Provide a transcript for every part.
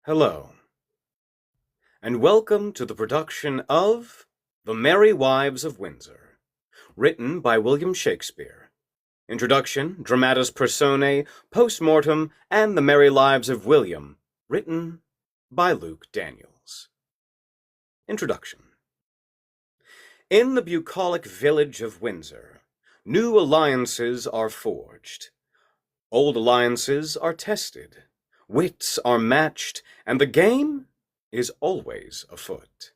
Hello, and welcome to the production of The Merry Wives of Windsor, written by William Shakespeare. Introduction, dramatis personae, postmortem, and The Merry Lives of William, written by Luke Daniels. Introduction. In the bucolic village of Windsor, new alliances are forged. Old alliances are tested. Wits are matched, and the game is always afoot.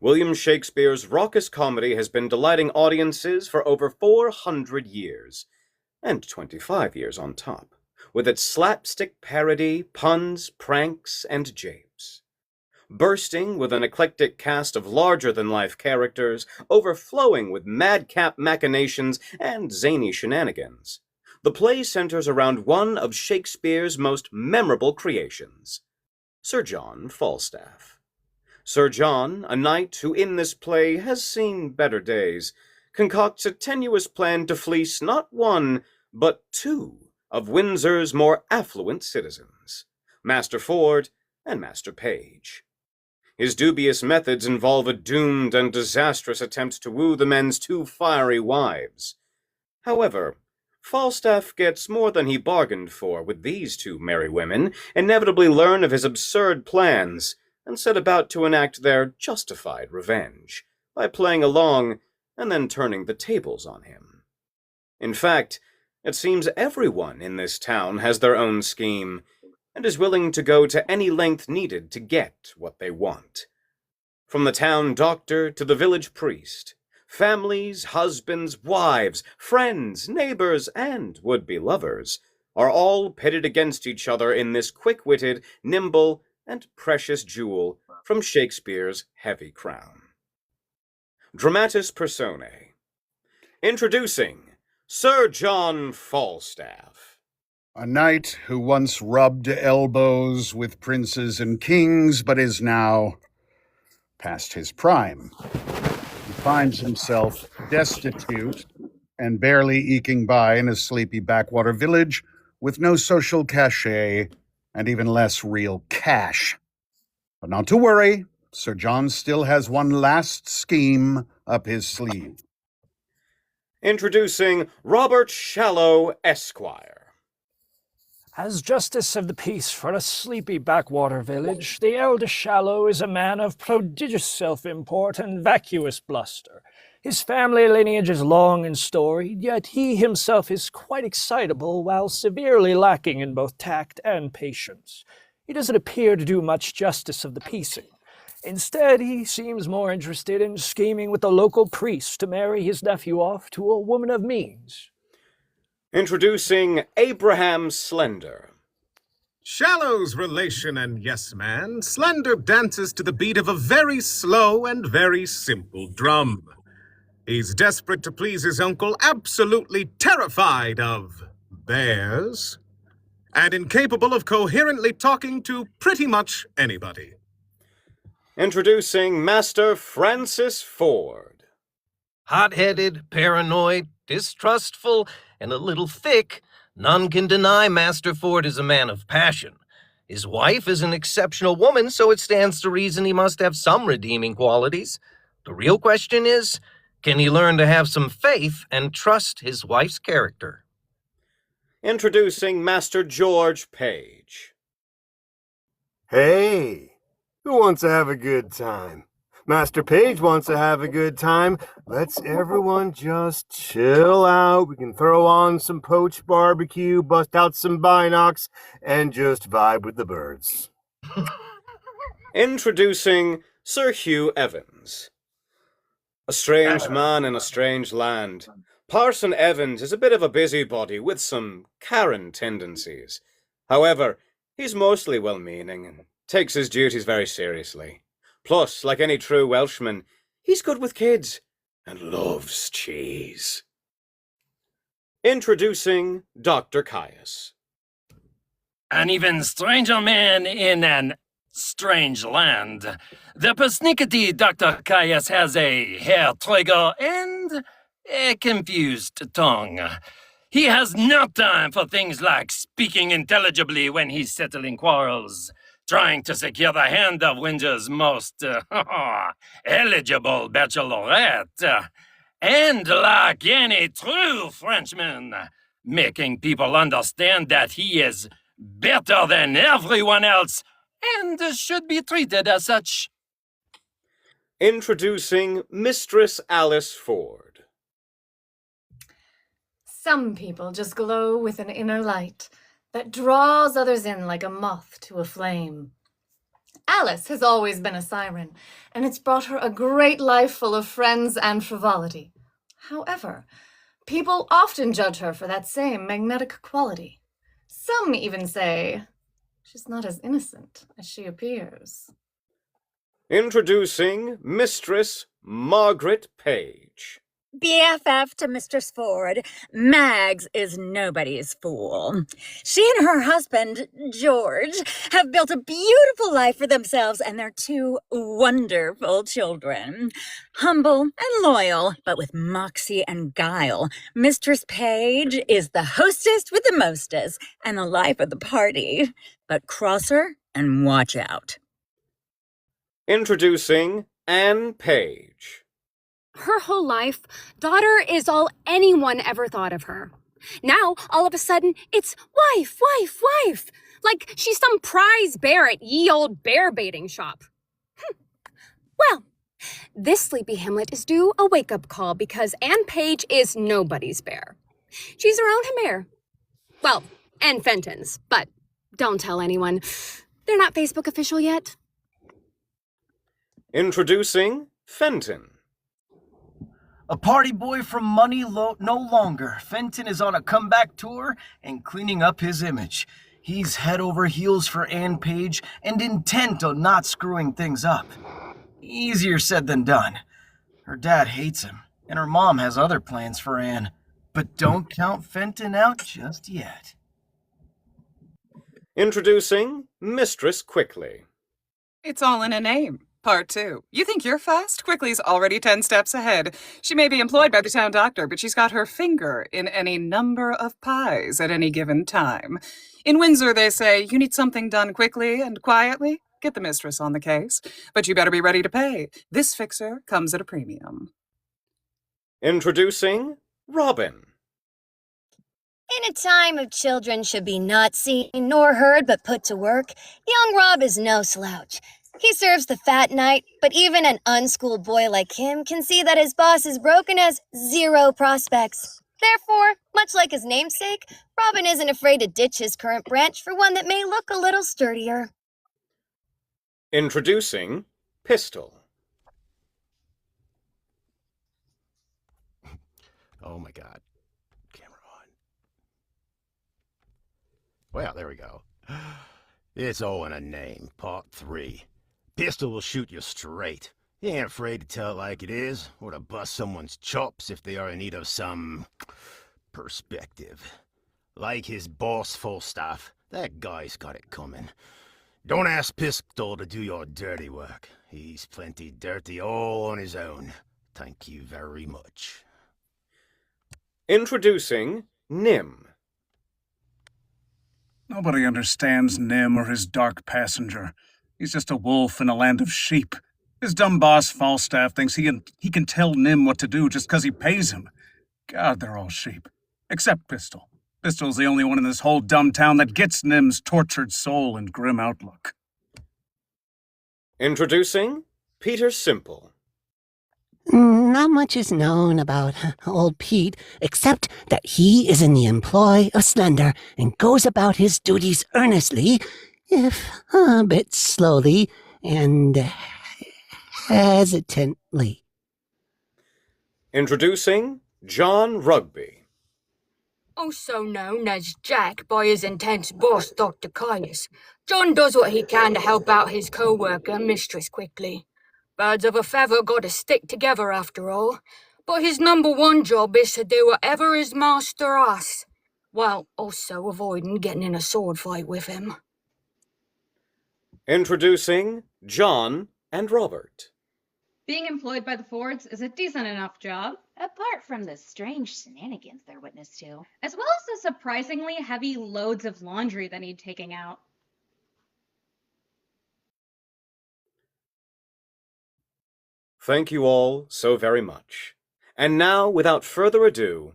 William Shakespeare's raucous comedy has been delighting audiences for over 400 years, and 25 years on top, with its slapstick parody, puns, pranks, and japes. Bursting with an eclectic cast of larger-than-life characters, overflowing with madcap machinations and zany shenanigans, the play centers around one of Shakespeare's most memorable creations, Sir John Falstaff. Sir John, a knight who in this play has seen better days, concocts a tenuous plan to fleece not one, but two of Windsor's more affluent citizens, Master Ford and Master Page. His dubious methods involve a doomed and disastrous attempt to woo the men's two fiery wives. However, Falstaff gets more than he bargained for with these two merry women, inevitably learn of his absurd plans, and set about to enact their justified revenge, by playing along and then turning the tables on him. In fact, it seems everyone in this town has their own scheme, and is willing to go to any length needed to get what they want. From the town doctor to the village priest, families, husbands, wives, friends, neighbors, and would-be lovers are all pitted against each other in this quick-witted, nimble, and precious jewel from Shakespeare's heavy crown. Dramatis personae. Introducing Sir John Falstaff. A knight who once rubbed elbows with princes and kings, but is now past his prime. He finds himself destitute and barely eking by in a sleepy backwater village with no social cachet and even less real cash. But not to worry, Sir John still has one last scheme up his sleeve. Introducing Robert Shallow, Esquire. As justice of the peace for a sleepy backwater village, the elder Shallow is a man of prodigious self-import and vacuous bluster. His family lineage is long and storied, yet he himself is quite excitable while severely lacking in both tact and patience. He doesn't appear to do much justice of the peacing. Instead, he seems more interested in scheming with the local priest to marry his nephew off to a woman of means. Introducing Abraham Slender. Shallow's relation and yes-man, Slender dances to the beat of a very slow and very simple drum. He's desperate to please his uncle, absolutely terrified of bears, and incapable of coherently talking to pretty much anybody. Introducing Master Francis Ford. Hot-headed, paranoid, distrustful, and a little thick, none can deny Master Ford is a man of passion. His wife is an exceptional woman, so it stands to reason he must have some redeeming qualities. The real question is, can he learn to have some faith and trust his wife's character? Introducing Master George Page. Hey, who wants to have a good time? Master Page wants to have a good time. Let's everyone just chill out. We can throw on some poached barbecue, bust out some binocs, and just vibe with the birds. Introducing Sir Hugh Evans. A strange man in a strange land. Parson Evans is a bit of a busybody with some Karen tendencies. However, he's mostly well-meaning and takes his duties very seriously. Plus, like any true Welshman, he's good with kids and loves cheese. Introducing Dr. Caius. An even stranger man in an strange land. The persnickety Dr. Caius has a hair trigger and a confused tongue. He has no time for things like speaking intelligibly when he's settling quarrels. trying to secure the hand of Windsor's most eligible bachelorette. And like any true Frenchman, making people understand that he is better than everyone else and should be treated as such. Introducing Mistress Alice Ford. Some people just glow with an inner light that draws others in like a moth to a flame. Alice has always been a siren, and it's brought her a great life full of friends and frivolity. However, people often judge her for that same magnetic quality. Some even say she's not as innocent as she appears. Introducing Mistress Margaret Page. BFF to Mistress Ford, Mags is nobody's fool. She and her husband, George, have built a beautiful life for themselves and their two wonderful children. Humble and loyal, but with moxie and guile, Mistress Page is the hostess with the mostest and the life of the party. But cross her and watch out. Introducing Anne Page. Her whole life, daughter is all anyone ever thought of her. Now, all of a sudden, it's wife, wife, wife. Like she's some prize bear at ye old bear baiting shop. Well, this sleepy Hamlet is due a wake-up call because Anne Page is nobody's bear. She's her own mare. Well, and Fenton's, but don't tell anyone. They're not Facebook official yet. Introducing Fenton. A party boy from Money no longer. Fenton is on a comeback tour and cleaning up his image. He's head over heels for Anne Page and intent on not screwing things up. Easier said than done. Her dad hates him, and her mom has other plans for Anne. But don't count Fenton out just yet. Introducing Mistress Quickly. It's all in a name. Part 2. You think you're fast? Quickly's already 10 steps ahead. She may be employed by the town doctor, but she's got her finger in any number of pies at any given time. In Windsor, they say, you need something done quickly and quietly. Get the mistress on the case. But you better be ready to pay. This fixer comes at a premium. Introducing Robin. In a time of children should be not seen nor heard but put to work, young Robb is no slouch. He serves the fat knight, but even an unschooled boy like him can see that his boss is broken as zero prospects. Therefore, much like his namesake, Robin isn't afraid to ditch his current branch for one that may look a little sturdier. Introducing Pistol. Oh my God. Camera on. Well, there we go. It's all in a name, part 3. Pistol will shoot you straight. He ain't afraid to tell it like it is, or to bust someone's chops if they are in need of some perspective. Like his boss Falstaff, that guy's got it coming. Don't ask Pistol to do your dirty work. He's plenty dirty all on his own. Thank you very much. Introducing Nim. Nobody understands Nim or his dark passenger. He's just a wolf in a land of sheep. His dumb boss, Falstaff, thinks he can tell Nim what to do just because he pays him. God, they're all sheep. Except Pistol. Pistol's the only one in this whole dumb town that gets Nim's tortured soul and grim outlook. Introducing Peter Simple. Not much is known about old Pete, except that he is in the employ of Slender and goes about his duties earnestly, if a bit slowly and hesitantly. Introducing John Rugby. Also known as Jack by his intense boss, Dr. Caius, John does what he can to help out his co-worker, Mistress Quickly. Birds of a feather gotta stick together after all, but his number one job is to do whatever his master asks, while also avoiding getting in a sword fight with him. Introducing John and Robert. Being employed by the Fords is a decent enough job. Apart from the strange shenanigans they're witness to. As well as the surprisingly heavy loads of laundry that need taking out. Thank you all so very much. And now, without further ado,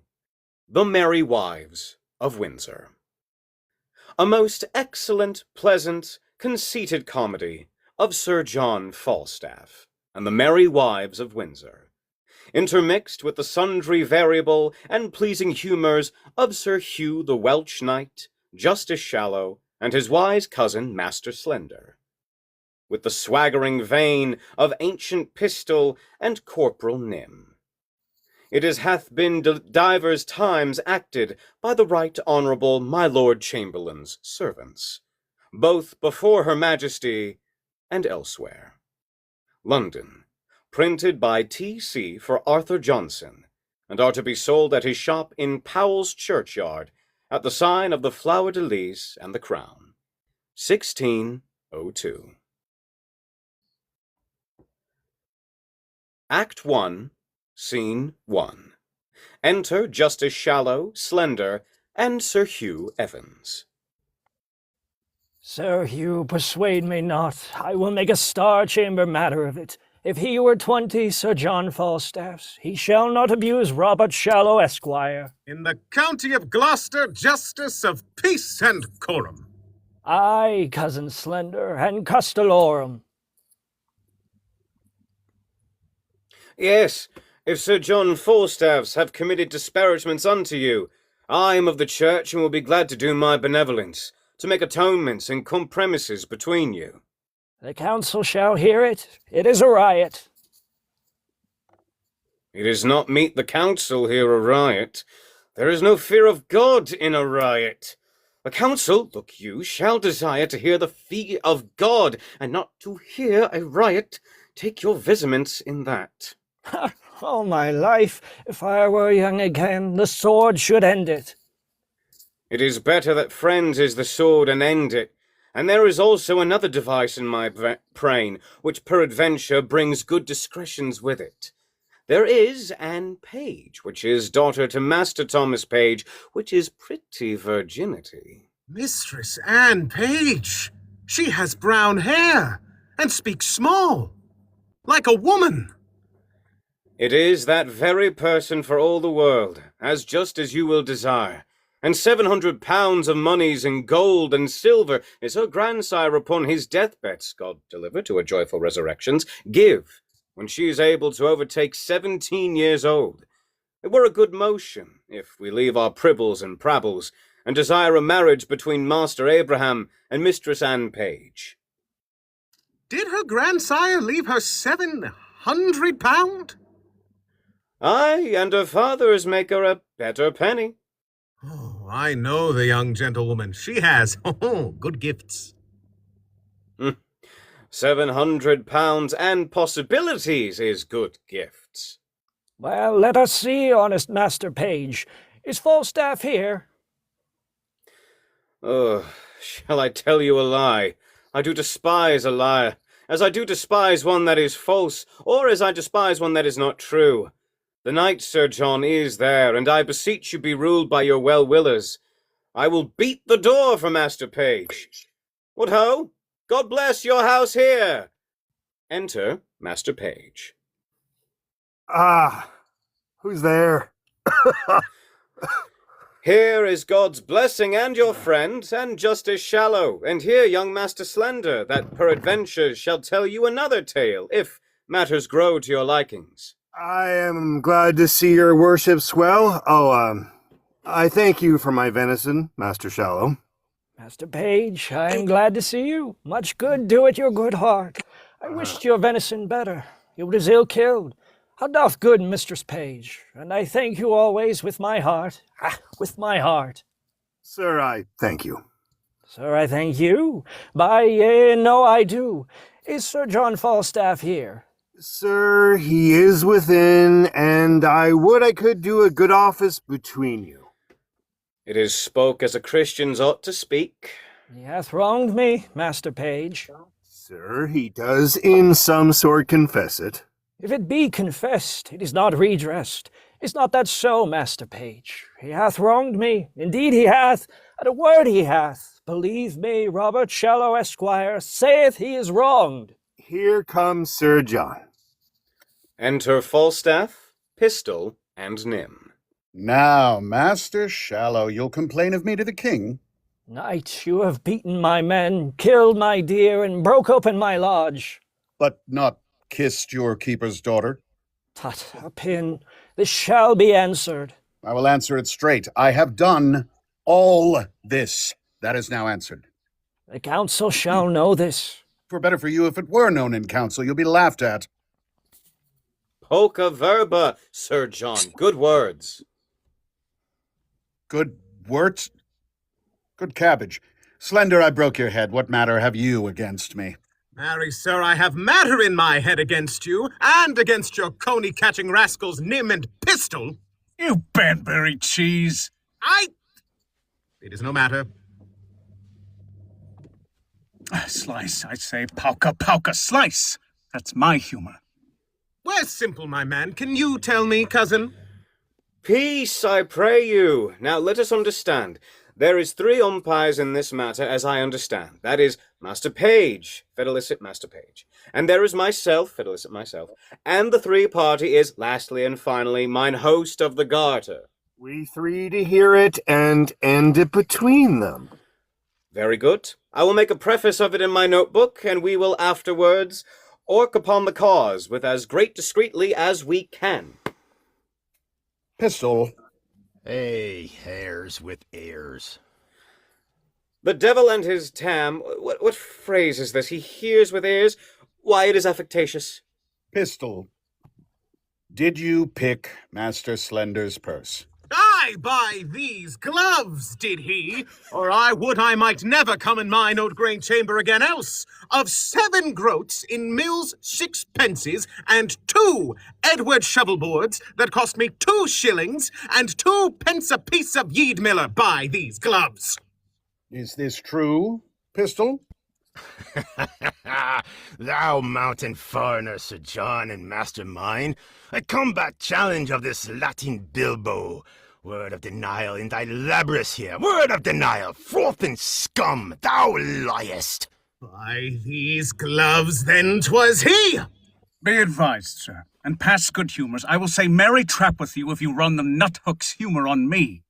The Merry Wives of Windsor. A most excellent, pleasant, conceited comedy of Sir John Falstaff and the Merry Wives of Windsor, intermixed with the sundry variable and pleasing humours of Sir Hugh the Welsh Knight, Justice Shallow, and his wise cousin Master Slender, with the swaggering vein of ancient Pistol and Corporal Nym. It hath been divers times acted by the right honourable my Lord Chamberlain's servants, both before her Majesty and elsewhere. London, printed by T.C. for Arthur Johnson, and are to be sold at his shop in Powell's Churchyard, at the sign of the Flower de Lis and the Crown. 1602. Act 1, Scene 1. Enter Justice Shallow, Slender, and Sir Hugh Evans. Sir Hugh, persuade me not. I will make a Star Chamber matter of it. If he were 20 Sir John Falstaffs, he shall not abuse Robert Shallow, Esquire. In the county of Gloucester, justice of peace and coram. Aye, cousin Slender, and Castellorum. Yes, if Sir John Falstaffs have committed disparagements unto you, I am of the church and will be glad to do my benevolence, to make atonements and compromises between you. The council shall hear it. It is a riot. It is not meet the council hear a riot. There is no fear of God in a riot. The council, look you, shall desire to hear the fee of God, and not to hear a riot. Take your vizaments in that. All my life, if I were young again, the sword should end it. It is better that friends is the sword and end it. And there is also another device in my brain, which peradventure brings good discretions with it. There is Anne Page, which is daughter to Master Thomas Page, which is pretty virginity. Mistress Anne Page! She has brown hair, and speaks small, like a woman. It is that very person for all the world, as just as you will desire. And 700 pounds of moneys in gold and silver is her grandsire upon his deathbeds, God deliver to a joyful resurrections, give, when she is able to overtake 17 years old. It were a good motion, if we leave our pribbles and prabbles, and desire a marriage between Master Abraham and Mistress Anne Page. Did her grandsire leave her 700 pound? Aye, and her father's make her a better penny. Oh, I know the young gentlewoman. She has good gifts. 700 pounds and possibilities is good gifts. Well, let us see, honest Master Page. Is Falstaff here? Oh, shall I tell you a lie? I do despise a liar, as I do despise one that is false, or as I despise one that is not true. The knight, Sir John, is there, and I beseech you be ruled by your well-willers. I will beat the door for Master Page. What ho? God bless your house here. Enter Master Page. Ah, who's there? Here is God's blessing and your friend, and Justice Shallow, and here young Master Slender, that peradventure shall tell you another tale, if matters grow to your likings. I am glad to see your worships well. I thank you for my venison, Master Shallow. Master Page, I am glad to see you. Much good do it your good heart. I wished your venison better. It was ill killed. How doth good Mistress Page, and I thank you always with my heart. With my heart. Sir, I thank you. Sir, I thank you. No, I do. Is Sir John Falstaff here? Sir, he is within, and I would I could do a good office between you. It is spoke as a Christian's ought to speak. He hath wronged me, Master Page. Sir, he does in some sort confess it. If it be confessed, it is not redressed. Is not that so, Master Page? He hath wronged me. Indeed he hath. At a word he hath. Believe me, Robert Shallow, Esquire, saith he is wronged. Here comes Sir John. Enter Falstaff, Pistol, and Nym. Now, Master Shallow, you'll complain of me to the king? Knight, you have beaten my men, killed my deer, and broke open my lodge. But not kissed your keeper's daughter? Tut, a pin. This shall be answered. I will answer it straight. I have done all this. That is now answered. The council shall know this. Twere better for you if it were known in council. You'll be laughed at. Poca verba, Sir John. Good words. Good words? Good cabbage. Slender, I broke your head. What matter have you against me? Marry, sir, I have matter in my head against you, and against your coney-catching rascals Nym and Pistol. You Banbury cheese. It is no matter. Slice, I say, pauka, slice. That's my humor. We're simple, my man. Can you tell me, cousin? Peace, I pray you. Now let us understand. There is 3 umpires in this matter, as I understand. That is, Master Page, fidelicet Master Page. And there is myself, fidelicet myself. And the 3 party is, lastly and finally, mine host of the garter. We 3 to hear it and end it between them. Very good. I will make a preface of it in my notebook, and we will afterwards orc upon the cause with as great discreetly as we can. Pistol. Hey, hares with ears. The devil and his tam... What phrase is this? He hears with ears? Why, it is affectatious. Pistol. Did you pick Master Slender's purse? Aye, by these gloves, did he? Or I would I might never come in mine old grain chamber again else. Of 7 groats in mills 6 pences, and 2 Edward shovelboards that cost me 2 shillings, and 2 pence a piece of yeed miller, by these gloves. Is this true, Pistol? Thou mountain foreigner, Sir John and Master mine, a combat challenge of this Latin bilbo. Word of denial in thy labrys here. Word of denial, frothing scum, thou liest. By these gloves, then 'twas he. Be advised, sir, and past good humours, I will say merry trap with you if you run the nuthook's humour on me.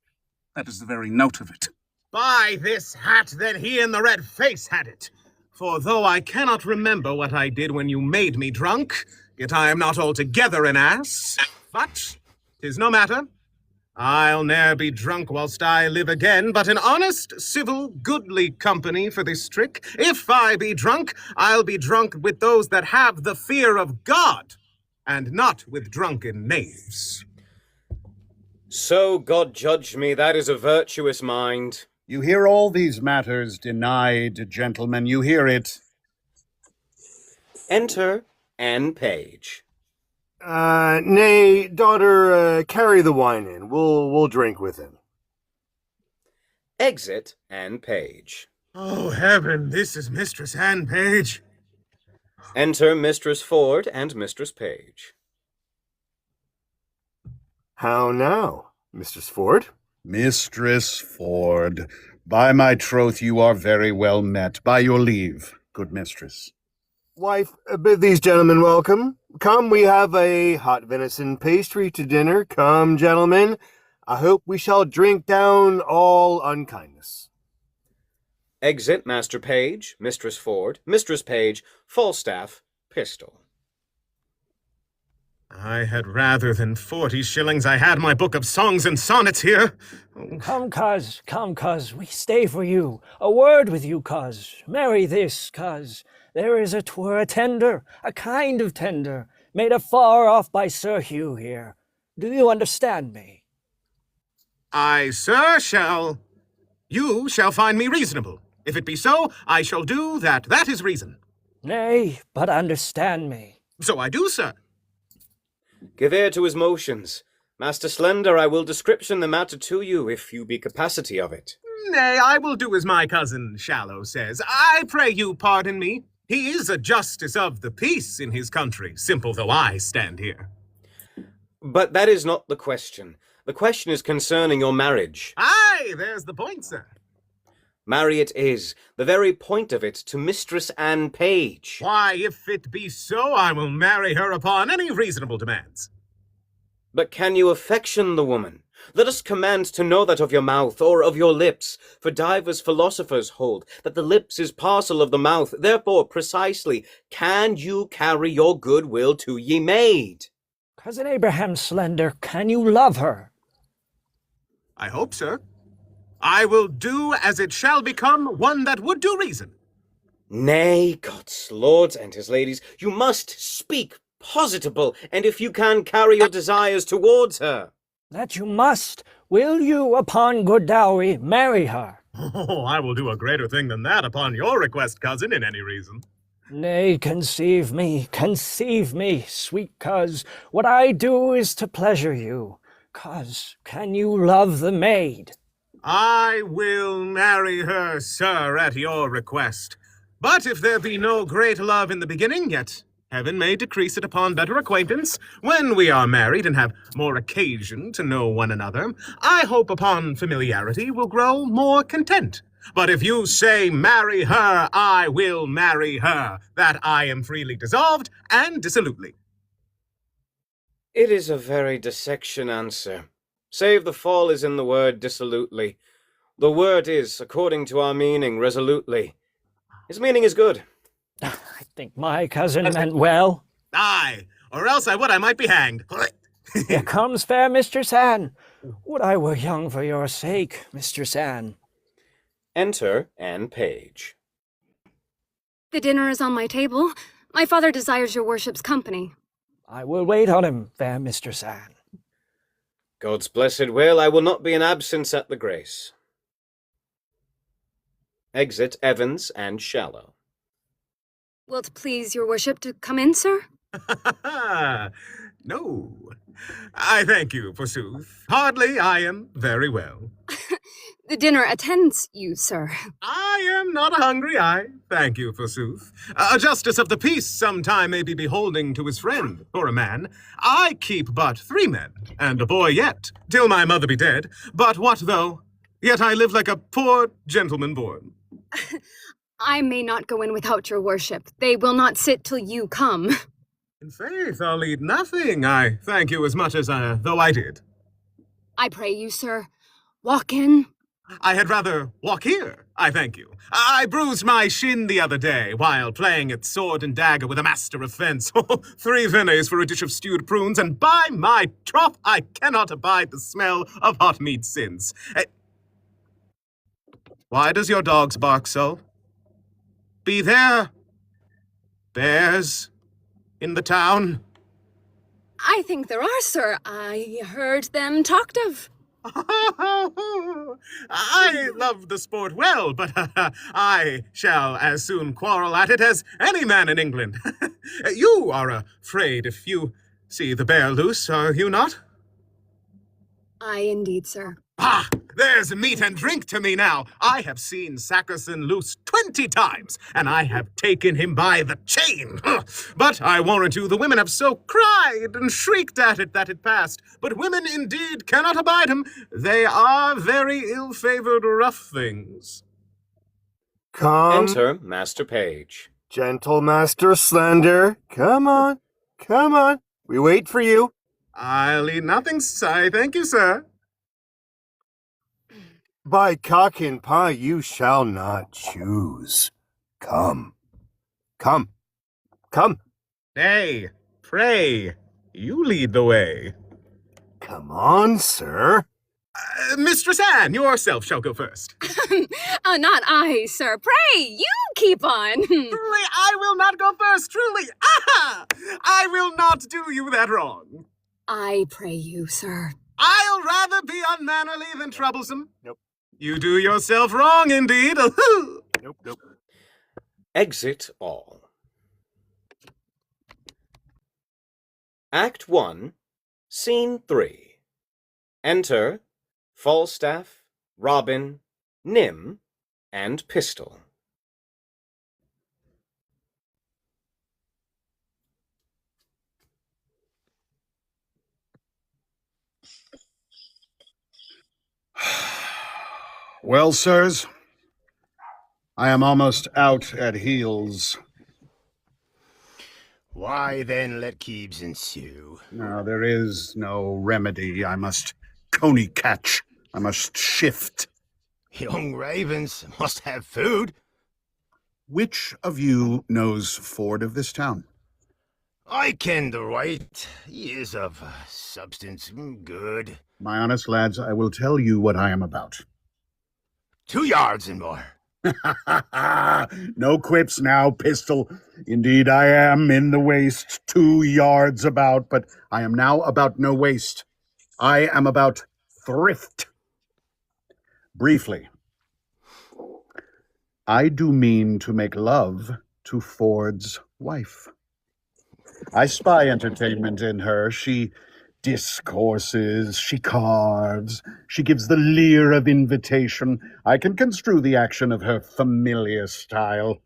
That is the very note of it. By this hat, then he in the red face had it. For though I cannot remember what I did when you made me drunk, yet I am not altogether an ass. But 'tis no matter. I'll ne'er be drunk whilst I live again, but in honest, civil, goodly company for this trick. If I be drunk, I'll be drunk with those that have the fear of God, and not with drunken knaves. So God judge me, that is a virtuous mind. You hear all these matters denied, gentlemen, you hear it. Enter Anne Page. Nay, daughter, carry the wine in. We'll drink with him. Exit Anne Page. Oh, heaven, this is Mistress Anne Page. Enter Mistress Ford and Mistress Page. How now, Mistress Ford? Mistress Ford, by my troth you are very well met. By your leave, good mistress. Wife, bid these gentlemen welcome. Come, we have a hot venison pastry to dinner. Come, gentlemen. I hope we shall drink down all unkindness. Exit Master Page, Mistress Ford, Mistress Page, Falstaff, Pistol. I had rather than 40 shillings I had my book of songs and sonnets here. Oh. Come, cuz, we stay for you. A word with you, cuz. Marry this, cuz. There is a tender, a kind of tender, made afar off by Sir Hugh here. Do you understand me? I, sir, shall... You shall find me reasonable. If it be so, I shall do that. That is reason. Nay, but understand me. So I do, sir. Give ear to his motions. Master Slender, I will description the matter to you, if you be capacity of it. Nay, I will do as my cousin Shallow says. I pray you pardon me. He is a justice of the peace in his country, simple though I stand here. But that is not the question. The question is concerning your marriage. Aye, there's the point, sir. Marry it is, the very point of it, to Mistress Anne Page. Why, if it be so, I will marry her upon any reasonable demands. But can you affection the woman? Let us command to know that of your mouth, or of your lips. For divers philosophers hold that the lips is parcel of the mouth. Therefore, precisely, can you carry your good will to ye maid? Cousin Abraham Slender, can you love her? I hope, sir. I will do as it shall become one that would do reason. Nay, God's lords and his ladies, you must speak positable, and if you can carry your desires towards her. That you must. Will you, upon good dowry, marry her? Oh, I will do a greater thing than that upon your request, cousin, in any reason. Nay, conceive me, sweet coz. What I do is to pleasure you. Coz, can you love the maid? I will marry her, sir, at your request. But if there be no great love in the beginning, yet heaven may decrease it upon better acquaintance. When we are married and have more occasion to know one another, I hope upon familiarity will grow more content. But if you say marry her, I will marry her, that I am freely dissolved and dissolutely. It is a very dissection answer. Save the fall is in the word dissolutely. The word is, according to our meaning, resolutely. His meaning is good. I think my cousin meant well. Aye, or else I might be hanged. Here comes fair Mistress Anne. Would I were young for your sake, Mistress Anne. Enter Anne Page. The dinner is on my table. My father desires your worship's company. I will wait on him, fair Mistress Anne. God's blessed will, I will not be in absence at the grace. Exit Evans and Shallow. Will't please your worship to come in, sir? No. I thank you, forsooth. Hardly, I am very well. The dinner attends you, sir. I am not hungry, I thank you, forsooth. A justice of the peace sometime may be beholding to his friend, for a man. I keep but 3 men, and a boy yet, till my mother be dead. But what though? Yet I live like a poor gentleman born. I may not go in without your worship. They will not sit till you come. In faith, I'll eat nothing. I thank you as much as though I did. I pray you, sir, walk in. I had rather walk here, I thank you. I bruised my shin the other day while playing at sword and dagger with a master of fence. 3 vinnies for a dish of stewed prunes, and by my troth, I cannot abide the smell of hot meat since. Why does your dogs bark so? Be there bears in the town? I think there are, sir. I heard them talked of. I love the sport well, but I shall as soon quarrel at it as any man in England. You are afraid if you see the bear loose, are you not? Aye, indeed, sir. Ah, there's meat and drink to me now. I have seen Sackerson loose 20 times, and I have taken him by the chain. But I warrant you, the women have so cried and shrieked at it that it passed. But women indeed cannot abide him. They are very ill-favored rough things. Come. Enter Master Page. Gentle Master Slender. Come on. Come on. We wait for you. I'll eat nothing, I thank you, sir. By cock and pie you shall not choose. Come. Come. Come. Nay, pray, you lead the way. Come on, sir. Mistress Anne, yourself shall go first. Not I, sir. Pray, you keep on. Truly, I will not go first, truly. Ah! I will not do you that wrong. I pray you, sir. I'll rather be unmannerly than troublesome. Nope. You do yourself wrong, indeed. Nope. Exit all. Act 1, Scene 3. Enter Falstaff, Robin, Nym, and Pistol. Well, sirs, I am almost out at heels. Why then let Keebs ensue? No, there is no remedy. I must coney catch. I must shift. Young ravens must have food. Which of you knows Ford of this town? I ken the right. He is of substance good. My honest lads, I will tell you what I am about. 2 yards and more. No quips now, pistol. Indeed, I am in the waist, 2 yards about, but I am now about no waste. I am about thrift. Briefly, I do mean to make love to Ford's wife. I spy entertainment in her. She discourses, she carves, she gives the leer of invitation. I can construe the action of her familiar style,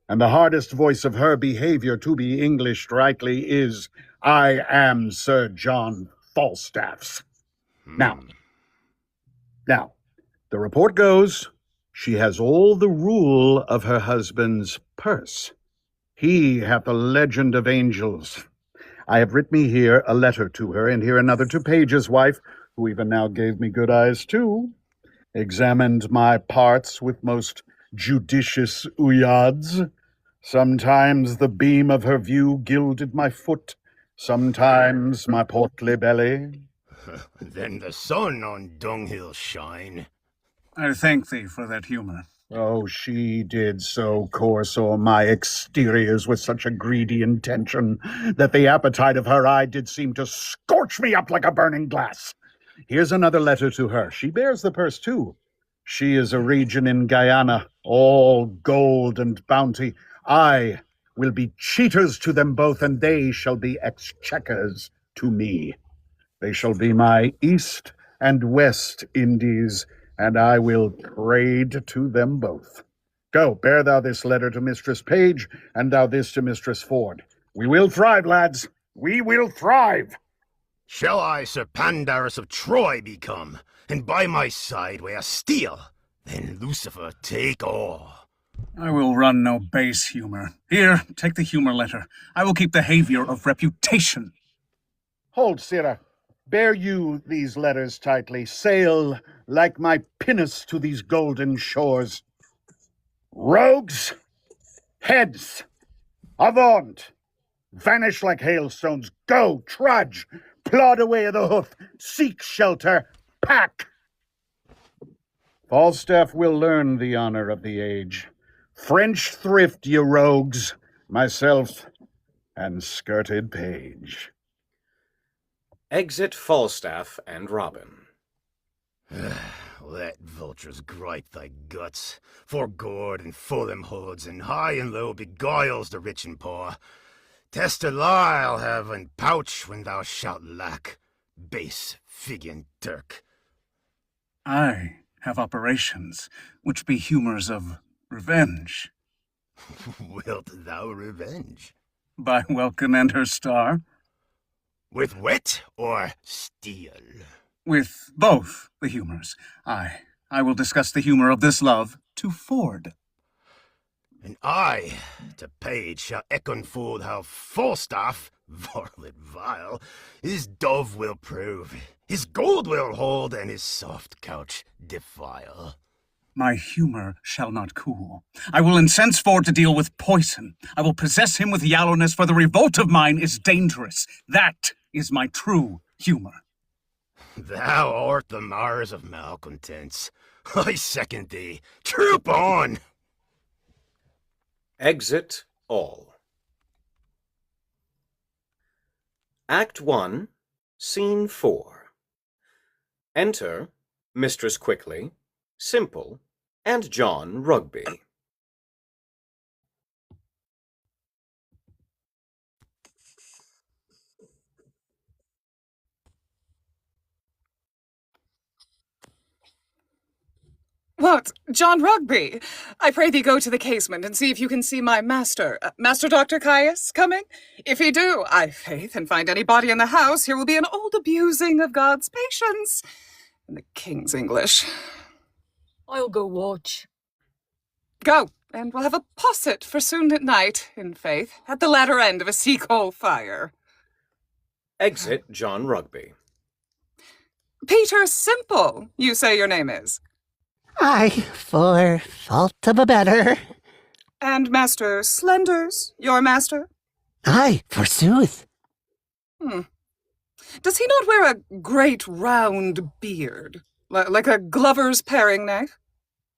and the hardest voice of her behavior, to be Englished rightly, is, I am Sir John Falstaff's. Now, the report goes, she has all the rule of her husband's purse. He hath a legend of angels. I have writ me here a letter to her, and here another to Page's wife, who even now gave me good eyes too, examined my parts with most judicious ouillades. Sometimes the beam of her view gilded my foot, sometimes my portly belly. Then the sun on dunghill shine. I thank thee for that humour. Oh, she did so course o'er my exteriors with such a greedy intention, that the appetite of her eye did seem to scorch me up like a burning glass. Here's another letter to her. She bears the purse too. She is a region in Guyana, all gold and bounty. I will be cheaters to them both, and they shall be exchequers to me. They shall be my East and West Indies, and I will trade to them both. Go, bear thou this letter to Mistress Page, and thou this to Mistress Ford. We will thrive, lads. We will thrive. Shall I Sir Pandarus of Troy become, and by my side wear steel? Then Lucifer take all. I will run no base humour. Here, take the humour letter. I will keep the behaviour of reputation. Hold, sirrah. Bear you these letters tightly. Sail like my pinnace to these golden shores. Rogues, heads, avaunt! Vanish like hailstones. Go, trudge, plod away at the hoof. Seek shelter, pack! Falstaff will learn the honour of the age. French thrift, ye rogues, myself and skirted Page. Exit Falstaff and Robin. Let vultures gripe thy guts, for gourd and full them hoods, and high and low beguiles the rich and poor. Tester lie I'll have in pouch when thou shalt lack, base Fijian Turk. I have operations, which be humours of revenge. Wilt thou revenge? By Welcome and her star. With wit or steel? With both the humours. I will discuss the humour of this love to Ford. And I, to Page, shall unfold how Falstaff, varlet vile, his dove will prove, his gold will hold, and his soft couch defile. My humour shall not cool. I will incense Ford to deal with poison. I will possess him with yallowness, for the revolt of mine is dangerous. That is my true humour. Thou art the Mars of malcontents. I second thee. Troop on! Exit all. Act 1, Scene 4. Enter Mistress Quickly, Simple, and John Rugby. What, John Rugby? I pray thee go to the casement and see if you can see my master, Master Dr. Caius, coming. If he do, I faith, and find any body in the house, here will be an old abusing of God's patience and the king's English. I'll go watch. Go, And we'll have a posset for soon at night, in faith, at the latter end of a sea-coal fire. Exit John Rugby. Peter Simple, you say your name is? Aye, for fault of a better. And Master Slenders, your master? Aye, forsooth. Does he not wear a great round beard, like a glover's paring knife?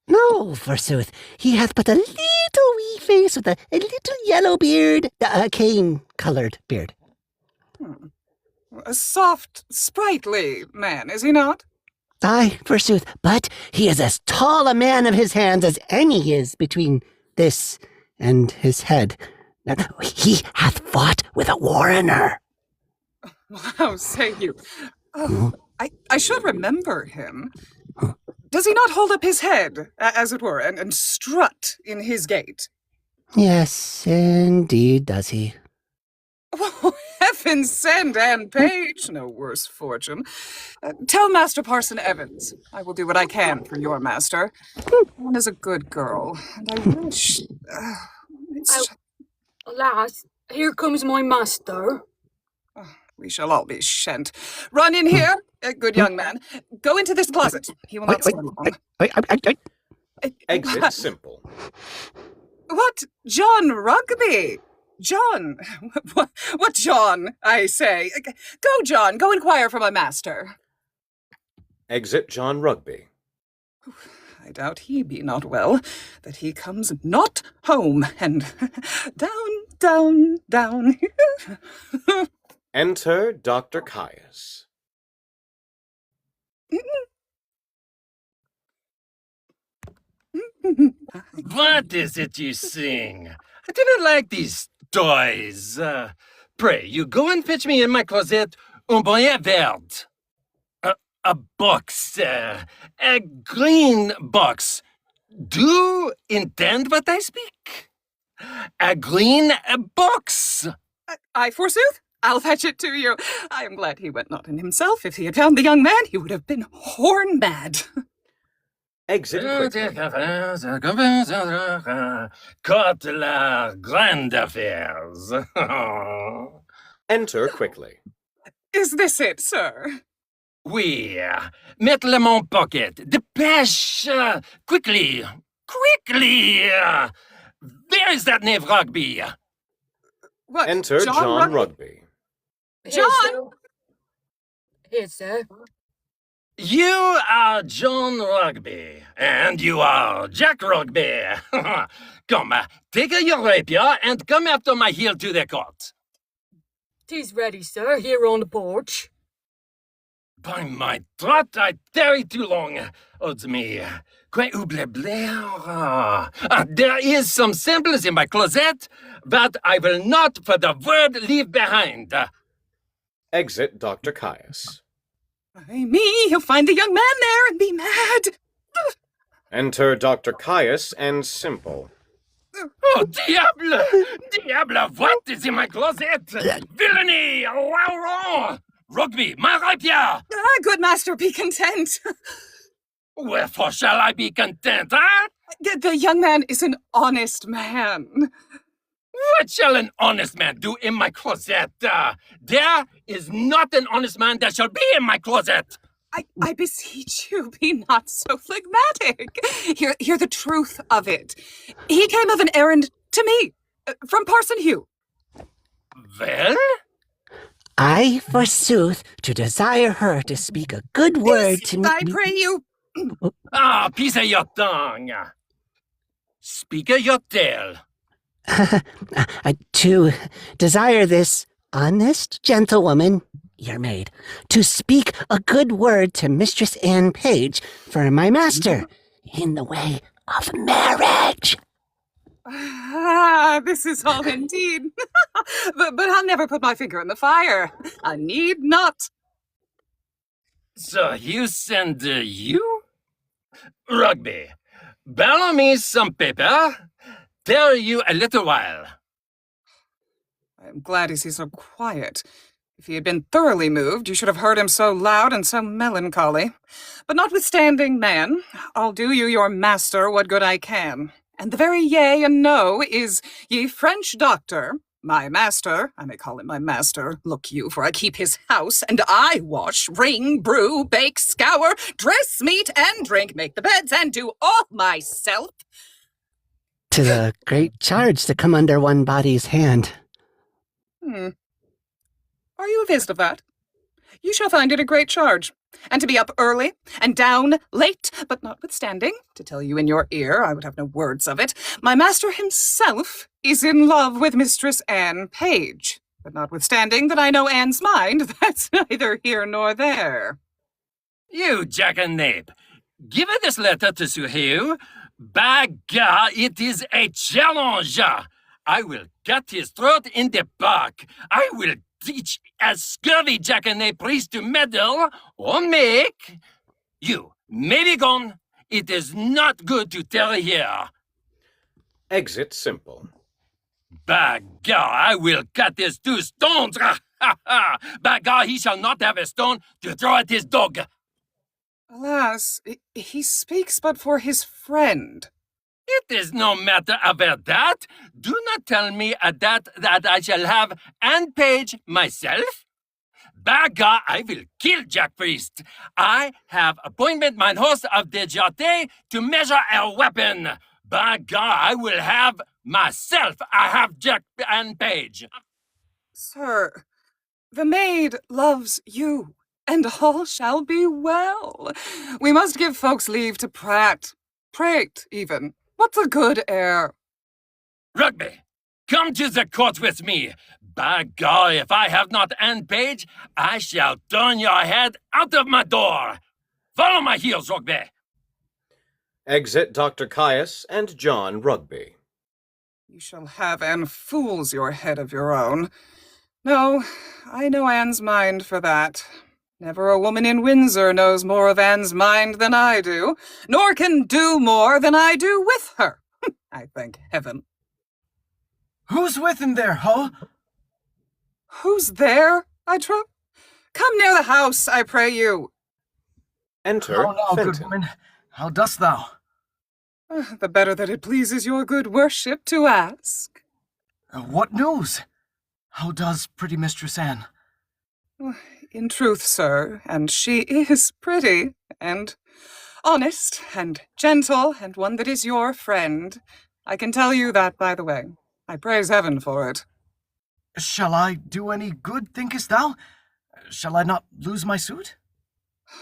No, forsooth, he hath but a little wee face with a little yellow beard, a cane-coloured beard. A soft, sprightly man, is he not? Aye, forsooth, but he is as tall a man of his hands as any is between this and his head. He hath fought with a warrener. How say you? Oh, I should remember him. Does he not hold up his head, as it were, and strut in his gait? Yes, indeed does he. Oh, heaven send Anne Page no worse fortune. Tell Master Parson Evans I will do what I can for your master. One is a good girl, and I wish... Alas, here comes my master. We shall all be shent. Run in here, good young man. Go into this closet. He will not stay long. Exit Simple. What? John Rugby? John? What John, I say? Go, John, go inquire for my master. Exit John Rugby. I doubt he be not well, that he comes not home, and down. Enter Dr. Caius. What is it you sing? I do not like these toys. Pray, you go and fetch me in my closet un bonnet vert. A box, a green box. Do you intend what I speak? A green box. I forsooth? I'll fetch it to you. I am glad he went not in himself. If he had found the young man, he would have been horn mad. Exit quickly. Cote la grande affairs. Enter quickly. Is this it, sir? Oui. Mettez-le mon pocket. Dépêche! Quickly! Quickly! Where is that knave Rugby? What? Enter John Rugby. John! Here, sir. You are John Rugby, and you are Jack Rugby. Come, take your rapier and come after my heel to the court. 'Tis ready, sir, here on the porch. By my throat, I tarry too long. Odds me. Que oublier. There is some samples in my closet that I will not for the world leave behind. Exit Dr. Caius. Ay me, he'll find the young man there and be mad. Enter Dr. Caius and Simple. Oh, diable! Diable, what is in my closet? Villainy! Wow! Rugby, my rapier! Good master, be content. Wherefore shall I be content, huh? The young man is an honest man. What shall an honest man do in my closet? There is not an honest man that shall be in my closet. I beseech you, be not so phlegmatic. Hear the truth of it. He came of an errand to me, from Parson Hugh. Well? I, forsooth, to desire her to speak a good word to me. I pray you. Peace of your tongue. Speak of your tale. To desire this honest gentlewoman, your maid, to speak a good word to Mistress Anne Page for my master in the way of marriage. This is all indeed. but I'll never put my finger in the fire. I need not. So you send you? Rugby, borrow me some paper. Tell you a little while. I'm glad he's so quiet. If he had been thoroughly moved, you should have heard him so loud and so melancholy. But notwithstanding, man, I'll do you your master what good I can. And the very yea and no is, ye French doctor, my master, I may call him my master, look you, for I keep his house, and I wash, wring, brew, bake, scour, dress meat and drink, make the beds, and do all myself. 'Tis a great charge to come under one body's hand. Are you avised of that? You shall find it a great charge. And to be up early, and down late, but notwithstanding, to tell you in your ear, I would have no words of it, my master himself is in love with Mistress Anne Page. But notwithstanding that I know Anne's mind, that's neither here nor there. You jackanapes! Give this letter to Sir Hugh. By God, it is a challenge! I will cut his throat in the bark. I will teach a scurvy jackanape priest to meddle or make. You may be gone. It is not good to tarry here. Exit simple. By God, I will cut his 2 stones. By God, he shall not have a stone to throw at his dog. Alas, he speaks but for his friend. It is no matter about that. Do not tell me that I shall have Anne Page myself. By God, I will kill Jack Priest. I have appointment mine horse of the Jate to measure a weapon. By God, I will have myself. I have Jack Anne Page. Sir, the maid loves you, and all shall be well. We must give folks leave to prate even. What's a good air? Rugby, come to the court with me. By God, if I have not Anne Page, I shall turn your head out of my door. Follow my heels, Rugby. Exit Dr. Caius and John Rugby. You shall have Anne fools your head of your own. No, I know Anne's mind for that. Never a woman in Windsor knows more of Anne's mind than I do, nor can do more than I do with her. I thank heaven. Who's with him there, huh? Who's there, I trow? Come near the house, I pray you. Enter How now, Fenton. good woman? How dost thou? The better that it pleases your good worship to ask. What news? How does pretty Mistress Anne? In truth, sir, and she is pretty, and honest, and gentle, and one that is your friend. I can tell you that, by the way. I praise heaven for it. Shall I do any good, thinkest thou? Shall I not lose my suit?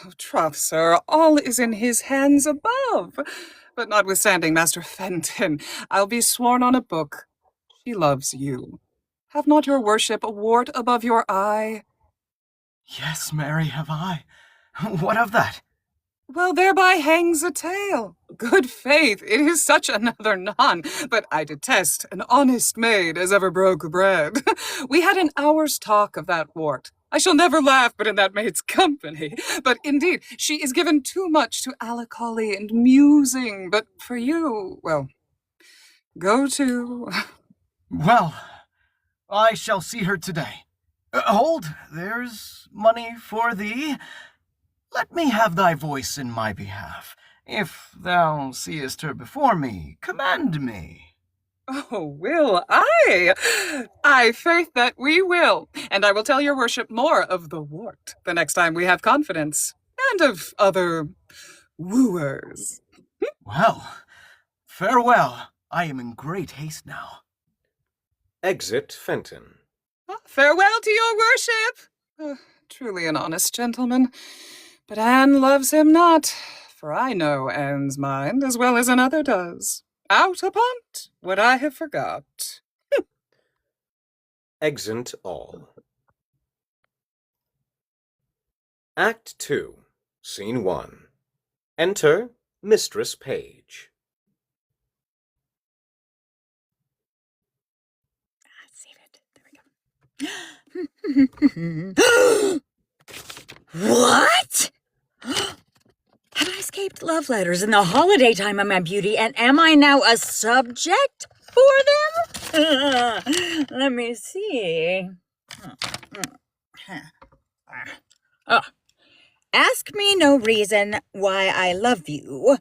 Oh, troth, sir, all is in his hands above. But notwithstanding, Master Fenton, I'll be sworn on a book. She loves you. Have not your worship a wart above your eye? Yes, Mary, have I. What of that? Well, thereby hangs a tale. Good faith, it is such another none, but I detest an honest maid as ever broke bread. We had an hour's talk of that wart. I shall never laugh but in that maid's company. But indeed, she is given too much to alicholly and musing. But for you, well, go to. Well, I shall see her today. Hold, there's money for thee. Let me have thy voice in my behalf. If thou seest her before me, command me. Oh, will I? I faith that we will. And I will tell your worship more of the wart the next time we have confidence, and of other wooers. Well, farewell. I am in great haste now. Exit Fenton. Farewell to your worship. Truly an honest gentleman. But Anne loves him not, for I know Anne's mind as well as another does. Out upon't what I have forgot. Exeunt all. Act 2, Scene 1. Enter Mistress Page. What? Have I escaped love letters in the holiday time of my beauty, and am I now a subject for them? Let me see. Ask me no reason why I love you,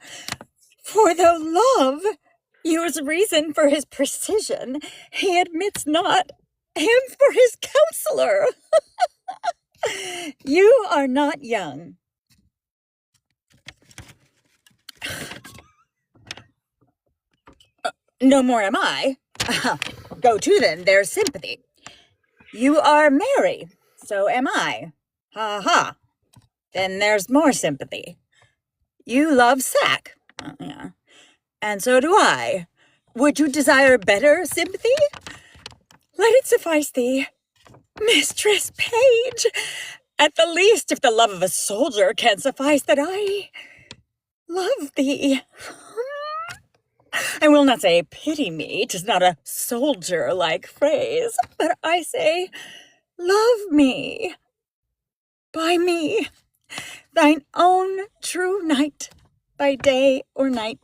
for though love use reason for his precision. He admits not him for his counselor. You are not young. No more am I. Go to then, there's sympathy. You are merry, so am I. Ha ha. Then there's more sympathy. You love sack. Yeah. And so do I. Would you desire better sympathy? Let it suffice thee, Mistress Page. At the least, if the love of a soldier can suffice, that I love thee. I will not say pity me, 'tis not a soldier-like phrase, but I say love me. By me, thine own true knight, by day or night,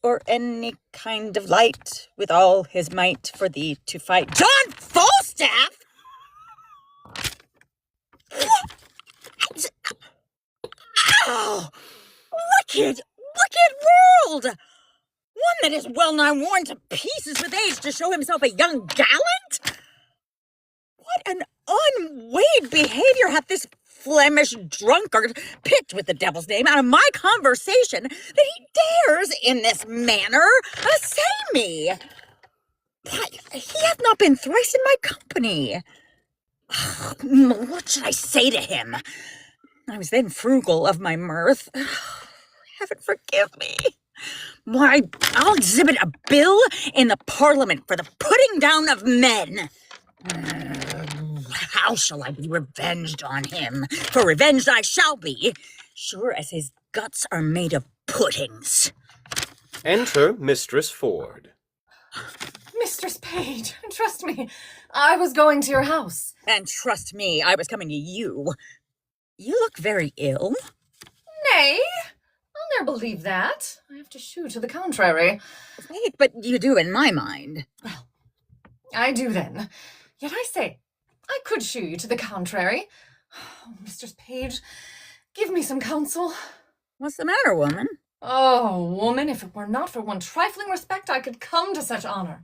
or any kind of light, with all his might for thee to fight. John Falstaff! Oh, wicked world! One that is well nigh worn to pieces with age to show himself a young gallant? What an unweighed behavior hath this Flemish drunkard picked with the devil's name out of my conversation, that he dares in this manner assay me. Why, he hath not been thrice in my company. What should I say to him? I was then frugal of my mirth. Heaven forgive me. Why, I'll exhibit a bill in the Parliament for the putting down of men. How shall I be revenged on him? For revenged I shall be, sure as his guts are made of puddings. Enter Mistress Ford. Mistress Page, trust me, I was going to your house. And trust me, I was coming to you. You look very ill. Nay, I'll never believe that. I have to shew to the contrary. Wait, but you do in my mind. Well, I do then. Yet I say, I could shew you to the contrary. Oh, Mistress Page, give me some counsel. What's the matter, woman? Oh, woman, if it were not for one trifling respect, I could come to such honor.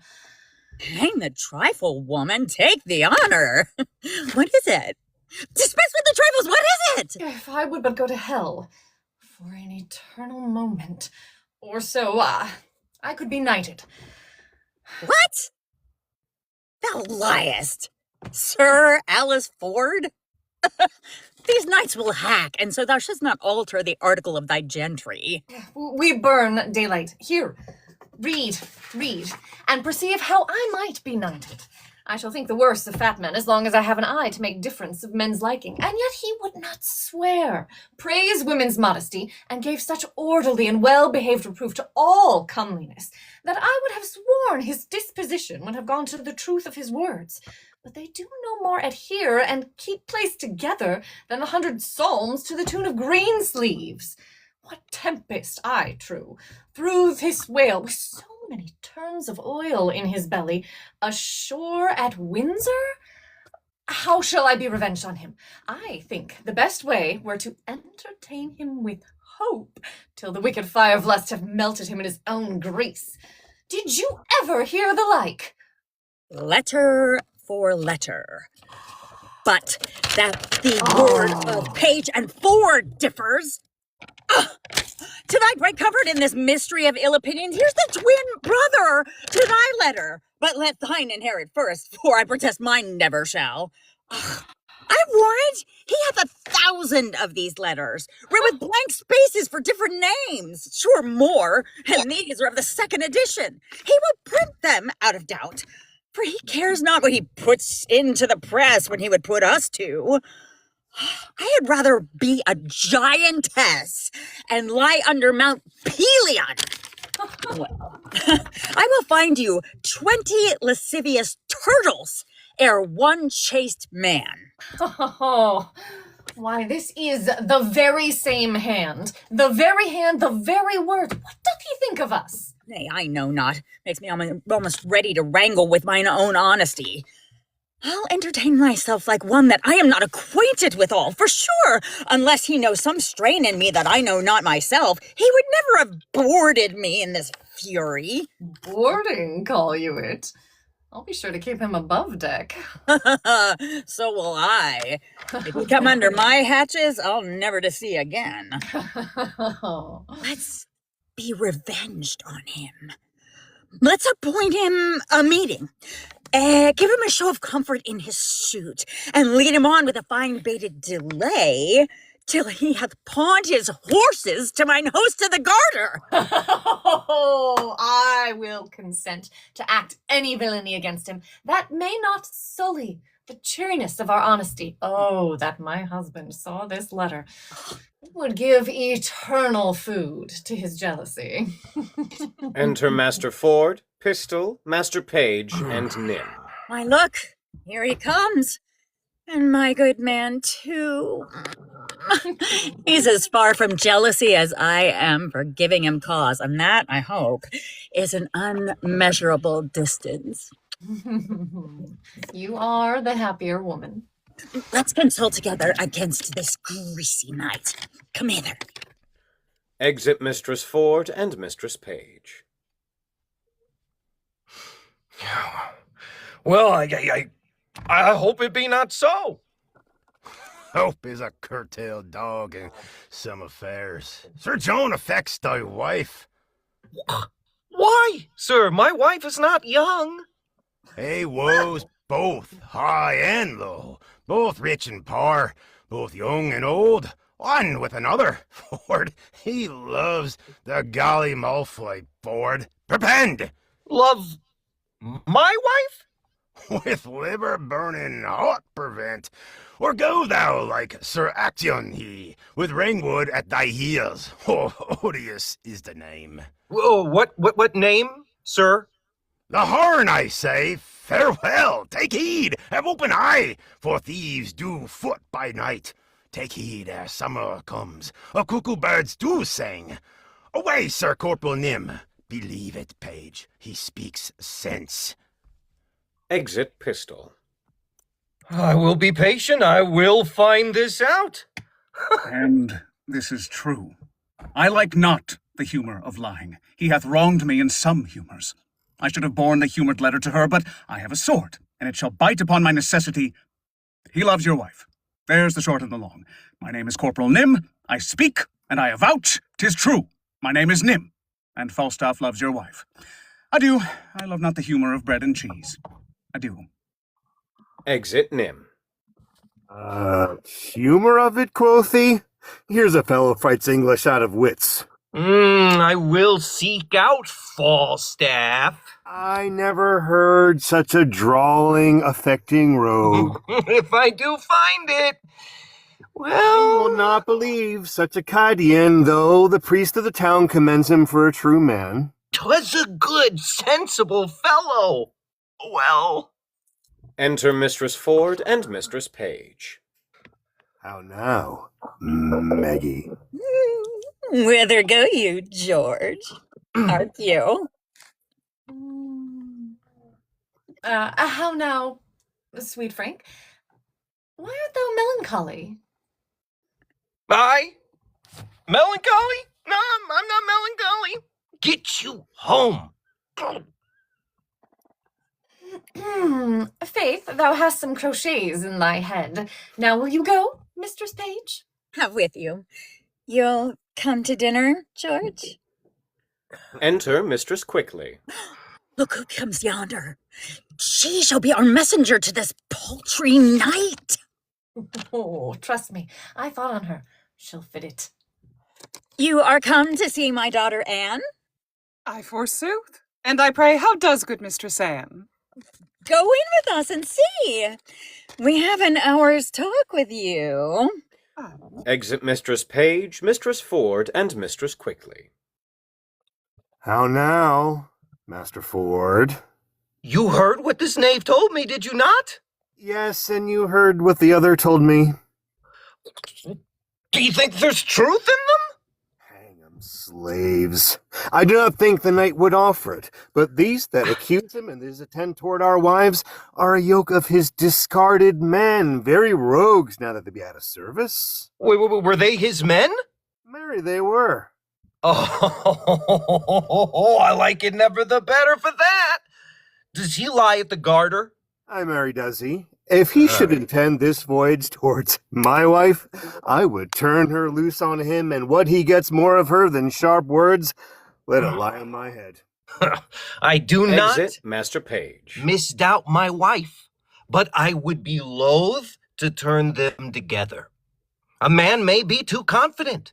Hang the trifle, woman. Take the honor. What is it? Dispense with the trifles. What is it? If I would but go to hell for an eternal moment or so, I could be knighted. What? Thou liest. Sir Alice Ford? These knights will hack, and so thou shouldst not alter the article of thy gentry. We burn daylight. Here, read, and perceive how I might be knighted. I shall think the worse of fat men as long as I have an eye to make difference of men's liking. And yet he would not swear, praise women's modesty, and gave such orderly and well-behaved reproof to all comeliness, that I would have sworn his disposition would have gone to the truth of his words. But they do no more adhere and keep place together than 100 psalms to the tune of Greensleeves. What tempest, I trow, through this whale with so many turns of oil in his belly, ashore at Windsor? How shall I be revenged on him? I think the best way were to entertain him with hope till the wicked fire of lust have melted him in his own grease. Did you ever hear the like? Letter for letter. But that the word of Page and Ford differs. To thy great comfort in this mystery of ill opinions, here's the twin brother to thy letter. But let thine inherit first, for I protest mine never shall. I warrant he hath 1,000 of these letters, read with blank spaces for different names. Sure more, and these are of the second edition. He will print them out of doubt, for he cares not what he puts into the press when he would put us to. I had rather be a giantess and lie under Mount Pelion. Well, I will find you 20 lascivious turtles ere one chaste man. Oh, why, this is the very same hand, the very word. What doth he think of us? Nay, I know not. Makes me almost ready to wrangle with mine own honesty. I'll entertain myself like one that I am not acquainted withal, for sure. Unless he knows some strain in me that I know not myself, he would never have boarded me in this fury. Boarding, call you it? I'll be sure to keep him above deck. So will I. If you come under my hatches, I'll never to see again. Let's be revenged on him. Let's appoint him a meeting. Give him a show of comfort in his suit, and lead him on with a fine baited delay till he hath pawned his horses to mine host of the garter. Oh, I will consent to act any villainy against him that may not sully the cheeriness of our honesty. Oh, that my husband saw this letter. It would give eternal food to his jealousy. Enter Master Ford, Pistol, Master Page, and Nim. My look, here he comes. And my good man, too. He's as far from jealousy as I am for giving him cause, and that, I hope, is an unmeasurable distance. You are the happier woman. Let's consult together against this greasy knight. Come hither. Exit Mistress Ford and Mistress Page. Well, I hope it be not so. Hope is a curtailed dog in some affairs. Sir John affects thy wife. Why, sir, my wife is not young. Hey, woes, both high and low, both rich and poor, both young and old, one with another. Ford, he loves the galley Malfoy, Ford. Perpend! Love my wife? With liver burning hot prevent. Or go thou like Sir Actaeon he, with Ringwood at thy heels. Oh, odious is the name. Whoa, what name, sir? The horn, I say. Farewell, take heed, have open eye, for thieves do foot by night. Take heed ere summer comes, a cuckoo birds do sing. Away, Sir Corporal Nim. Believe it, Page, he speaks sense. Exit Pistol. I will be patient. I will find this out. And this is true. I like not the humour of lying. He hath wronged me in some humours. I should have borne the humoured letter to her, but I have a sword, and it shall bite upon my necessity. He loves your wife. There's the short and the long. My name is Corporal Nim. I speak, and I avouch 'tis true. My name is Nim, and Falstaff loves your wife. Adieu. I love not the humour of bread and cheese. Adieu. Exit Nim. Humor of it, quoth he? Here's a fellow fights English out of wits. I will seek out Falstaff. I never heard such a drawling, affecting rogue. If I do find it, well... I will not believe such a Cadian, though the priest of the town commends him for a true man. 'Twas a good, sensible fellow. Well... Enter Mistress Ford and Mistress Page. How now, Maggie? Whither go you, George? Art you? How now, sweet Frank? Why art thou melancholy? I? Melancholy? No, I'm not melancholy. Get you home. Faith, thou hast some crotchets in thy head. Now will you go, Mistress Page? With you. You'll come to dinner, George? Enter Mistress Quickly. Look who comes yonder. She shall be our messenger to this paltry knight. Oh, trust me, I thought on her. She'll fit it. You are come to see my daughter Anne? I forsooth. And I pray, how does good Mistress Anne? Go in with us and see. We have an hour's talk with you. Exit Mistress Page, Mistress Ford, and Mistress Quickly. How now, Master Ford? You heard what this knave told me, did you not? Yes, and you heard what the other told me. Do you think there's truth in them? Hang 'em. Slaves. I do not think the knight would offer it, but these that accuse him and these attend toward our wives are a yoke of his discarded men, very rogues now that they be out of service. Were they his men? Marry, they were. Oh, I like it never the better for that. Does he lie at the garter? Aye, marry, does he? If he should intend this voyage towards my wife, I would turn her loose on him, and what he gets more of her than sharp words, let it lie on my head. I do not Master Page. misdoubt my wife, but I would be loath to turn them together. A man may be too confident.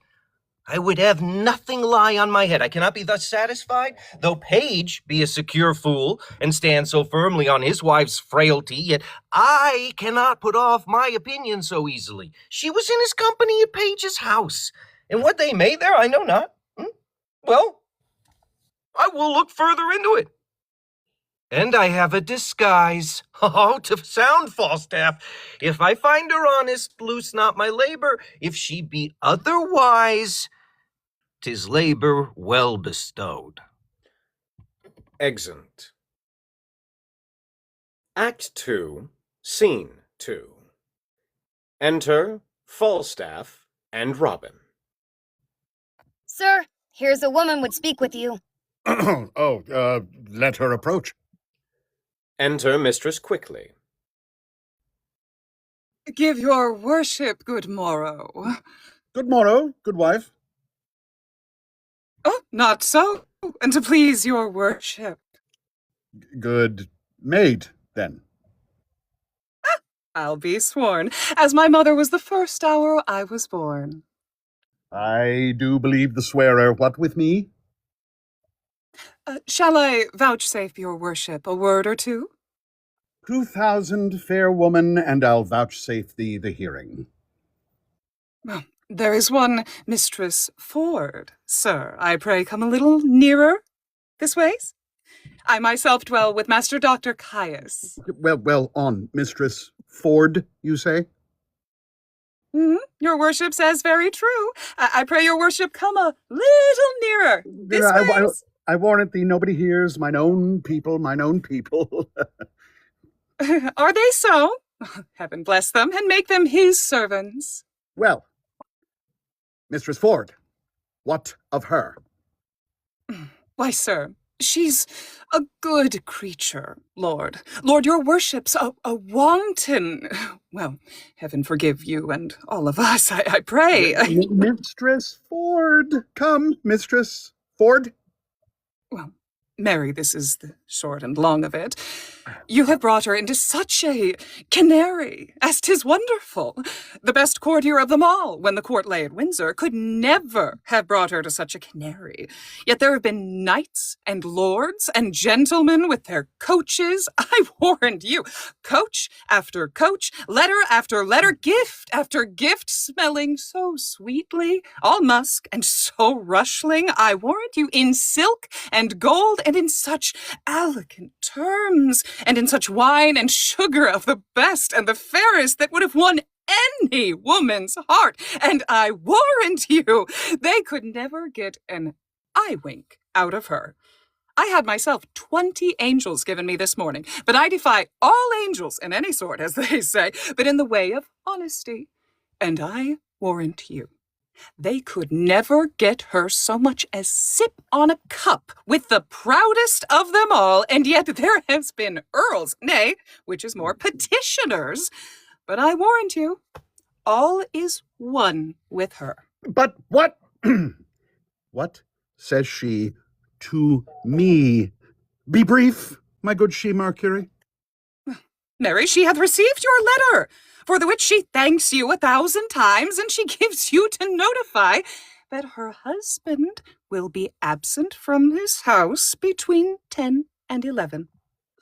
I would have nothing lie on my head. I cannot be thus satisfied, though Page be a secure fool and stand so firmly on his wife's frailty, yet I cannot put off my opinion so easily. She was in his company at Page's house, and what they made there I know not. Well, I will look further into it. And I have a disguise. Oh, to sound Falstaff. If I find her honest, loose not my labor. If she be otherwise, 'tis labor well bestowed. Exeunt. Act 2, Scene 2. Enter Falstaff and Robin. Sir, here's a woman would speak with you. Let her approach. Enter Mistress Quickly. Give your worship good morrow. Good morrow, good wife. Oh, not so, and to please your worship. Good maid, then. I'll be sworn, as my mother was the first hour I was born. I do believe the swearer. What with me? Shall I vouchsafe your worship a word or two? 2,000, fair woman, and I'll vouchsafe thee the hearing. Well, there is one Mistress Ford, sir. I pray come a little nearer this ways. I myself dwell with Master Dr. Caius. Well, on, Mistress Ford, you say? Your worship says very true. I pray your worship come a little nearer this ways. I warrant thee, nobody hears. Mine own people, mine own people. Are they so? Heaven bless them, and make them his servants. Well, Mistress Ford, what of her? Why, sir, she's a good creature, Lord. Lord, your worship's a wanton. Well, heaven forgive you and all of us, I pray. Mistress Ford, come, Mistress Ford. Well, Mary, this is the short and long of it. You have brought her into such a canary, as 'tis wonderful. The best courtier of them all, when the court lay at Windsor, could never have brought her to such a canary. Yet there have been knights and lords and gentlemen with their coaches. I warrant you, coach after coach, letter after letter, gift after gift, smelling so sweetly, all musk and so rushling, I warrant you, in silk and gold and in such elegant terms, and in such wine and sugar of the best and the fairest that would have won any woman's heart. And I warrant you, they could never get an eye wink out of her. I had myself 20 angels given me this morning, but I defy all angels in any sort, as they say, but in the way of honesty. And I warrant you, they could never get her so much as sip on a cup with the proudest of them all, and yet there has been earls, nay, which is more, petitioners. But I warrant you, all is one with her. But what? What says she to me? Be brief, my good she Mercury. Mary, she hath received your letter, for the which she thanks you 1,000 times, and she gives you to notify that her husband will be absent from this house between 10 and 11.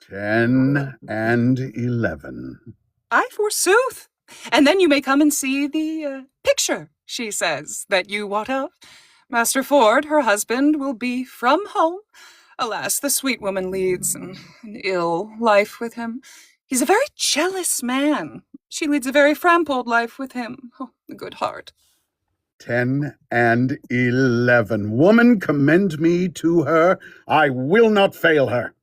10 and 11. Aye, forsooth. And then you may come and see the picture, she says, that you wot of. Master Ford, her husband, will be from home. Alas, the sweet woman leads an ill life with him. He's a very jealous man. She leads a very frampold life with him. Oh, the good heart. 10 and 11. Woman, commend me to her. I will not fail her.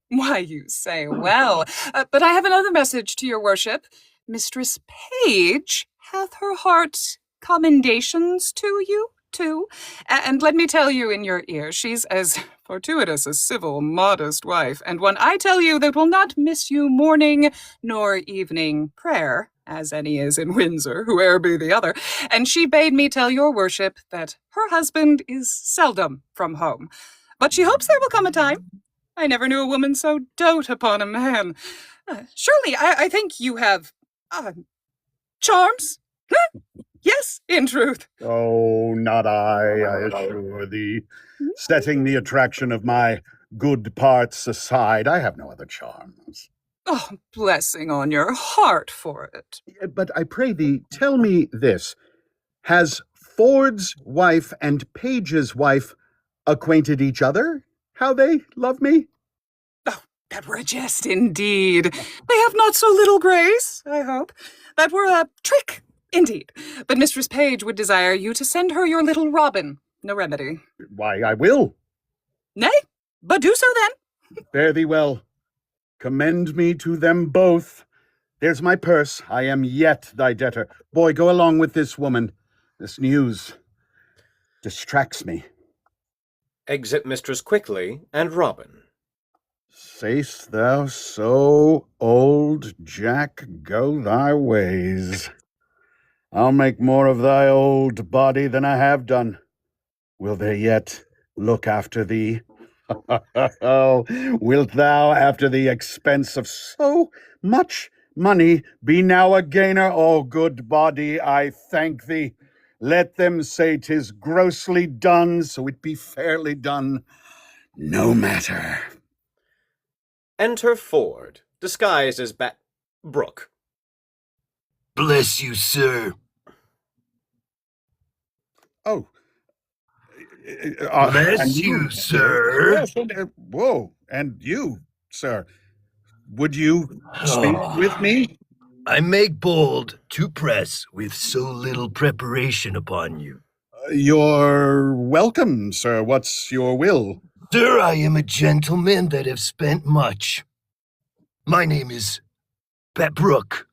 Why, you say well. But I have another message to your worship. Mistress Page hath her heart commendations to you, too. And let me tell you in your ear, she's as fortuitous a civil, modest wife, and one I tell you that will not miss you morning nor evening prayer, as any is in Windsor, whoe'er be the other. And she bade me tell your worship that her husband is seldom from home. But she hopes there will come a time. I never knew a woman so dote upon a man. Surely, I think you have, charms? Huh? Yes, in truth. Oh, not I assure thee. Setting the attraction of my good parts aside, I have no other charms. Oh, blessing on your heart for it. But I pray thee, tell me this. Has Ford's wife and Page's wife acquainted each other? How they love me? Oh, that were a jest indeed. They have not so little grace, I hope. That were a trick, indeed. But Mistress Page would desire you to send her your little Robin. No remedy. Why, I will. Nay, but do so then. Fare thee well. Commend me to them both. There's my purse. I am yet thy debtor. Boy, go along with this woman. This news distracts me. Exit Mistress Quickly and Robin. Say'st thou so, old Jack? Go thy ways. I'll make more of thy old body than I have done. Will they yet look after thee? Oh, wilt thou, after the expense of so much money, be now a gainer? Oh, good body, I thank thee. Let them say 'tis grossly done, so it be fairly done. No matter. Enter Ford, disguised as Brooke. Bless you, sir. Oh. Bless you, sir. Yes, whoa, and you, sir. Would you speak with me? I make bold to press with so little preparation upon you. You're welcome, sir. What's your will? Sir, I am a gentleman that have spent much. My name is Brooke.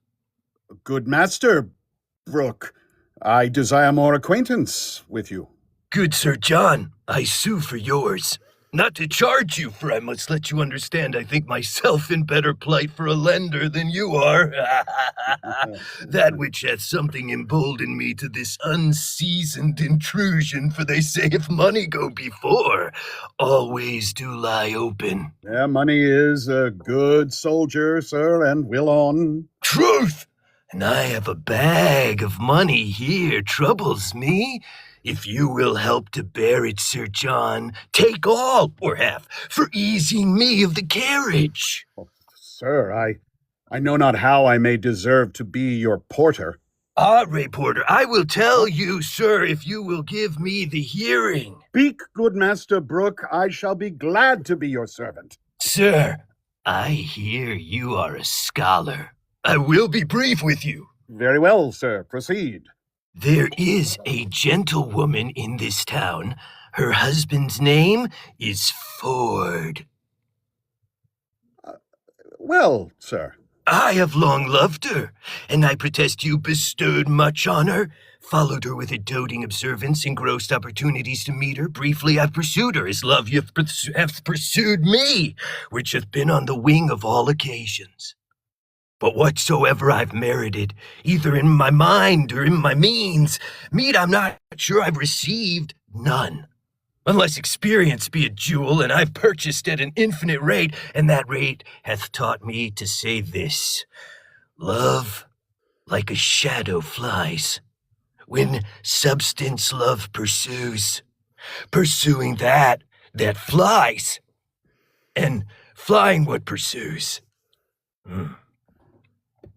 Good master, Brooke. I desire more acquaintance with you. Good Sir John, I sue for yours. Not to charge you, for I must let you understand I think myself in better plight for a lender than you are. That which hath something emboldened me to this unseasoned intrusion, for they say if money go before, all ways do lie open. Yeah, money is a good soldier, sir, and will on. Truth! And I have a bag of money here troubles me. If you will help to bear it, Sir John, take all, or half, for easing me of the carriage. Oh, sir, I know not how I may deserve to be your porter. Ah, Porter, I will tell you, sir, if you will give me the hearing. Speak, good Master Brooke, I shall be glad to be your servant. Sir, I hear you are a scholar. I will be brief with you. Very well, sir, proceed. There is a gentlewoman in this town. Her husband's name is Ford. Well, sir. I have long loved her, and I protest you bestowed much on her. Followed her with a doting observance, engrossed opportunities to meet her. Briefly I've pursued her, as love hath pursued me, which hath been on the wing of all occasions. But whatsoever I've merited, either in my mind or in my means, meet I'm not sure I've received none. Unless experience be a jewel, and I've purchased at an infinite rate, and that rate hath taught me to say this: love like a shadow flies, when substance love pursues, pursuing that flies, and flying what pursues.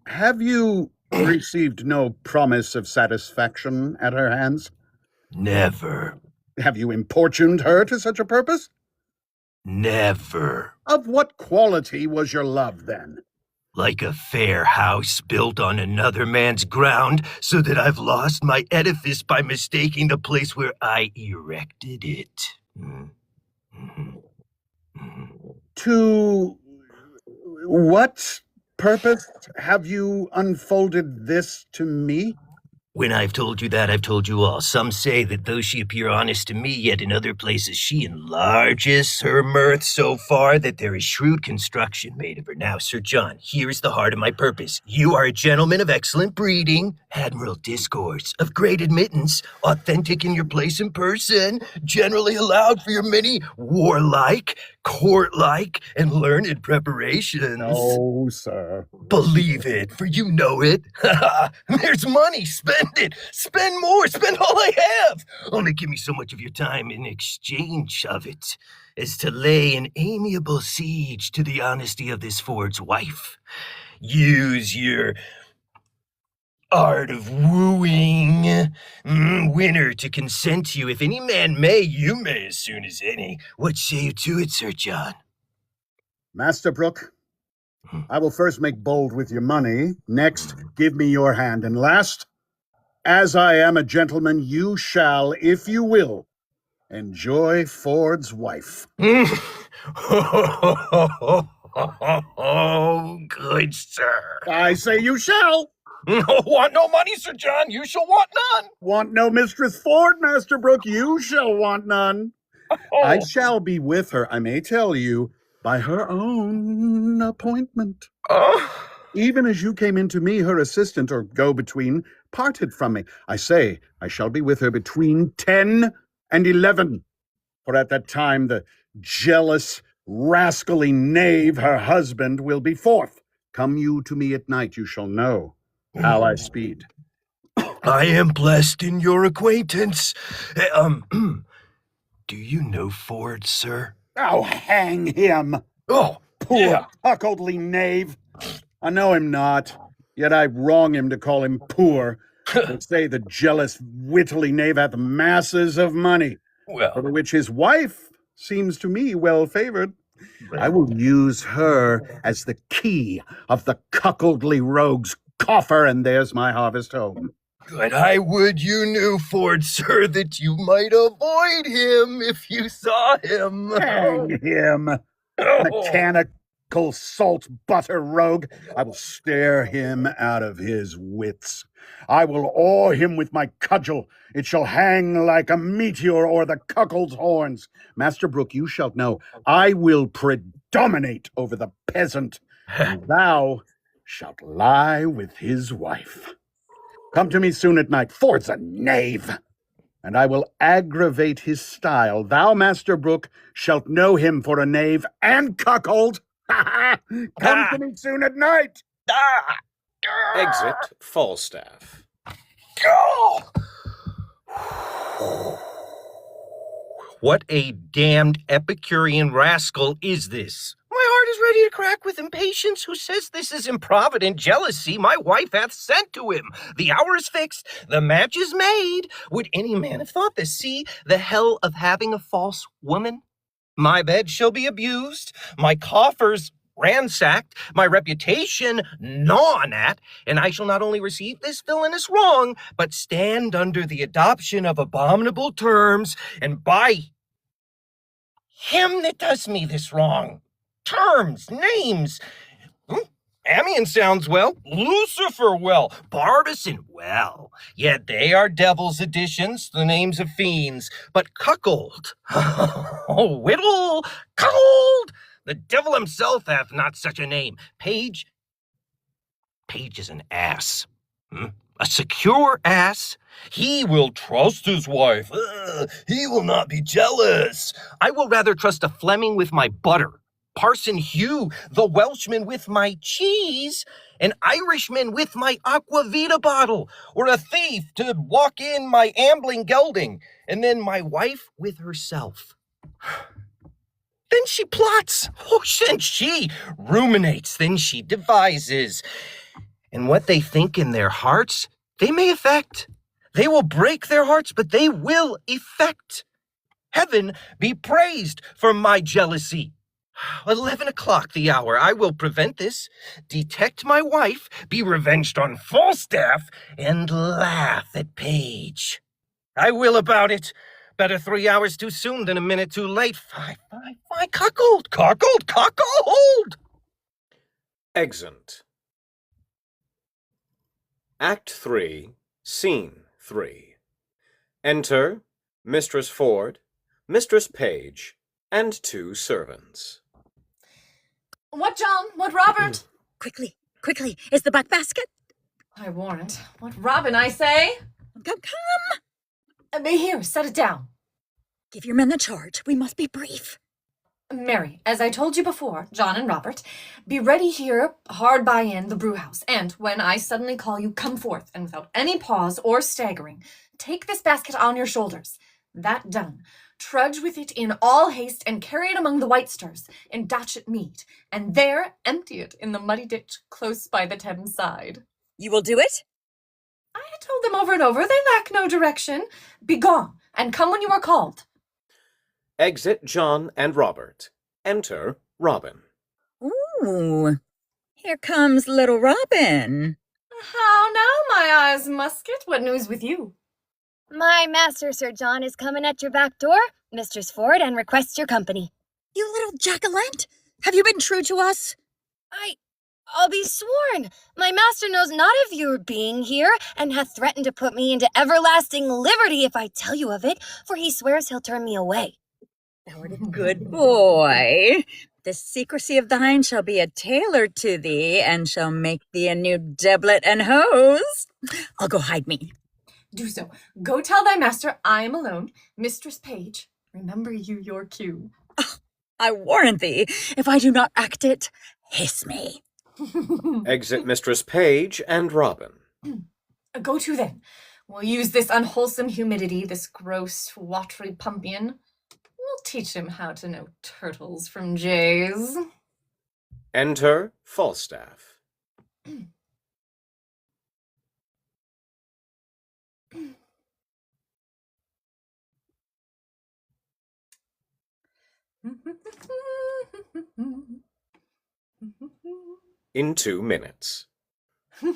Have you received no promise of satisfaction at her hands? Never. Have you importuned her to such a purpose? Never. Of what quality was your love, then? Like a fair house built on another man's ground, so that I've lost my edifice by mistaking the place where I erected it. To what purpose have you unfolded this to me? When I've told you that, I've told you all. Some say that though she appear honest to me, yet in other places she enlarges her mirth so far that there is shrewd construction made of her. Now, Sir John, here is the heart of my purpose. You are a gentleman of excellent breeding, admirable discourse, of great admittance, authentic in your place and person, generally allowed for your many warlike, court-like, and learned preparations. No, sir. Believe it, for you know it. There's money, spend it. Spend more, spend all I have. Only give me so much of your time in exchange of it as to lay an amiable siege to the honesty of this Ford's wife. Use your art of wooing, win her to consent to you. If any man may, you may as soon as any. What say you to it, Sir John? Master Brooke, I will first make bold with your money. Next, give me your hand. And last, as I am a gentleman, you shall, if you will, enjoy Ford's wife. Oh, good sir. I say you shall. Want no money, Sir John. You shall want none. Want no Mistress Ford, Master Brooke. You shall want none. I shall be with her, I may tell you, by her own appointment. Even as you came into me, her assistant or go-between parted from me. I say, I shall be with her between 10 and 11. For at that time, the jealous, rascally knave, her husband, will be forth. Come you to me at night, you shall know how I speed. I am blessed in your acquaintance. Do you know Ford, sir? Oh, hang him! Oh, poor cuckoldly knave! I know him not, yet I wrong him to call him poor. They say the jealous, wittly knave hath masses of money, for the which his wife seems to me well favored. I will use her as the key of the cuckoldly rogue's coffer, and there's my harvest home. But I would you knew, Ford, sir, that you might avoid him if you saw him. Hang him, mechanical salt butter rogue. I will stare him out of his wits. I will awe him with my cudgel. It shall hang like a meteor o'er the cuckold's horns. Master Brooke, you shalt know, I will predominate over the peasant, and thou shalt lie with his wife. Come to me soon at night. Ford's a knave, and I will aggravate his style. Thou, Master Brooke, shalt know him for a knave and cuckold. Come to me soon at night. Exit Falstaff. What a damned Epicurean rascal is this? My heart is ready to crack with impatience. Who says this is improvident jealousy my wife hath sent to him? The hour is fixed, the match is made. Would any man have thought this? See the hell of having a false woman? My bed shall be abused, my coffers ransacked, my reputation gnawn at, and I shall not only receive this villainous wrong, but stand under the adoption of abominable terms, and by him that does me this wrong. Terms, names. Amiens sounds well. Lucifer well. Barbison well. Yet they are devil's additions, the names of fiends. But cuckold. Oh, whittle, cuckold. The devil himself hath not such a name. Page is an ass. A secure ass. He will trust his wife. He will not be jealous. I will rather trust a Fleming with my butter, Parson Hugh, the Welshman with my cheese, an Irishman with my aquavita bottle, or a thief to walk in my ambling gelding, and then my wife with herself. Then she plots. Then she ruminates. Then she devises. And what they think in their hearts, they may effect. They will break their hearts, but they will effect. Heaven be praised for my jealousy. 11 o'clock the hour. I will prevent this, detect my wife, be revenged on Falstaff, and laugh at Page. I will about it. Better 3 hours too soon than a minute too late. Fie, cuckold, cuckold, cuckold! Exeunt. Act 3, Scene 3. Enter Mistress Ford, Mistress Page, and 2 servants. What, John? What, Robert? Quickly, quickly, is the buck basket? I warrant. What, Robin, I say? Come. Here, set it down. Give your men the charge. We must be brief. Mary, as I told you before, John and Robert, be ready here, hard by in the brew house, and when I suddenly call you, come forth, and without any pause or staggering, take this basket on your shoulders. That done, trudge with it in all haste, and carry it among the white stirs, in Datchet mead, and there empty it in the muddy ditch close by the Thames side. You will do it? I had told them over and over, they lack no direction. Be gone, and come when you are called. Exit John and Robert. Enter Robin. Ooh, here comes little Robin. How now, my eyes musket? What news with you? My master, Sir John, is coming at your back door, Mistress Ford, and requests your company. You little jack-o'-lantern! Have you been true to us? I'll be sworn. My master knows not of your being here, and hath threatened to put me into everlasting liberty if I tell you of it, for he swears he'll turn me away. Thou art a good boy. The secrecy of thine shall be a tailor to thee, and shall make thee a new doublet and hose. I'll go hide me. Do so. Go tell thy master I am alone. Mistress Page, remember you your cue. Oh, I warrant thee, if I do not act it, hiss me. Exit Mistress Page and Robin. Go to then. We'll use this unwholesome humidity, this gross, watery pumpion. We'll teach him how to know turtles from jays. Enter Falstaff. In 2 minutes. La,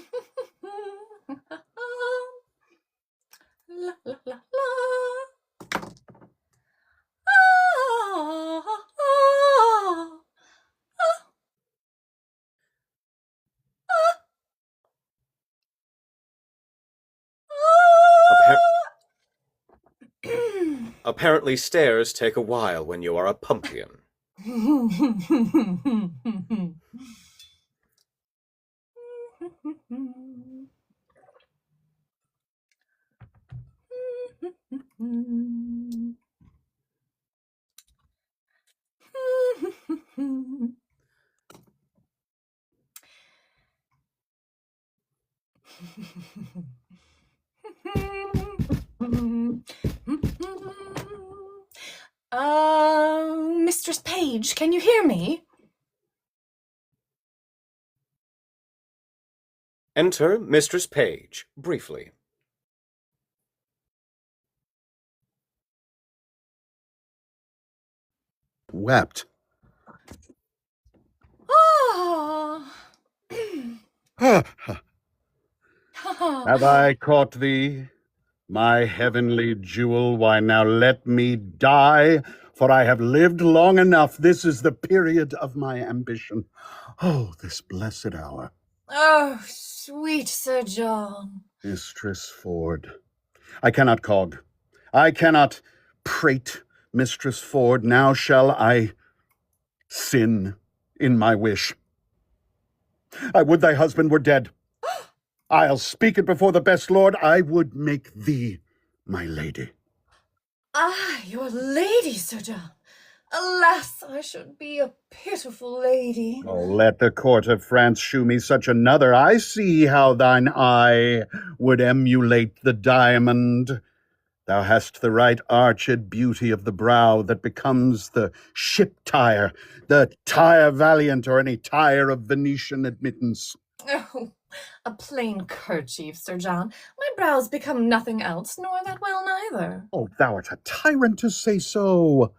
la, la, la. Apparently stairs take a while when you are a pumpkin. Mistress Page, can you hear me? Enter Mistress Page, briefly. Wept. Have I caught thee, my heavenly jewel? Why, now let me die, for I have lived long enough. This is the period of my ambition. Oh, this blessed hour. Oh, sweet Sir John. Mistress Ford. I cannot cog. I cannot prate, Mistress Ford. Now shall I sin in my wish. I would thy husband were dead. I'll speak it before the best lord. I would make thee my lady. Ah, your lady, Sir John. Alas, I should be a pitiful lady. Oh, let the court of France shew me such another. I see how thine eye would emulate the diamond. Thou hast the right arched beauty of the brow that becomes the ship tire, the tire valiant, or any tire of Venetian admittance. Oh, a plain kerchief, Sir John. My brows become nothing else, nor that well neither. Oh, thou art a tyrant to say so.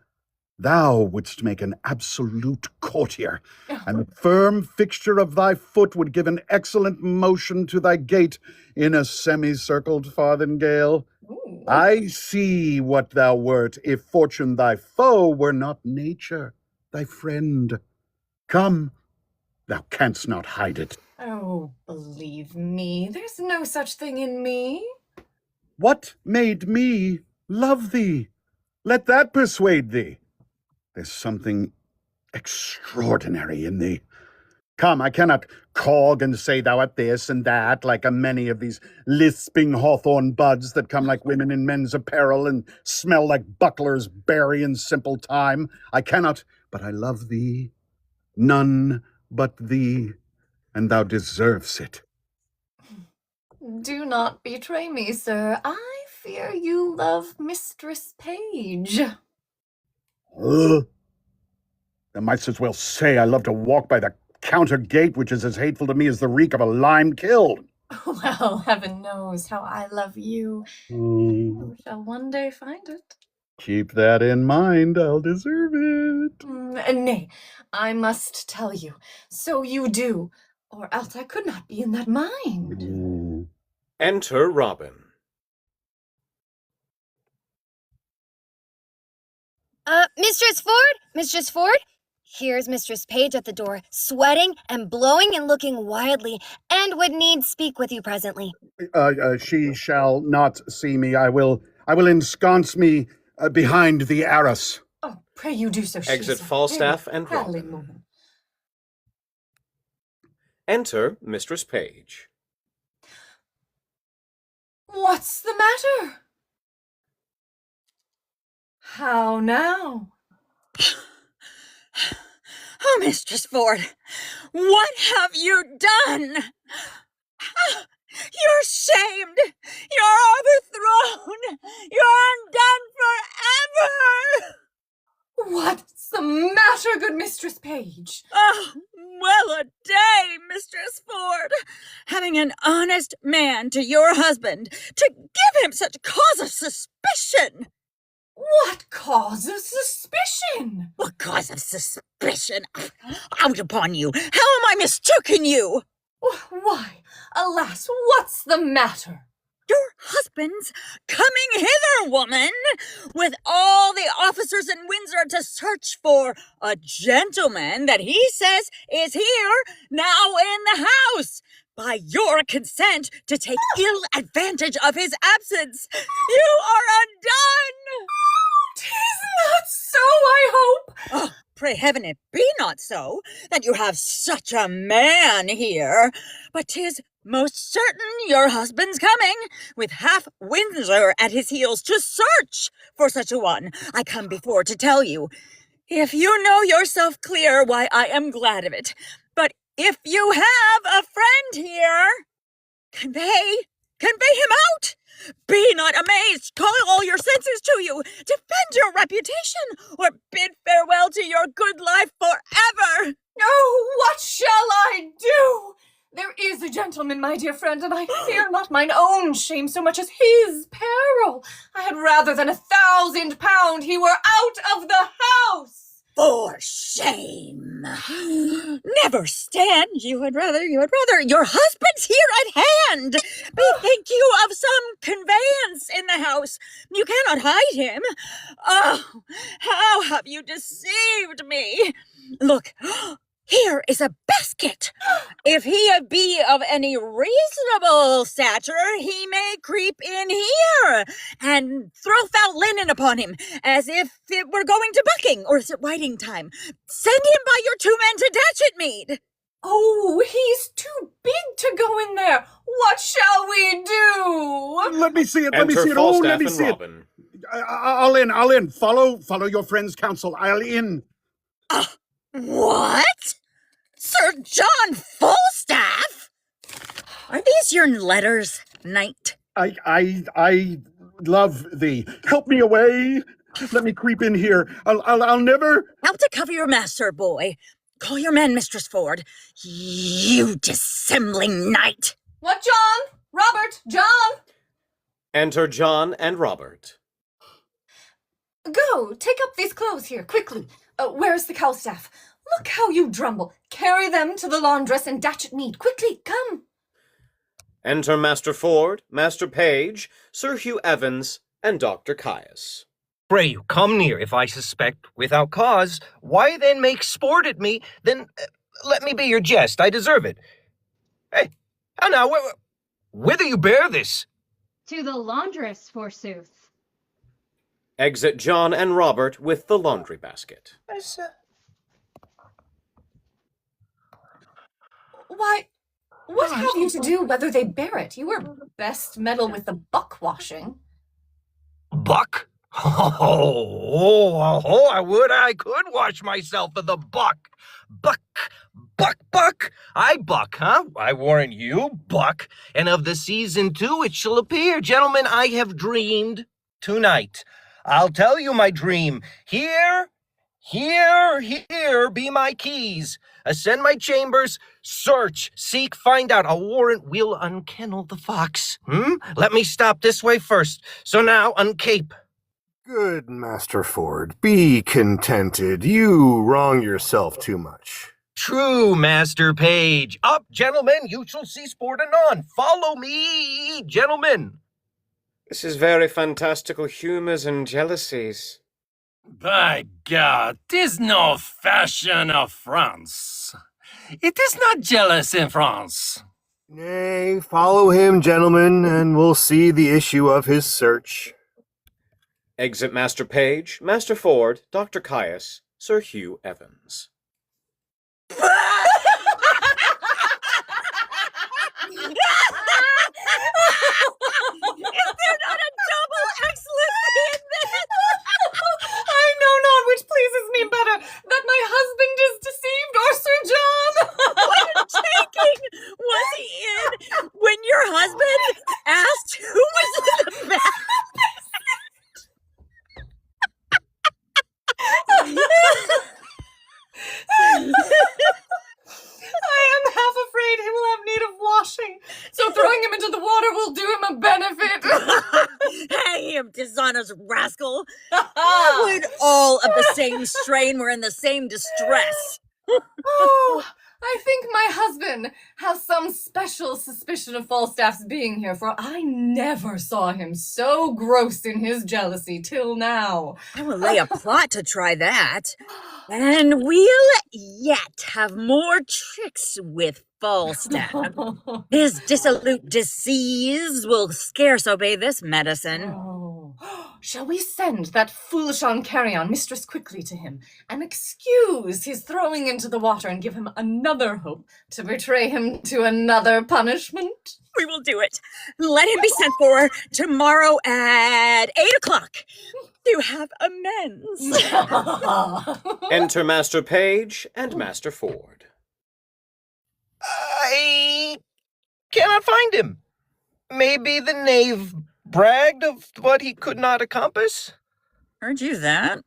Thou wouldst make an absolute courtier, and the firm fixture of thy foot would give an excellent motion to thy gait in a semicircled farthingale. I see what thou wert, if fortune thy foe were not nature, thy friend. Come, thou canst not hide it. Oh, believe me, there's no such thing in me. What made me love thee? Let that persuade thee. There's something extraordinary in thee. Come, I cannot cog and say thou art this and that, like a many of these lisping hawthorn buds that come like women in men's apparel and smell like bucklers berry in simple time. I cannot, but I love thee, none but thee, and thou deserves it. Do not betray me, sir. I fear you love Mistress Page. I might as well say I love to walk by the counter gate, which is as hateful to me as the reek of a lime kiln. Well, heaven knows how I love you. You shall one day find it. Keep that in mind, I'll deserve it. Nay, I must tell you, so you do, or else I could not be in that mind. Enter Robin. Mistress Ford? Mistress Ford? Here's Mistress Page at the door, sweating and blowing and looking wildly, and would need speak with you presently. She shall not see me. I will ensconce me behind the arras. Oh, pray you do so. Exit Falstaff and Robin. Enter Mistress Page. What's the matter? How now? Oh, Mistress Ford, what have you done? You're shamed. You're overthrown. You're undone forever. What's the matter, good Mistress Page? Oh, well a day, Mistress Ford. Having an honest man to your husband, to give him such cause of suspicion. What cause of suspicion? What cause of suspicion? Out upon you! How am I mistaken you? Why, alas, what's the matter? Your husband's coming hither, woman, with all the officers in Windsor to search for a gentleman that he says is here now in the house. By your consent to take ill advantage of his absence. You are undone! 'Tis not so, I hope. Oh, pray heaven it be not so, that you have such a man here. But 'tis most certain your husband's coming, with half Windsor at his heels to search for such a one. I come before to tell you. If you know yourself clear, why, I am glad of it. But if you have a friend here, convey him out. Be not amazed. Call all your senses to you. Defend your reputation, or bid farewell to your good life forever. Oh, what shall I do? There is a gentleman, my dear friend, and I fear not mine own shame so much as his peril. I had rather than £1,000 he were out of the house. For shame. Never stand. You had rather. Your husband's here at hand. Bethink you of some conveyance in the house. You cannot hide him. Oh, how have you deceived me? Look, here is a basket. If he be of any reasonable stature, he may creep in here and throw foul linen upon him, as if it were going to bucking, or is it riding time? Send him by your 2 men to Datchetmead. Oh, he's too big to go in there. What shall we do? Let me see it. Enter Oh, let me Falstaff see and it. Robin. I'll in. Follow your friend's counsel. I'll in. What? Sir John Falstaff? Are these your letters, knight? I love thee. Help me away. Let me creep in here. I'll never. Out to cover your master, boy. Call your men, Mistress Ford. You dissembling knight. What, John? Robert? John? Enter John and Robert. Go, take up these clothes here, quickly. Where's the cowstaff? Look how you drumble. Carry them to the laundress and Datchet Mead. Quickly, come. Enter Master Ford, Master Page, Sir Hugh Evans, and Dr. Caius. Pray you, come near if I suspect without cause. Why then make sport at me? Then let me be your jest. I deserve it. Hey, how now, whither you bear this? To the laundress, forsooth. Exit John and Robert with the laundry basket. Why, what have you to do whether they bear it? You were best meddle with the buck washing. Buck? I could wash myself of the buck. Buck. I buck, huh? I warrant you, buck. And of the season too, it shall appear. Gentlemen, I have dreamed tonight. I'll tell you my dream. Here be my keys. Ascend my chambers, search, seek, find out. A warrant will unkennel the fox. Let me stop this way first. So now, uncape. Good, Master Ford. Be contented. You wrong yourself too much. True, Master Page. Up, gentlemen, you shall see sport anon. Follow me, gentlemen. This is very fantastical humours and jealousies. By God, 'tis no fashion of France. It is not jealous in France. Nay, follow him, gentlemen, and we'll see the issue of his search. Exit Master Page, Master Ford, Dr. Caius, Sir Hugh Evans. Is there not a double excellency in this? I know not which pleases me better, that my husband is deceived or Sir John. What taking was he in when your husband asked who was in the bath? I am half afraid he will have need of washing, so throwing him into the water will do him a benefit. Hang him, dishonest rascal! Would all of the same strain were in the same distress. Oh, I think my husband has some special suspicion of Falstaff's being here, for I never saw him so gross in his jealousy till now. I will lay a plot to try that. And we'll yet have more tricks with Falstaff. His dissolute disease will scarce obey this medicine. Oh. Shall we send that foolish on Mistress quickly to him, and excuse his throwing into the water and give him another hope to betray him to another punishment? We will do it. Let him be sent for tomorrow at 8 o'clock to have amends. Enter Master Page and Master Ford. I cannot find him. Maybe the knave bragged of what he could not accomplish. Heard you that.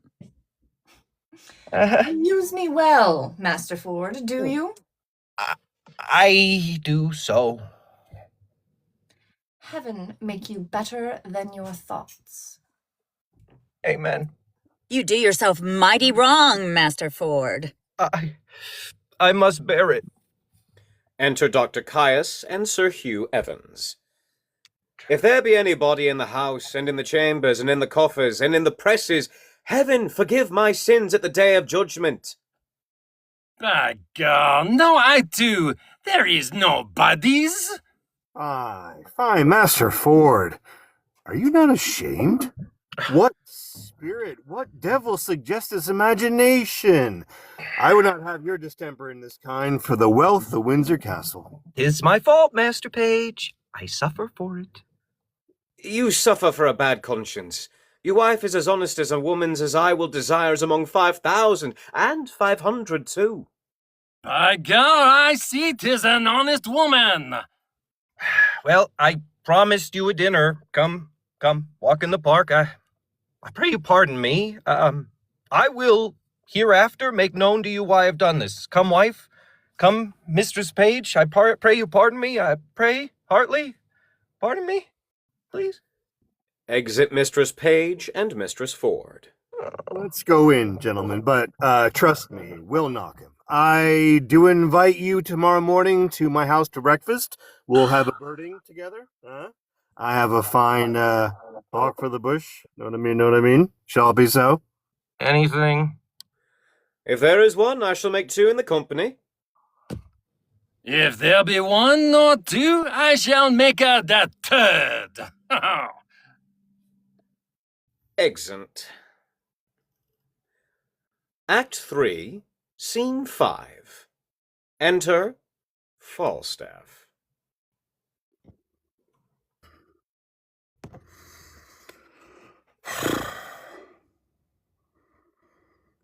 Use me well, Master Ford, do you? I do so. Heaven make you better than your thoughts. Amen. You do yourself mighty wrong, Master Ford. I must bear it. Enter Dr. Caius and Sir Hugh Evans. If there be anybody in the house, and in the chambers, and in the coffers, and in the presses, heaven forgive my sins at the day of judgment. By God, no, I do. There is no bodies. Aye, fine, Master Ford. Are you not ashamed? What spirit, what devil suggests this imagination? I would not have your distemper in this kind for the wealth of Windsor Castle. 'Tis my fault, Master Page. I suffer for it. You suffer for a bad conscience. Your wife is as honest as a woman's as I will desire as among 5,000, and 500 too. By God, I see 'tis an honest woman. Well, I promised you a dinner. Come, walk in the park. I pray you pardon me. I will hereafter make known to you why I've done this. Come, wife. Come, Mistress Page. I pray you pardon me. I pray heartily. Pardon me, please. Exit Mistress Page and Mistress Ford. Let's go in, gentlemen, but trust me, we'll knock him. I do invite you tomorrow morning to my house to breakfast. We'll have a birding together. I have a fine hawk for the bush. Know what I mean? Shall it be so? Anything? If there is one, I shall make two in the company. If there be one or two, I shall make her that third. Exeunt. Act 3, Scene 5. Enter Falstaff.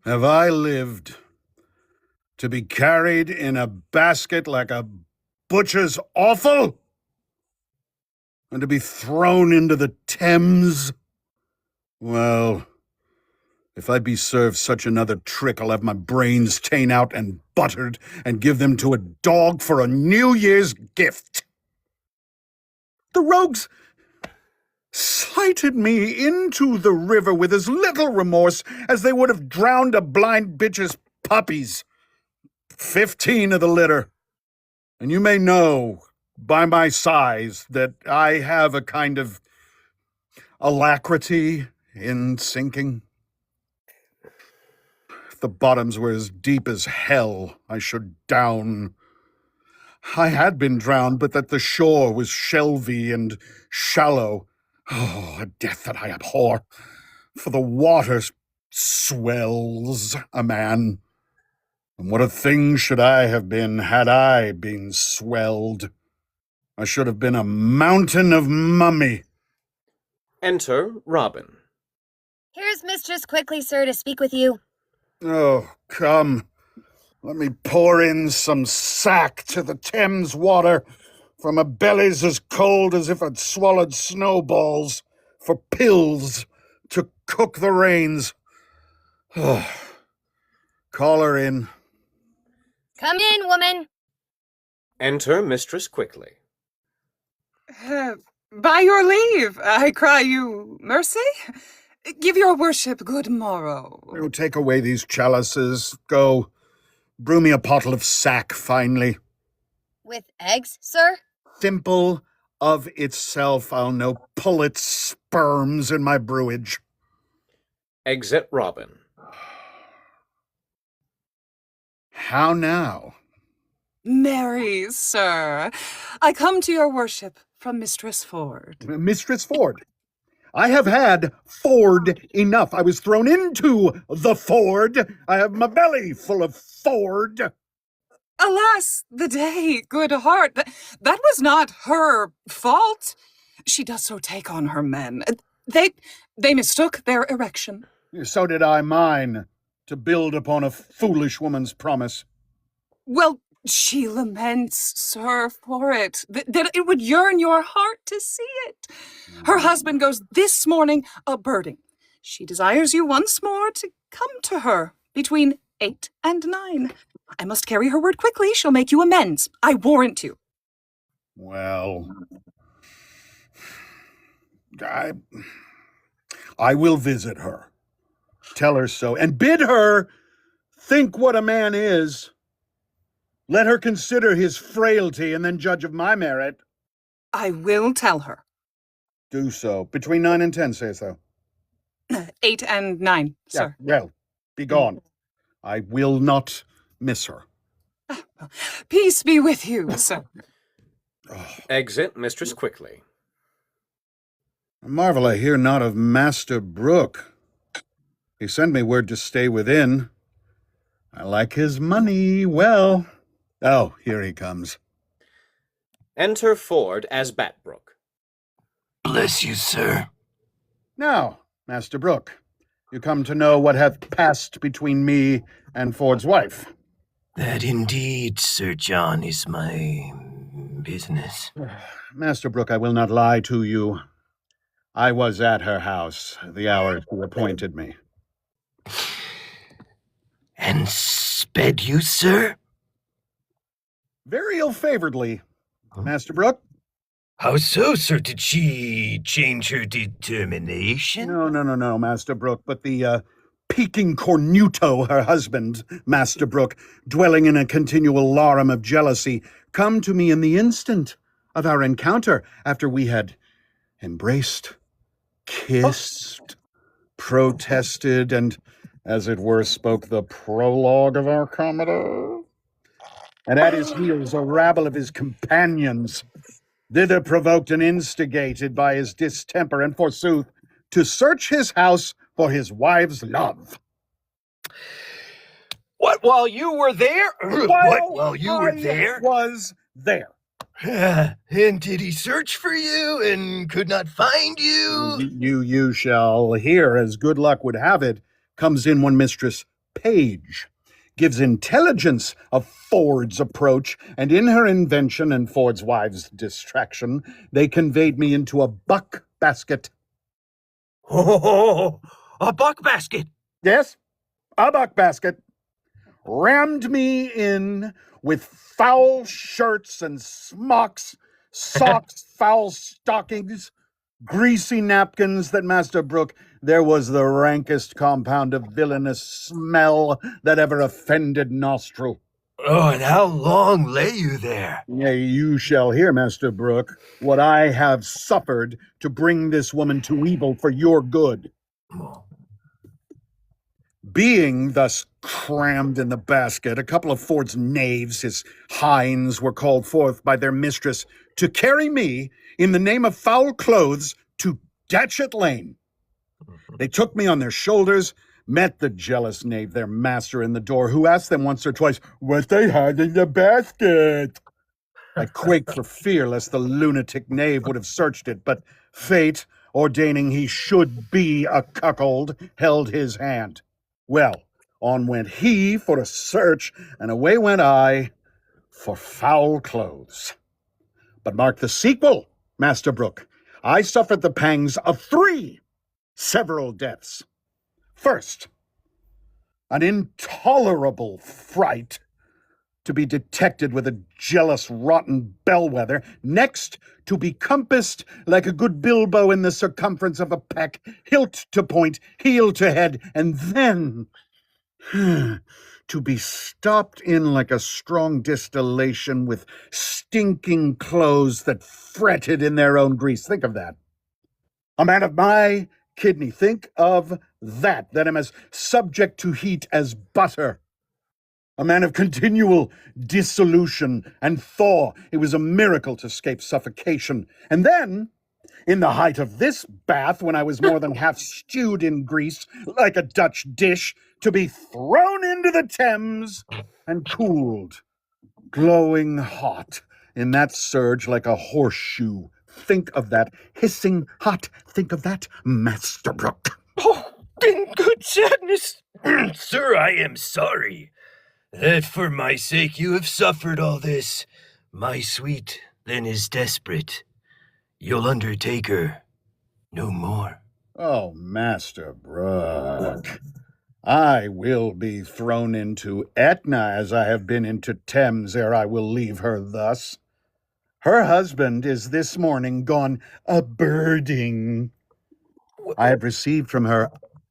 Have I lived to be carried in a basket like a butcher's offal? And to be thrown into the Thames? Well, if I be served such another trick, I'll have my brains ta'en out and buttered and give them to a dog for a New Year's gift. The rogues slighted me into the river with as little remorse as they would have drowned a blind bitch's puppies. 15 of the litter. And you may know by my size that I have a kind of alacrity in sinking. If the bottoms were as deep as hell, I should down. I had been drowned, but that the shore was shelvy and shallow. Oh, a death that I abhor, for the water swells a man. And what a thing should I have been had I been swelled. I should have been a mountain of mummy. Enter Robin. Here's Mistress Quickly, sir, to speak with you. Oh, come. Let me pour in some sack to the Thames water from a belly's as cold as if I'd swallowed snowballs for pills to cook the rains. Oh, call her in. Come in, woman. Enter Mistress Quickly. By your leave, I cry you mercy. Give your worship good morrow. Oh, take away these chalices. Go. Brew me a pottle of sack, finely. With eggs, sir? Simple of itself, I'll no pullet's sperms in my brewage. Exit Robin. How now? Marry, sir, I come to your worship from Mistress Ford. Mistress Ford? I have had Ford enough. I was thrown into the Ford. I have my belly full of Ford. Alas, the day, good heart. That was not her fault. She does so take on her men. They mistook their erection. So did I mine, to build upon a foolish woman's promise. Well, she laments, sir, for it, that it would yearn your heart to see it. Her husband goes this morning a-birding. She desires you once more to come to her between 8 and 9. I must carry her word quickly. She'll make you amends. I warrant you. Well, I will visit her. Tell her so, and bid her think what a man is. Let her consider his frailty and then judge of my merit. I will tell her. Do so. Between 9 and 10, sayest thou? 8 and 9, sir. Yeah, well, be gone. I will not miss her. Peace be with you, sir. Exit Mistress Quickly. I marvel I hear not of Master Brooke. He sent me word to stay within. I like his money well. Oh, here he comes. Enter Ford as Batbrook. Bless you, sir. Now, Master Brooke, you come to know what hath passed between me and Ford's wife. That indeed, Sir John, is my business. Master Brooke, I will not lie to you. I was at her house the hour she appointed me. And sped you, sir? Very ill-favoredly, Master Brooke. How so, sir? Did she change her determination? No, Master Brooke, but the peaking cornuto, her husband, Master Brooke, dwelling in a continual larum of jealousy, come to me in the instant of our encounter after we had embraced, kissed, protested, and, as it were, spoke the prologue of our comedy. And at his heels a rabble of his companions, thither provoked and instigated by his distemper, and forsooth, to search his house for his wife's love. What, while you were there? While you were I there? was there. And did he search for you and could not find you? You shall hear, as good luck would have it, comes in one Mistress Page, gives intelligence of Ford's approach, and in her invention and Ford's wife's distraction, they conveyed me into a buck basket. Oh, a buck basket? Yes, a buck basket. Rammed me in with foul shirts and smocks, socks, foul stockings, greasy napkins that, Master Brooke, there was the rankest compound of villainous smell that ever offended nostril. Oh, and how long lay you there? Yea, you shall hear, Master Brooke, what I have suffered to bring this woman to evil for your good. Being thus crammed in the basket, a couple of Ford's knaves, his hinds, were called forth by their mistress to carry me, in the name of foul clothes, to Datchet Lane. They took me on their shoulders, met the jealous knave, their master, in the door, who asked them once or twice what they had in the basket. I quaked for fear lest the lunatic knave would have searched it, but fate, ordaining he should be a cuckold, held his hand. Well, on went he for a search, and away went I for foul clothes. But mark the sequel, Master Brooke. I suffered the pangs of 3 several deaths. First, an intolerable fright to be detected with a jealous, rotten bellwether. Next, to be compassed like a good bilbo in the circumference of a peck, hilt to point, heel to head, and then to be stopped in like a strong distillation with stinking clothes that fretted in their own grease. Think of that. A man of my kidney, think of that am as subject to heat as butter. A man of continual dissolution and thaw. It was a miracle to escape suffocation. And then, in the height of this bath, when I was more than half stewed in grease, like a Dutch dish, to be thrown into the Thames and cooled, glowing hot, in that surge like a horseshoe. Think of that. Hissing hot. Think of that, Master Brooke. Oh, in good sadness. Sir, I am sorry that for my sake you have suffered all this. My sweet then is desperate. You'll undertake her no more. Oh, Master Brooke, I will be thrown into Etna as I have been into Thames ere I will leave her thus. Her husband is this morning gone a-birding. I have received from her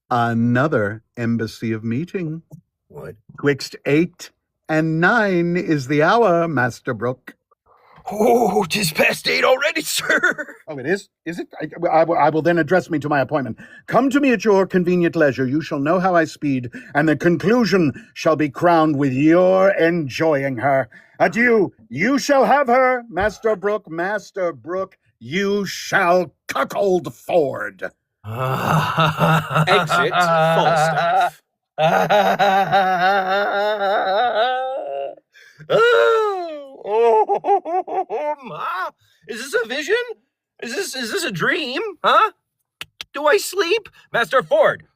another embassy of meeting. What? 'Twixt 8 and 9 is the hour, Master Brooke. Oh, 'tis past 8 already, sir. Oh, it is? Is it? I will then address me to my appointment. Come to me at your convenient leisure. You shall know how I speed, and the conclusion shall be crowned with your enjoying her. Adieu. You shall have her, Master Brooke. Master Brooke, you shall cuckold Ford. Exit Falstaff. Oh, Ma! Is this a vision? Is this a dream? Huh? Do I sleep? Master Ford!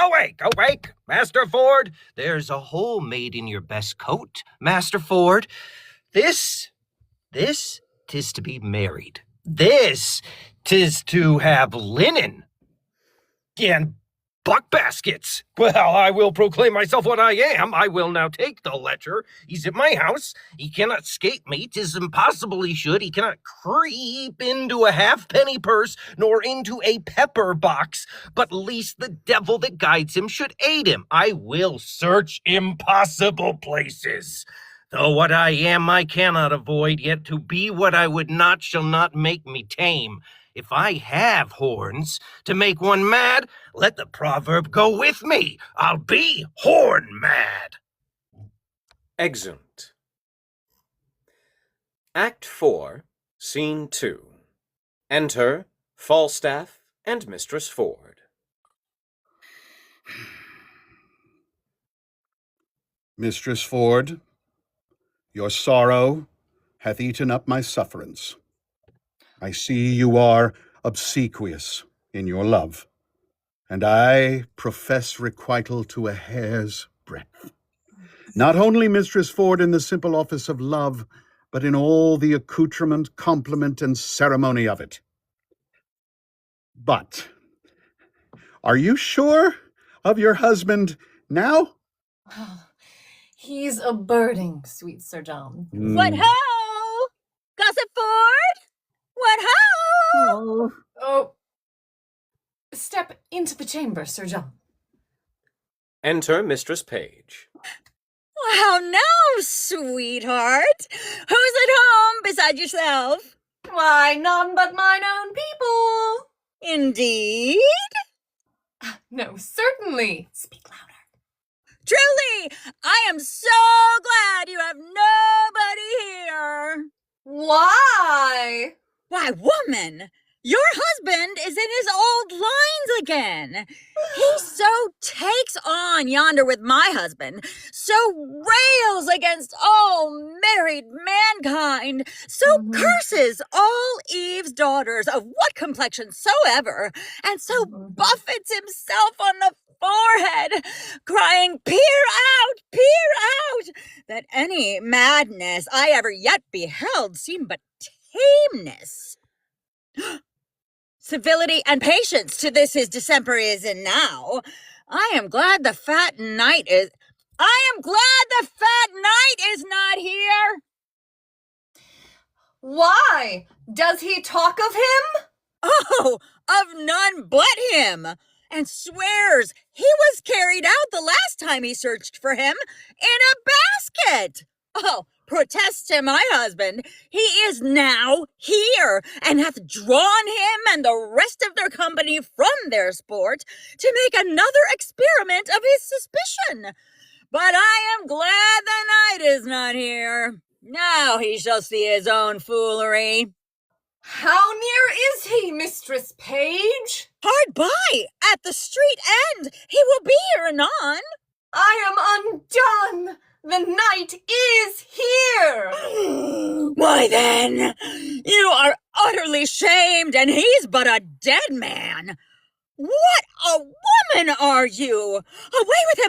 Awake, awake, Master Ford! There's a hole made in your best coat, Master Ford. This, 'tis to be married. This, 'tis to have linen. And buck-baskets. Well, I will proclaim myself what I am. I will now take the lecher. He's at my house. He cannot escape me. 'Tis impossible he should. He cannot creep into a halfpenny purse, nor into a pepper box. But least the devil that guides him should aid him. I will search impossible places. Though what I am I cannot avoid, yet to be what I would not shall not make me tame. If I have horns to make one mad, let the proverb go with me. I'll be horn mad. Exeunt. Act 4, Scene 2. Enter Falstaff and Mistress Ford. Mistress Ford, your sorrow hath eaten up my sufferance. I see you are obsequious in your love, and I profess requital to a hair's breadth. Not only, Mistress Ford, in the simple office of love, but in all the accoutrement, compliment, and ceremony of it. But, are you sure of your husband now? He's a birding, sweet Sir John. What ho! Gossip Ford? What ho! Oh. Step into the chamber, Sir John. Enter Mistress Page. How now, sweetheart? Who's at home beside yourself? Why, none but mine own people. Indeed? No, certainly. Speak louder. Truly, I am so glad you have nobody here. Why? Why, woman, your husband is in his old lines again. He so takes on yonder with my husband, so rails against all married mankind, so curses all Eve's daughters of what complexion soever, and so buffets himself on the forehead, crying, peer out, that any madness I ever yet beheld seemed but tameness. Civility and patience to this his distemper is in now. I am glad the fat knight is not here. Why? Does he talk of him? Oh, of none but him, and swears he was carried out the last time he searched for him in a basket. Oh, protests to my husband, he is now here, and hath drawn him and the rest of their company from their sport to make another experiment of his suspicion. But I am glad the knight is not here. Now he shall see his own foolery. How near is he, Mistress Page? Hard by, at the street end. He will be here anon. I am undone. The knight is here! Why then, you are utterly shamed, and he's but a dead man. What a woman are you! Away with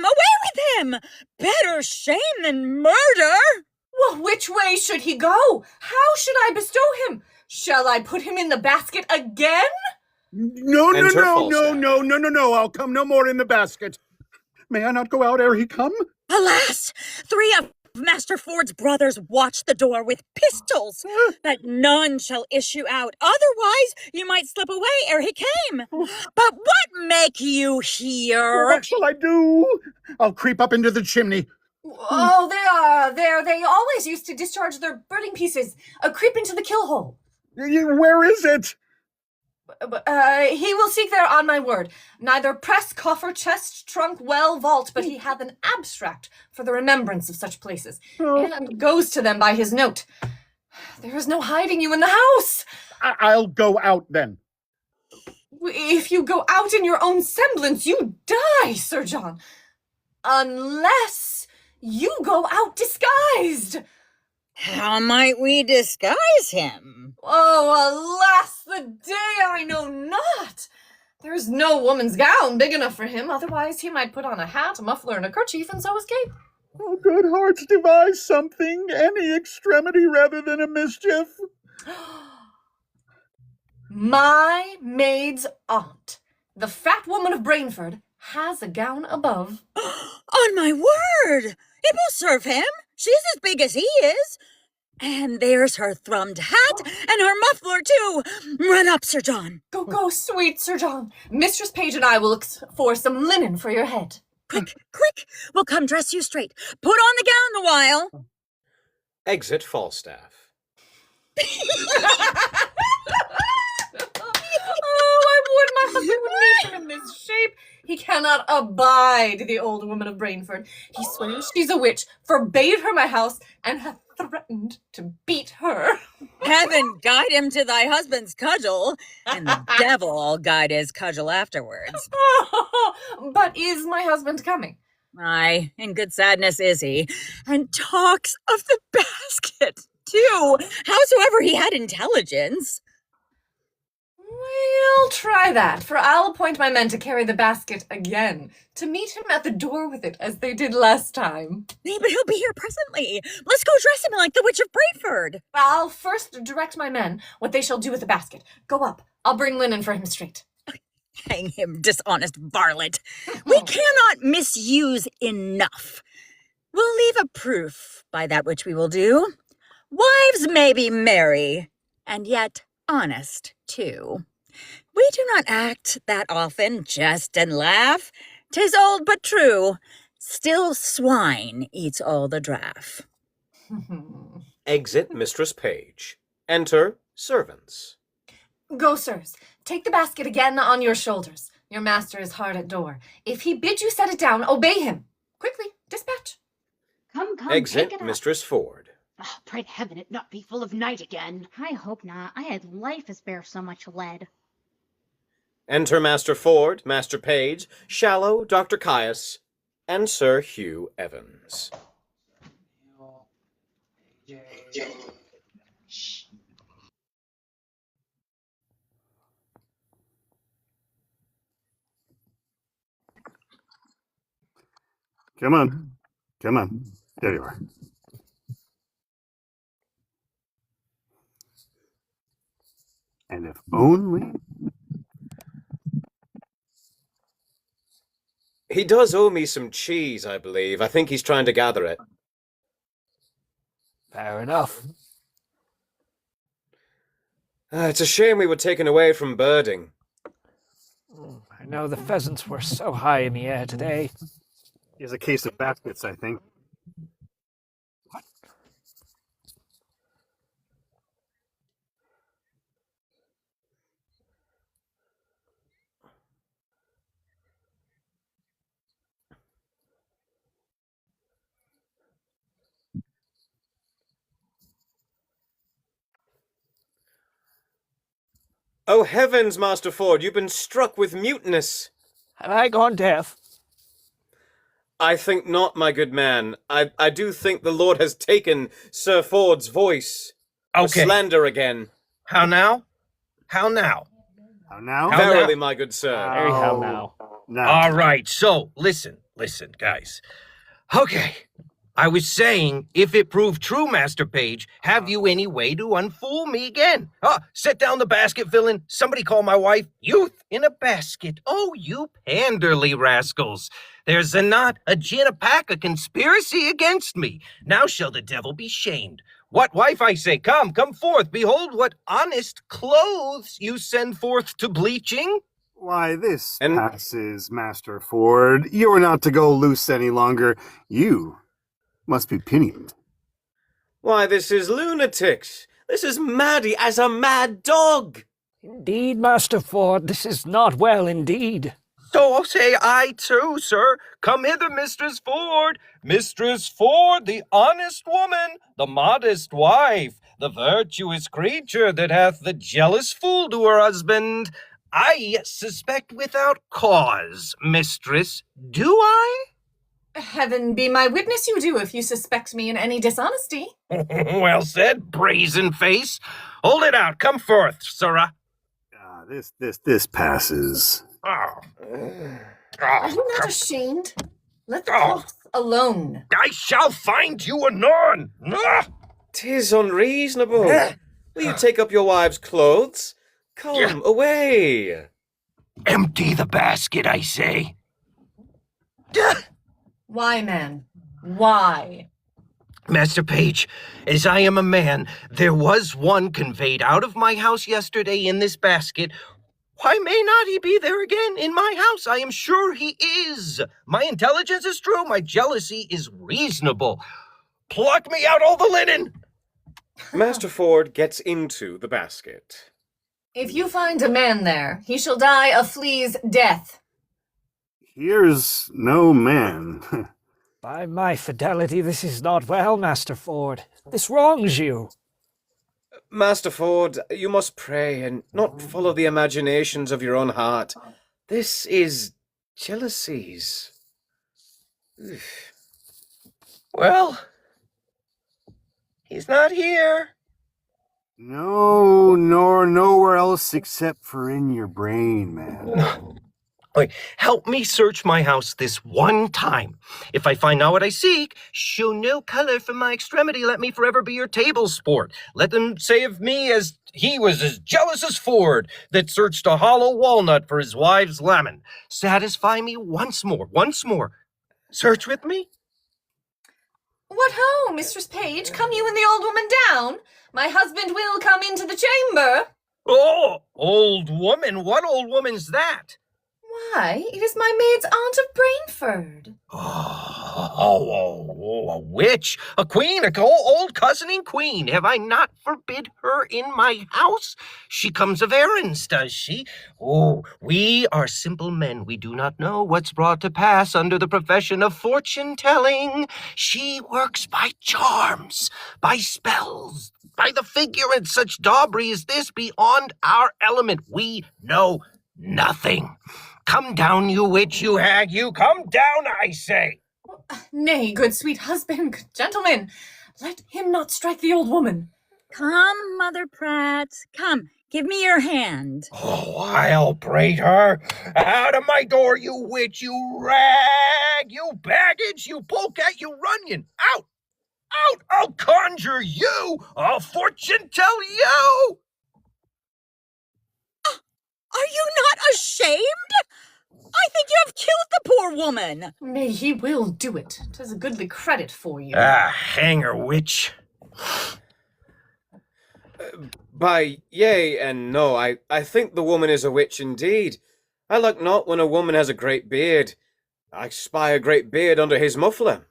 him! Better shame than murder! Well, which way should he go? How should I bestow him? Shall I put him in the basket again? No, I'll come no more in the basket. May I not go out ere he come? Alas, 3 of Master Ford's brothers watch the door with pistols, that none shall issue out. Otherwise, you might slip away ere he came. But what make you here? What shall I do? I'll creep up into the chimney. Oh, they always used to discharge their birding pieces. Creep into the kill hole. Where is it? He will seek there on my word. Neither press, coffer, chest, trunk, well, vault, but he hath an abstract for the remembrance of such places, and goes to them by his note. There is no hiding you in the house. I'll go out then. If you go out in your own semblance, you die, Sir John. Unless you go out disguised. How might we disguise him? Oh, alas, the day I know not. There's no woman's gown big enough for him, otherwise he might put on a hat, a muffler, and a kerchief, and so escape. Oh, good hearts devise something, any extremity rather than a mischief. My maid's aunt, the fat woman of Brainford, has a gown above. On my word! It will serve him. She's as big as he is. And there's her thrummed hat and her muffler, too. Run up, Sir John. Go, sweet Sir John. Mistress Page and I will look for some linen for your head. Quick. We'll come dress you straight. Put on the gown the while. Exit Falstaff. I would my husband would leave him in this shape. He cannot abide the old woman of Brainford. He swears she's a witch, forbade her my house, and hath threatened to beat her. Heaven guide him to thy husband's cudgel, and the devil guide his cudgel afterwards. But is my husband coming? Aye, in good sadness is he, and talks of the basket, too, howsoever he had intelligence. We'll try that, for I'll appoint my men to carry the basket again, to meet him at the door with it, as they did last time. Nay, but he'll be here presently. Let's go dress him like the Witch of Brayford. I'll first direct my men what they shall do with the basket. Go up. I'll bring linen for him straight. Hang him, dishonest varlet. We cannot misuse enough. We'll leave a proof by that which we will do. Wives may be merry, and yet honest, too. We do not act that often, jest and laugh. 'Tis old but true. Still swine eats all the draff. Exit Mistress Page. Enter servants. Go, sirs. Take the basket again on your shoulders. Your master is hard at door. If he bids you set it down, obey him. Quickly, dispatch. Come, Exit take it up. Mistress Ford. Oh, pray heaven it not be full of night again. I hope not. I had life as bear so much lead. Enter Master Ford, Master Page, Shallow, Dr. Caius, and Sir Hugh Evans. Come on. There you are. And if only... He does owe me some cheese, I believe. I think he's trying to gather it. Fair enough. It's a shame we were taken away from birding. I know the pheasants were so high in the air today. Here's a case of baskets, I think. Oh heavens, Master Ford, you've been struck with muteness. Have I gone deaf? I think not, my good man. I do think the Lord has taken Sir Ford's voice. Okay. Slander again. How now? How now? How now? Verily, my good sir. Very how now. All right, so listen, guys. Okay, I was saying, if it proved true, Master Page, have you any way to unfool me again? Set down the basket, villain. Somebody call my wife. Youth in a basket. Oh, you panderly rascals. There's a knot, a gin, a pack, a conspiracy against me. Now shall the devil be shamed. What, wife, I say, come forth. Behold what honest clothes you send forth to bleaching. Why, this passes, Master Ford. You are not to go loose any longer. You must be pinioned. Why, this is lunatics. This is maddy as a mad dog. Indeed, Master Ford, this is not well indeed. So say I too, sir. Come hither, Mistress Ford. Mistress Ford, the honest woman, the modest wife, the virtuous creature that hath the jealous fool to her husband. I suspect without cause, mistress. Do I? Heaven be my witness you do if you suspect me in any dishonesty. Well said, brazen face. Hold it out. Come forth, sirrah. This passes. Oh. Are you not ashamed? Let the cloth alone. I shall find you anon. 'Tis unreasonable. Will you take up your wife's clothes? Come, away. Empty the basket, I say. Why, man? Why? Master Page, as I am a man, there was one conveyed out of my house yesterday in this basket. Why may not he be there again in my house? I am sure he is. My intelligence is true. My jealousy is reasonable. Pluck me out all the linen. Master Ford gets into the basket. If you find a man there, he shall die a flea's death. Here's no man. By my fidelity, this is not well, Master Ford. This wrongs you. Master Ford, you must pray and not follow the imaginations of your own heart. This is jealousies. Well, he's not here. No, nor nowhere else except for in your brain, man. Wait, help me search my house this one time. If I find not what I seek, show no color from my extremity. Let me forever be your table sport. Let them say of me as he was as jealous as Ford that searched a hollow walnut for his wife's lemon. Satisfy me once more, once more. Search with me? What ho, Mistress Page, come you and the old woman down? My husband will come into the chamber. Oh, old woman, what old woman's that? Why, it is my maid's aunt of Brainford. A witch, a queen, a old cousining queen. Have I not forbid her in my house? She comes of errands, does she? Oh, we are simple men. We do not know what's brought to pass under the profession of fortune-telling. She works by charms, by spells, by the figure, and such daubry as this beyond our element. We know nothing. Come down, you witch, you hag, you come down, I say. Nay, good sweet husband, good gentlemen, let him not strike the old woman. Come, Mother Pratt, come, give me your hand. Oh, I'll braid her. Out of my door, you witch, you rag, you baggage, you polecat, you runyon. Out! Out! I'll conjure you! I'll fortune tell you! Are you not ashamed? I think you have killed the poor woman. Nay, he will do it. 'Tis a goodly credit for you. Hang her, witch. By yea and no, I think the woman is a witch indeed. I like not when a woman has a great beard. I spy a great beard under his muffler.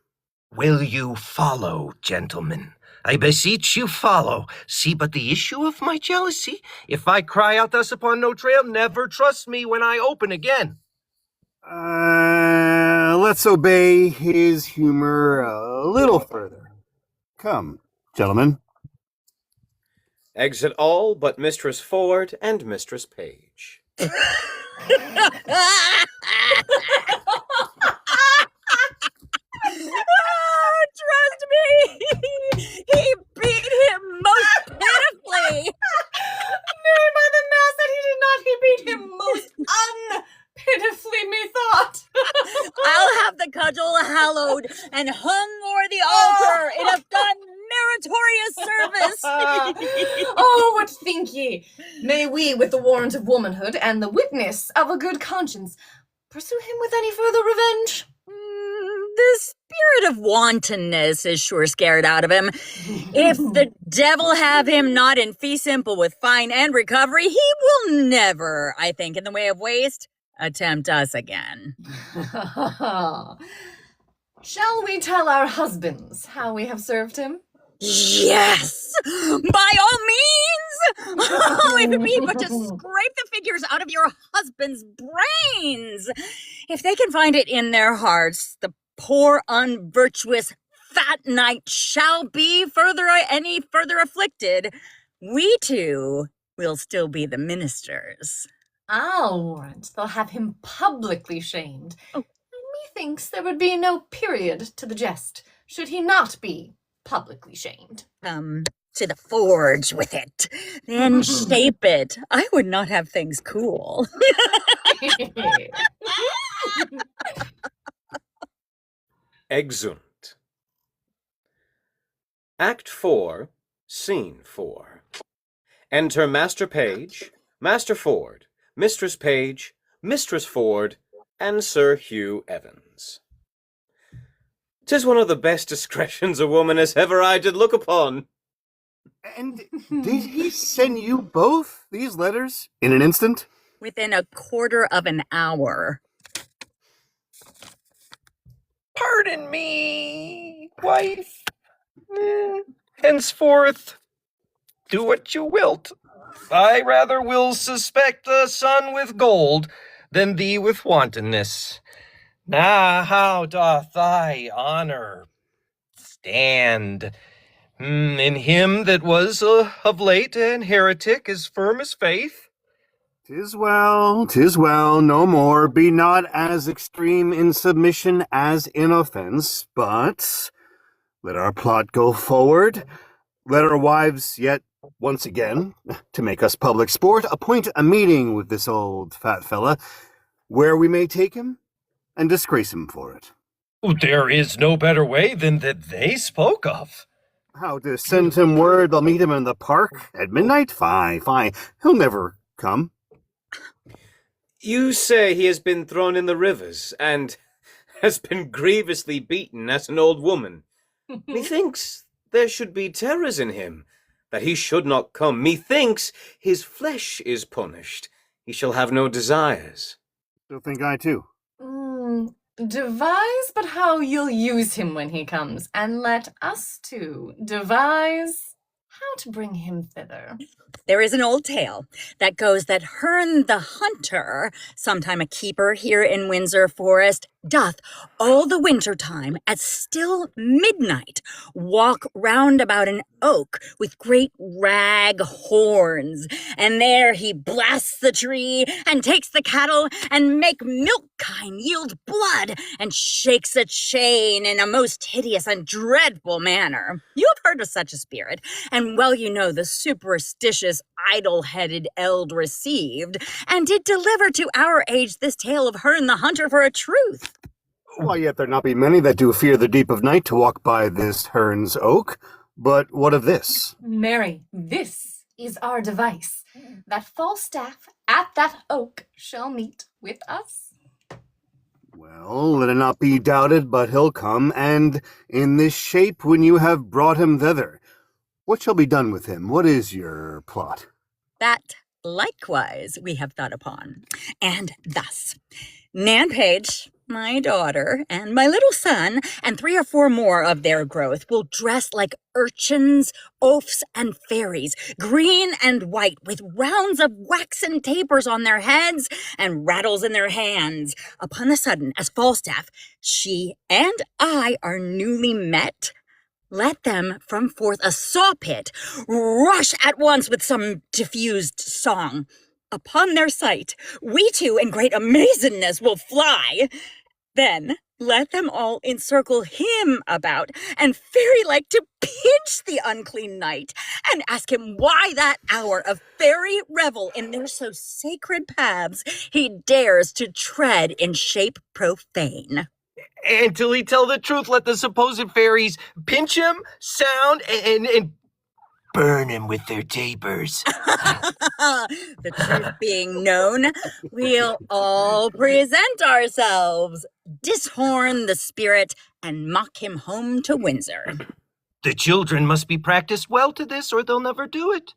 Will you follow, gentlemen? I beseech you follow. See but the issue of my jealousy. If I cry out thus upon no trail, never trust me when I open again. Let's obey his humor a little further. Come, gentlemen. Exit all but Mistress Ford and Mistress Page. Trust me, he beat him most pitifully. Nay, by the mass that he did not, he beat him most unpitifully, methought. I'll have the cudgel hallowed and hung o'er the altar. It hath done meritorious service. Oh, what think ye? May we, with the warrant of womanhood and the witness of a good conscience, pursue him with any further revenge? The spirit of wantonness is sure scared out of him. If the devil have him not in fee simple with fine and recovery, he will never, I think, in the way of waste, attempt us again. Shall we tell our husbands how we have served him? Yes! By all means! Oh, if it be but to scrape the figures out of your husband's brains! If they can find it in their hearts, the poor unvirtuous fat knight shall be any further afflicted. We two will still be the ministers. I'll warrant they'll have him publicly shamed. And methinks there would be no period to the jest, should he not be publicly shamed. To the forge with it, then shape it. I would not have things cool. Exeunt. Act 4, Scene 4. Enter Master Page, Master Ford, Mistress Page, Mistress Ford, and Sir Hugh Evans. 'Tis one of the best discretions a woman has ever I did look upon. And did he send you both these letters in an instant? Within a quarter of an hour. Pardon me, wife. Henceforth, do what you wilt. I rather will suspect the sun with gold than thee with wantonness. Now how doth thy honor stand? In him that was of late an heretic as firm as faith? 'Tis well, no more. Be not as extreme in submission as in offense, but let our plot go forward. Let our wives yet once again, to make us public sport, appoint a meeting with this old fat fella, where we may take him and disgrace him for it. There is no better way than that they spoke of. How to send him word they'll meet him in the park at midnight? Fine. He'll never come. You say he has been thrown in the rivers, and has been grievously beaten as an old woman. Methinks there should be terrors in him, that he should not come. Methinks his flesh is punished. He shall have no desires. So think I too. Devise but how you'll use him when he comes, and let us two devise how to bring him thither. There is an old tale that goes that Herne the Hunter, sometime a keeper here in Windsor forest, doth all the winter time at still midnight walk round about an oak with great rag horns, and there he blasts the tree and takes the cattle and make milk kine yield blood and shakes a chain in a most hideous and dreadful manner. You have heard of such a spirit, and well you know the superstitious idle-headed eld received, and did deliver to our age this tale of Herne the Hunter for a truth. Why, yet there not be many that do fear the deep of night to walk by this Herne's oak. But what of this? Marry, this is our device, that Falstaff at that oak shall meet with us. Well, let it not be doubted, but he'll come, and in this shape when you have brought him thither. What shall be done with him? What is your plot? That likewise we have thought upon, and thus. Nan Page, my daughter, and my little son, and 3 or 4 more of their growth, will dress like urchins, oafs, and fairies, green and white, with rounds of waxen tapers on their heads and rattles in their hands. Upon the sudden, as Falstaff, she and I are newly met, let them from forth a saw pit rush at once with some diffused song. Upon their sight, we two in great amazedness will fly. Then let them all encircle him about, and fairy-like to pinch the unclean knight, and ask him why that hour of fairy revel in their so sacred paths he dares to tread in shape profane. And till he tell the truth, let the supposed fairies pinch him, sound, and burn him with their tapers. The truth being known, we'll all present ourselves, dishorn the spirit, and mock him home to Windsor. The children must be practiced well to this, or they'll never do it.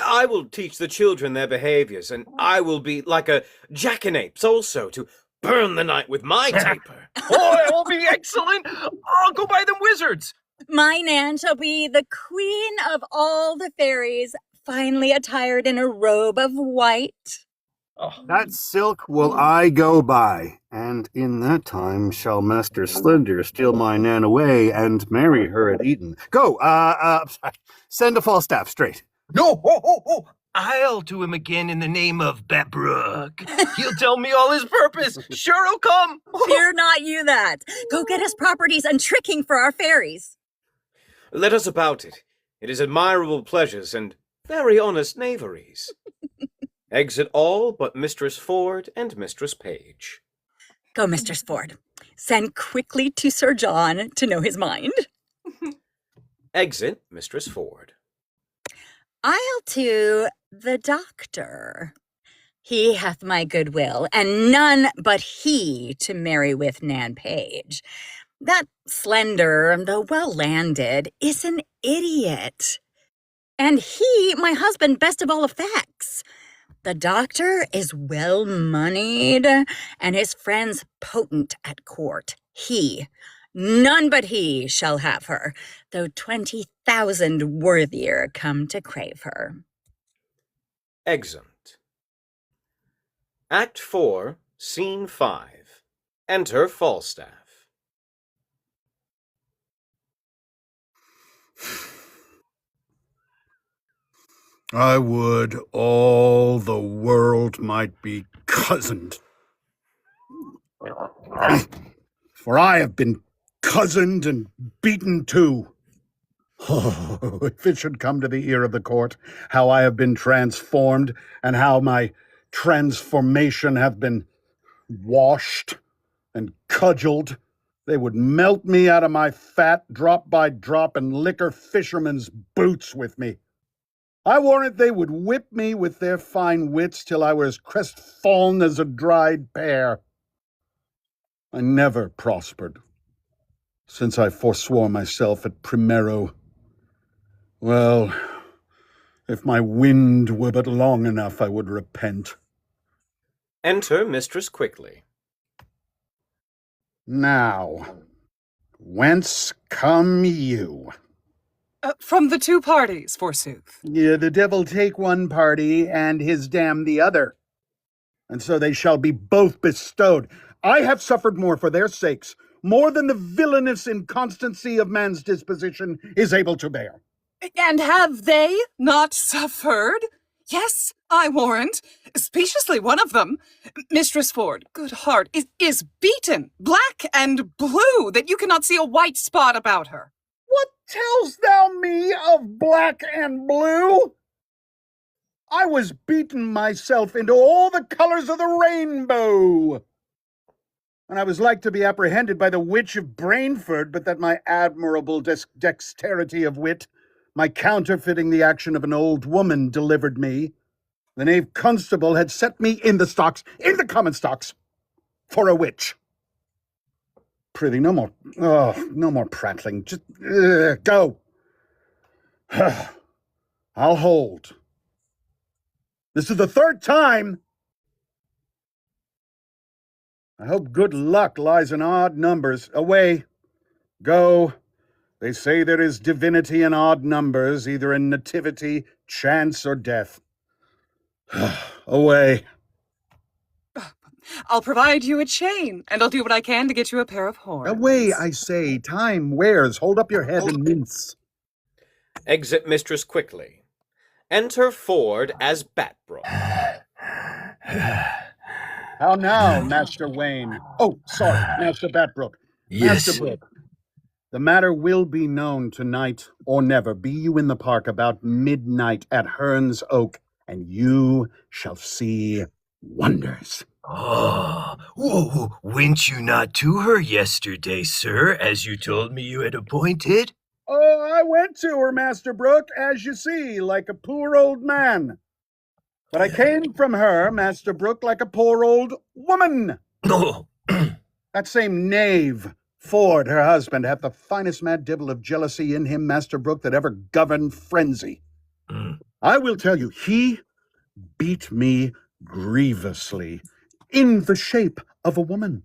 I will teach the children their behaviors, and I will be like a jackanapes also, to burn the night with my taper. Oh, that will be excellent! I'll go buy them wizards. My Nan shall be the queen of all the fairies, finely attired in a robe of white. Oh. That silk will I go buy, and in that time shall Master Slender steal my Nan away and marry her at Eton. Go, send a Falstaff straight. No, I'll do him again in the name of Babrook. He'll tell me all his purpose. Sure he'll come. Fear not you that. Go get us properties and tricking for our fairies. Let us about it. It is admirable pleasures and very honest knaveries. Exit all but Mistress Ford and Mistress Page. Go, Mistress Ford. Send quickly to Sir John to know his mind. Exit Mistress Ford. I'll to the doctor. He hath my goodwill, and none but he to marry with Nan Page. That Slender, though well-landed, is an idiot. And he, my husband, best of all effects. The doctor is well-moneyed, and his friends potent at court. He, none but he, shall have her, though 20,000 worthier come to crave her. Exeunt. Act 4, Scene 5. Enter Falstaff. I would all the world might be cozened. For I have been cozened and beaten too. Oh, if it should come to the ear of the court, how I have been transformed, and how my transformation hath been washed and cudgeled, they would melt me out of my fat drop by drop and liquor fishermen's boots with me. I warrant they would whip me with their fine wits till I were as crestfallen as a dried pear. I never prospered, since I forswore myself at Primero. Well, if my wind were but long enough, I would repent. Enter Mistress Quickly. Now, whence come you? From the two parties, forsooth. Yeah, the devil take one party, and his damn the other. And so they shall be both bestowed. I have suffered more for their sakes, more than the villainous inconstancy of man's disposition is able to bear. And have they not suffered? Yes, I warrant. Speciously one of them, Mistress Ford, good heart, is beaten, black and blue, that you cannot see a white spot about her. What tells thou me of black and blue? I was beaten myself into all the colors of the rainbow. And I was like to be apprehended by the witch of Brainford, but that my admirable dexterity of wit, my counterfeiting the action of an old woman, delivered me. The knave constable had set me in the common stocks, for a witch. Prithee, no more prattling. Just go. I'll hold. This is the third time. I hope good luck lies in odd numbers. Away. Go. They say there is divinity in odd numbers, either in nativity, chance, or death. Away. I'll provide you a chain, and I'll do what I can to get you a pair of horns. Away, I say. Time wears. Hold up your head and mince. Exit Mistress Quickly. Enter Ford as Batbrook. How now, Master Wayne? Oh, sorry, Master Batbrook. Yes. Master Brooke. The matter will be known tonight or never. Be you in the park about midnight at Hearn's Oak, and you shall see wonders. Went you not to her yesterday, sir, as you told me you had appointed? Oh, I went to her, Master Brooke, as you see, like a poor old man. But I came from her, Master Brooke, like a poor old woman. Oh. That same knave, Ford, her husband, hath the finest mad devil of jealousy in him, Master Brooke, that ever governed frenzy. I will tell you, he beat me grievously, in the shape of a woman.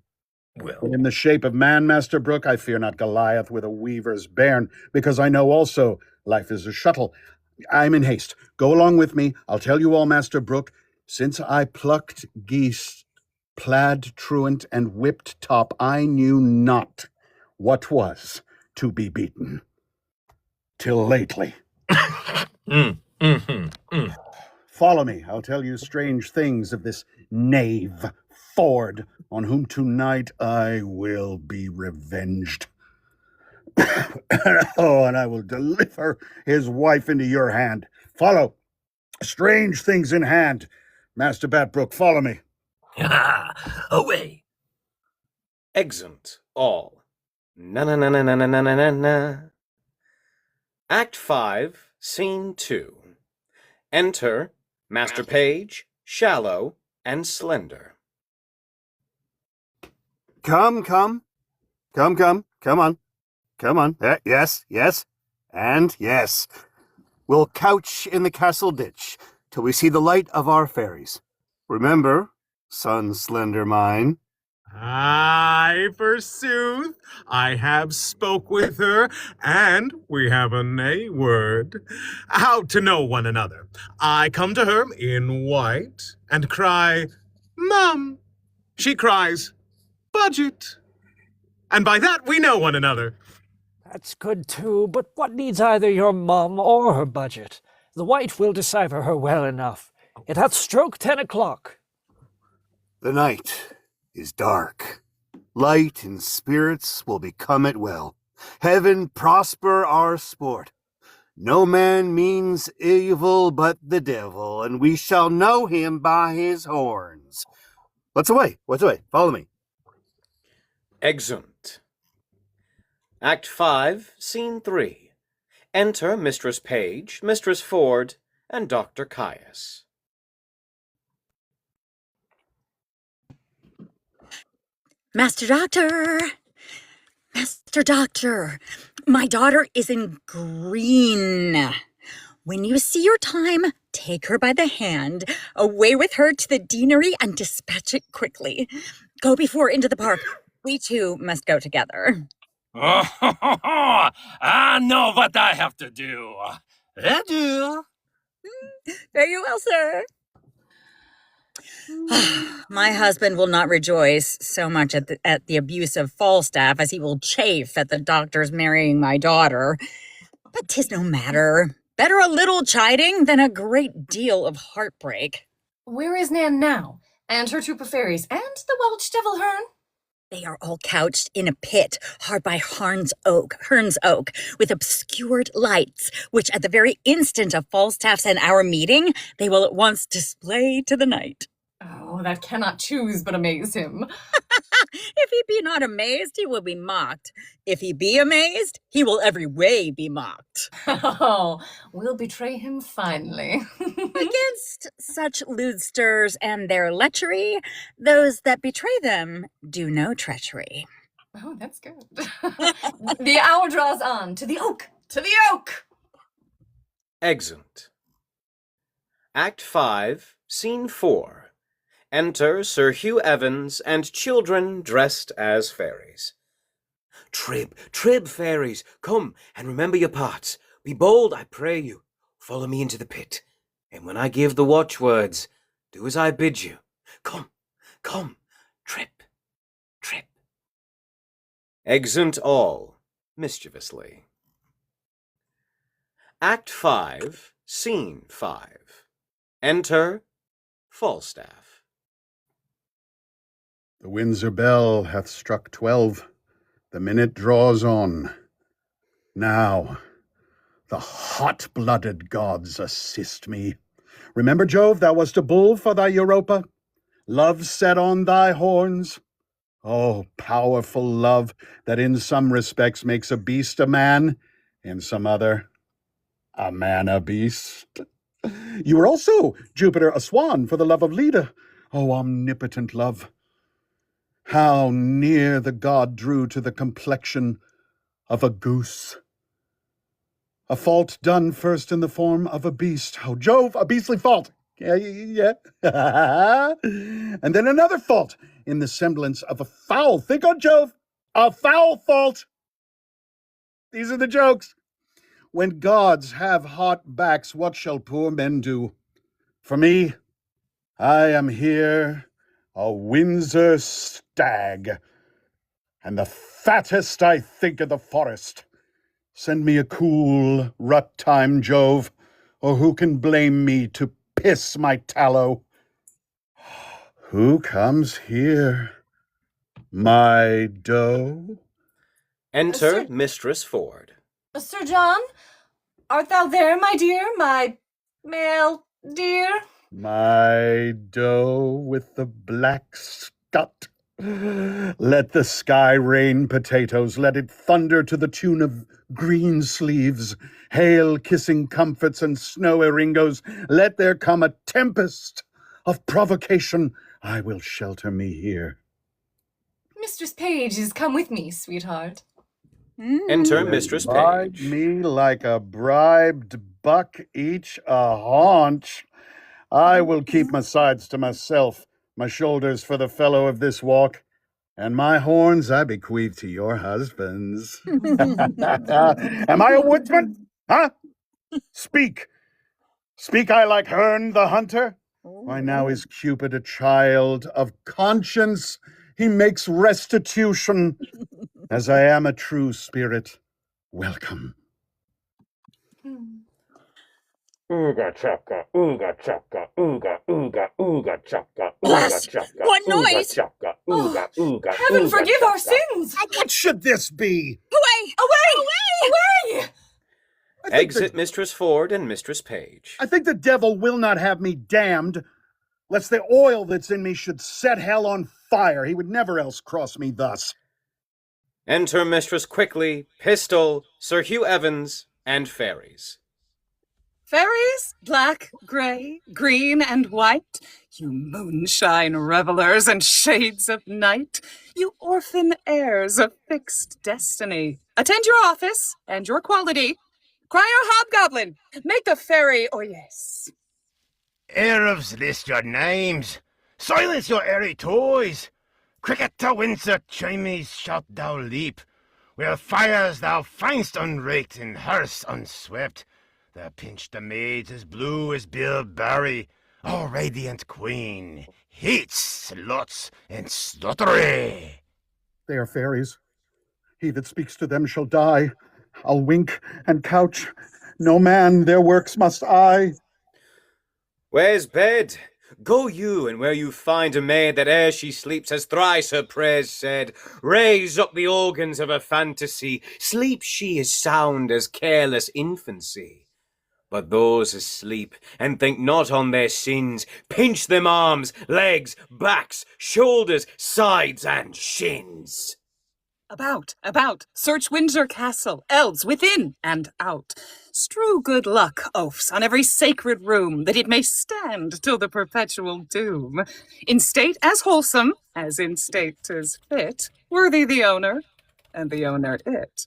Well, But in the shape of man, Master Brooke, I fear not Goliath with a weaver's bairn, because I know also life is a shuttle. I'm in haste. Go along with me. I'll tell you all, Master Brooke. Since I plucked geese, plaid truant, and whipped top, I knew not what was to be beaten. Till lately. Follow me. I'll tell you strange things of this knave, Ford, on whom tonight I will be revenged. Oh, and I will deliver his wife into your hand. Follow. Strange things in hand. Master Batbrook, follow me. Away. Exeunt all. Na. Act 5, Scene 2. Enter Master Page, Shallow, and Slender. Come. Come on. Come on. Yes, and yes. We'll couch in the castle ditch till we see the light of our fairies. Remember, son slender mine. Aye, forsooth, I have spoke with her, and we have a nay word. How to know one another? I come to her in white and cry, Mum. She cries, Budget. And by that we know one another. That's good too, but what needs either your mum or her budget? The white will decipher her well enough. It hath stroke 10 o'clock. The night is dark. Light and spirits will become it well. Heaven prosper our sport. No man means evil but the devil, and we shall know him by his horns. What's away? Follow me. Exeunt. Act 5, Scene 3. Enter Mistress Page, Mistress Ford, and Dr. Caius. Master Doctor, my daughter is in green. When you see your time, take her by the hand, away with her to the deanery, and dispatch it quickly. Go before into the park. We two must go together. I know what I have to do. Adieu. Very well, sir. My husband will not rejoice so much at the abuse of Falstaff as he will chafe at the doctor's marrying my daughter. But 'tis no matter. Better a little chiding than a great deal of heartbreak. Where is Nan now? And her troop of fairies, and the Welsh devil Herne? They are all couched in a pit hard by Hearn's Oak, with obscured lights, which at the very instant of Falstaff's and our meeting, they will at once display to the night. Oh, that cannot choose but amaze him. If he be not amazed, he will be mocked. If he be amazed, he will every way be mocked. Oh, we'll betray him finely. Against such lewdsters and their lechery, those that betray them do no treachery. Oh, that's good. The hour draws on. To the oak! To the oak! Exeunt. Act 5, Scene 4. Enter Sir Hugh Evans and children dressed as fairies. Trib, fairies, come and remember your parts. Be bold, I pray you. Follow me into the pit, and when I give the watchwords, do as I bid you. Come, trip. Exeunt all, mischievously. Act 5, Scene 5. Enter Falstaff. The Windsor bell hath struck 12. The minute draws on. Now, the hot-blooded gods assist me. Remember, Jove, thou wast a bull for thy Europa. Love set on thy horns. Oh, powerful love that in some respects makes a beast a man, in some other, a man a beast. You were also, Jupiter, a swan for the love of Leda. Oh, omnipotent love. How near the god drew to the complexion of a goose. A fault done first in the form of a beast. Oh, Jove, a beastly fault. Yeah. And then another fault in the semblance of a fowl. Think on Jove, a foul fault. These are the jokes. When gods have hot backs, what shall poor men do? For me, I am here a Windsor stag, and the fattest, I think, of the forest. Send me a cool rut time, Jove, or who can blame me to piss my tallow? Who comes here? My doe? Enter Mistress Ford. Sir John, art thou there, my dear, my male dear? My doe with the black scut. Let the sky rain potatoes, let it thunder to the tune of green sleeves, hail kissing comforts and snow eringos. Let there come a tempest of provocation. I will shelter me here. Mistress Page is come with me, sweetheart. Enter Mistress Bribe Page. me like a bribed buck each a haunch. I will keep my sides to myself, my shoulders for the fellow of this walk, and my horns I bequeath to your husbands. Am I a woodsman? Huh? Speak. Speak I like Herne the hunter? Why now is Cupid a child of conscience? He makes restitution. As I am a true spirit, welcome. Ooga chaka, ooga chaka, ooga, ooga, ooga chaka, Bless! ooga chaka, What ooga noise? chaka, ooga, ooga, Heaven ooga forgive our chaka. sins! What should this be? Away! Away! Away! Exit Mistress Ford and Mistress Page. I think the devil will not have me damned, lest the oil that's in me should set hell on fire. He would never else cross me thus. Enter Mistress Quickly, Pistol, Sir Hugh Evans, and Fairies. Fairies, black, grey, green, and white, you moonshine revelers and shades of night, you orphan heirs of fixed destiny, attend your office and your quality. Cry your hobgoblin, make a fairy oyes. Arabs, list your names. Silence your airy toys. Cricket to Windsor, chimes shalt thou leap, where fires thou find'st unraked and hearths unswept. Thou pinch the maids as blue as Bill Barry, our radiant queen hates sluts and sluttery. They are fairies. He that speaks to them shall die. I'll wink and couch. No man their works must eye. Where's bed? Go you, and where you find a maid that ere she sleeps has thrice her prayers said, raise up the organs of her fantasy. Sleep she as sound as careless infancy. But those asleep, and think not on their sins, pinch them arms, legs, backs, shoulders, sides, and shins. About, search Windsor Castle, elves within and out. Strew good luck, oafs, on every sacred room, that it may stand till the perpetual doom. In state as wholesome, as in state 'tis fit, worthy the owner, and the owner it.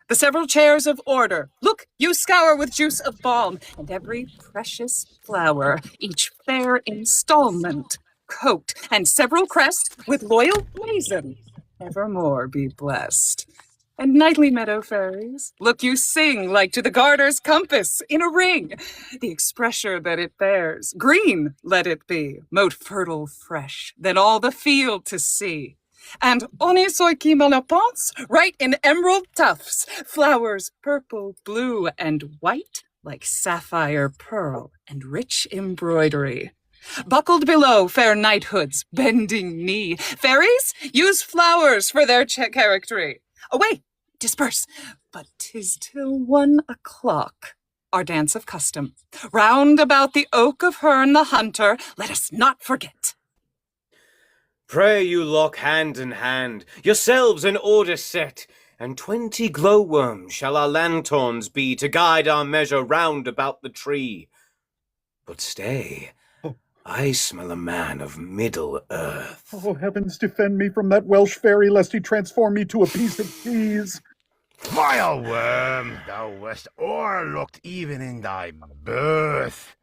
The several chairs of order, look, you scour with juice of balm, and every precious flower, each fair installment, coat, and several crest with loyal blazon, evermore be blessed. And nightly meadow fairies, look you sing like to the garter's compass in a ring, the expressure that it bears, green let it be, mote fertile fresh, than all the field to see. And honi soit qui me le pense, right in emerald tufts, flowers purple, blue, and white, like sapphire pearl and rich embroidery. Buckled below, fair knighthoods, bending knee, fairies use flowers for their charactery. Away, disperse, but 'tis till 1 o'clock, our dance of custom. Round about the oak of Herne the hunter, let us not forget. Pray you lock hand in hand, yourselves in order set, and 20 glowworms shall our lanthorns be to guide our measure round about the tree. But stay, I smell a man of Middle Earth. Oh, heavens defend me from that Welsh fairy, lest he transform me to a piece of cheese. Vile worm, thou wast o'erlooked even in thy birth.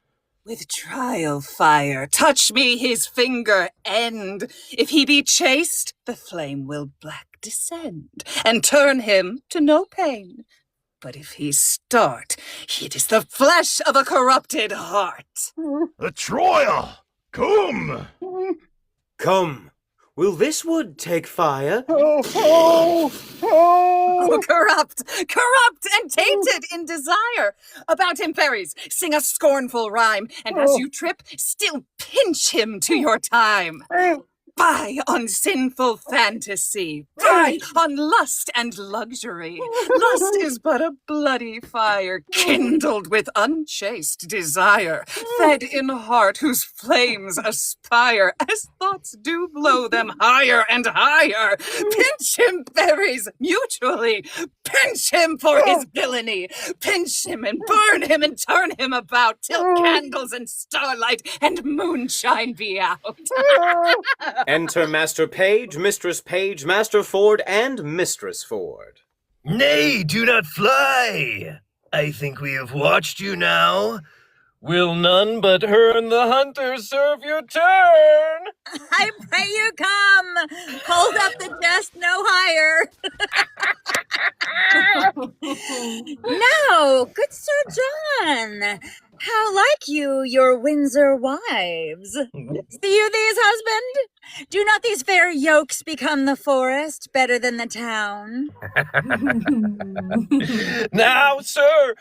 With trial fire, touch me his finger end. If he be chaste, the flame will black descend, and turn him to no pain. But if he start, it is the flesh of a corrupted heart. A trial! Come! Come, will this wood take fire? Oh, corrupt and tainted in desire. About him, fairies, sing a scornful rhyme, and as you trip, still pinch him to your time. Fie on sinful fantasy, fie on lust and luxury. Lust is but a bloody fire, kindled with unchaste desire, fed in heart whose flames aspire, as thoughts do blow them higher and higher. Pinch him, fairies, mutually, pinch him for his villainy, pinch him and burn him and turn him about, till candles and starlight and moonshine be out. Enter Master Page, Master Ford, and Mistress Ford. Nay, do not fly. I think we have watched you now. Will none but Herne the Hunter serve your turn? I pray you come. Hold up the chest no higher. Now, good Sir John, how like you your Windsor wives? See you these, husband? Do not these fair yokes become the forest better than the town? Now, sir,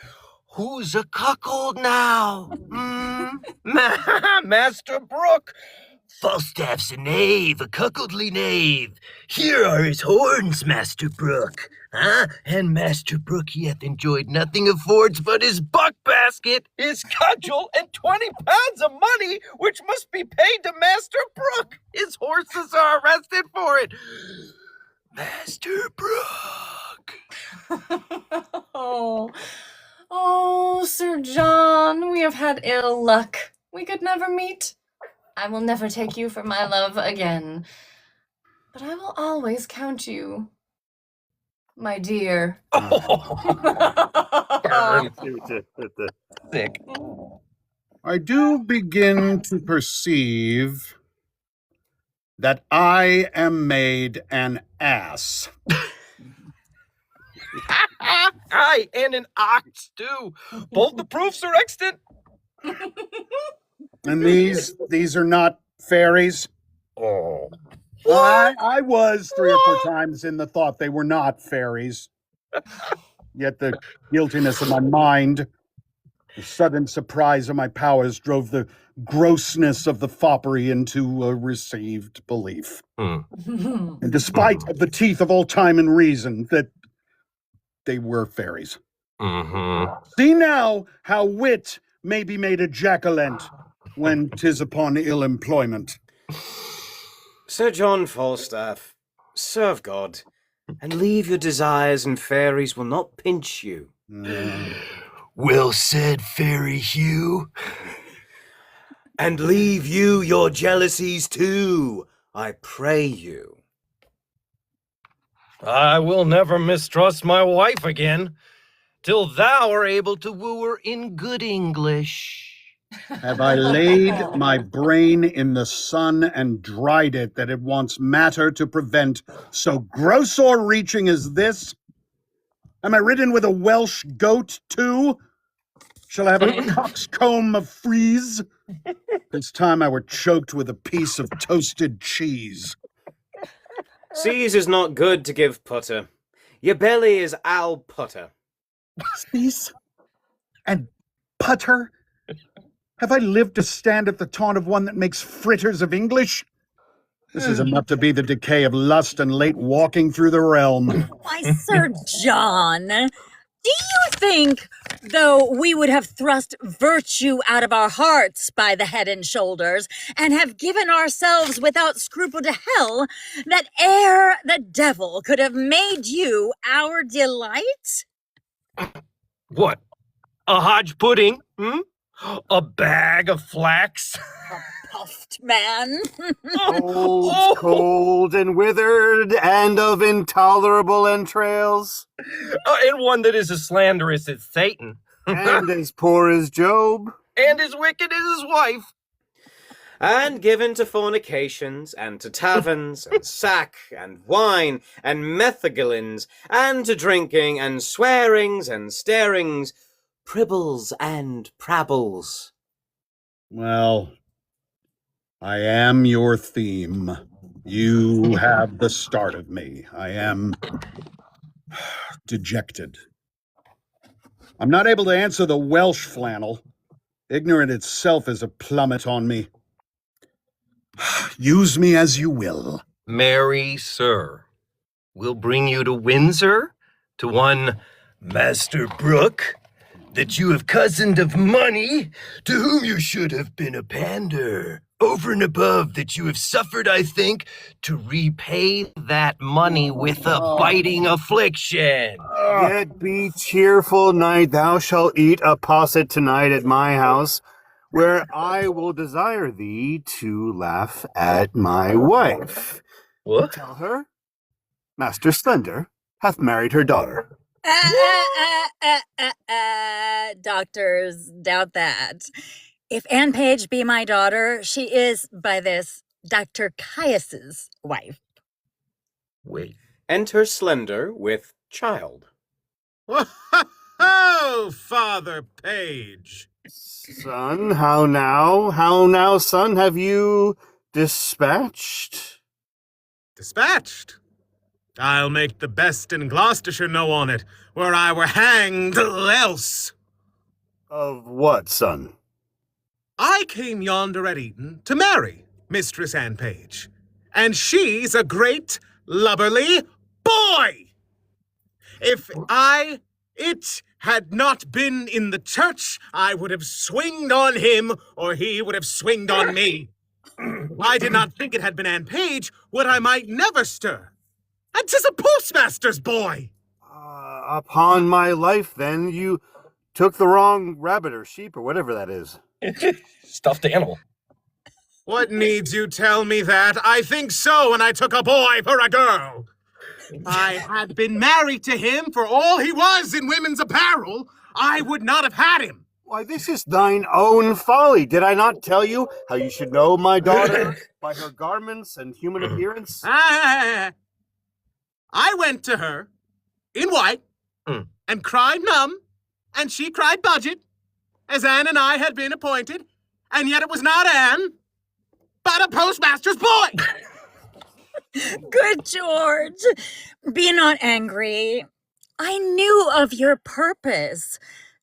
who's a cuckold now? Master Brooke. Falstaff's a knave, a cuckoldly knave. Here are his horns, Master Brooke. Huh? And Master Brooke, he hath enjoyed nothing of Ford's but his buck basket, his cudgel, and 20 pounds of money, which must be paid to Master Brooke. His horses are arrested for it. Master Brooke. Oh, Sir John, we have had ill luck. We could never meet. I will never take you for my love again. But I will always count you my dear. Sick. I do begin to perceive that I am made an ass. Aye, and an ox, too. Both the proofs are extant. And these are not fairies? Oh. I was 3 or 4 times in the thought they were not fairies. Yet the guiltiness of my mind, the sudden surprise of my powers drove the grossness of the foppery into a received belief. And despite of the teeth of all time and reason, that they were fairies. See now how wit may be made a jackalent when 'tis upon ill employment. Sir John Falstaff, serve God, and leave your desires, and fairies will not pinch you. Well said, Fairy Hugh. And leave you your jealousies too, I pray you. I will never mistrust my wife again, till thou are able to woo her in good English. Have I laid my brain in the sun and dried it that it wants matter to prevent so gross o'erreaching as this? Am I ridden with a Welsh goat too? Shall I have a coxcomb of frieze? This time I were choked with a piece of toasted cheese. Cease is not good to give putter. Your belly is owl putter. Cease? And putter? Have I lived to stand at the taunt of one that makes fritters of English? This is enough to be the decay of lust and late walking through the realm. Why, Sir John, do you think, though we would have thrust virtue out of our hearts by the head and shoulders, and have given ourselves without scruple to hell, that ere the devil could have made you our delight? What? A hodge pudding? A bag of flax? A puffed man? Old, cold, and withered, and of intolerable entrails. And one that is as slanderous as Satan. And as poor as Job. And as wicked as his wife. And given to fornications, and to taverns, and sack, and wine, and methagalins, and to drinking, and swearings, and starings, pribbles and prabbles. Well, I am your theme. You have the start of me. I am dejected. I'm not able to answer the Welsh flannel. Ignorant itself is a plummet on me. Use me as you will. Marry, sir, we'll bring you to Windsor, to one Master Brooke, that you have cozened of money, to whom you should have been a pander, over and above that you have suffered, I think, to repay that money with a biting affliction. Yet be cheerful, knight, thou shalt eat a posset tonight at my house. where I will desire thee to laugh at my wife. What? Tell her, Master Slender hath married her daughter. Doctors doubt that. If Anne Page be my daughter, she is, by this, Dr. Caius's wife. Wait. Enter Slender with child. Oh, Father Page. Son, how now? How now, son, have you dispatched? Dispatched? I'll make the best in Gloucestershire know on it, where I were hanged else. Of what, son? I came yonder at Eton to marry Mistress Anne Page, and she's a great lubberly boy. If it had not been in the church, I would have swinged on him, or he would have swinged on me. If I did not think it had been Anne Page, would I might never stir. And 'tis a postmaster's boy. Upon my life, then, you took the wrong rabbit or sheep or whatever that is. Stuffed animal. What needs you tell me that? I think so, and I took a boy for a girl. If I had been married to him for all he was in women's apparel, I would not have had him. Why, this is thine own folly. Did I not tell you how you should know my daughter by her garments and human appearance? I went to her in white and cried numb, and she cried budget, as Anne and I had been appointed, and yet it was not Anne, but a postmaster's boy. Good George, be not angry. I knew of your purpose.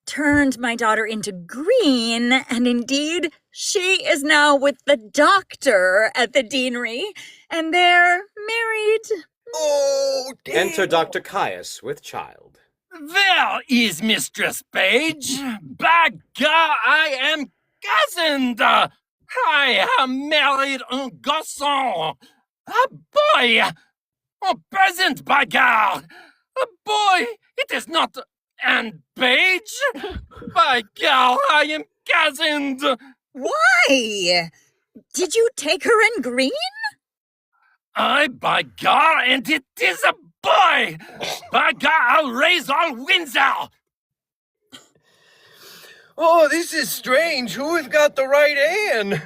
Turned my daughter into green, and indeed, she is now with the doctor at the deanery, and they're married. Oh, damn. Enter Dr. Caius with child. There is Mistress Page. By God, I am cozened. I have married un garçon. A boy. A peasant, by God. A boy. It is not Anne Page. By God, I am cozened. Why? Did you take her in green? By God, and it is a boy! By God, I'll raise on Windsor! Oh, this is strange. Who has got the right Anne?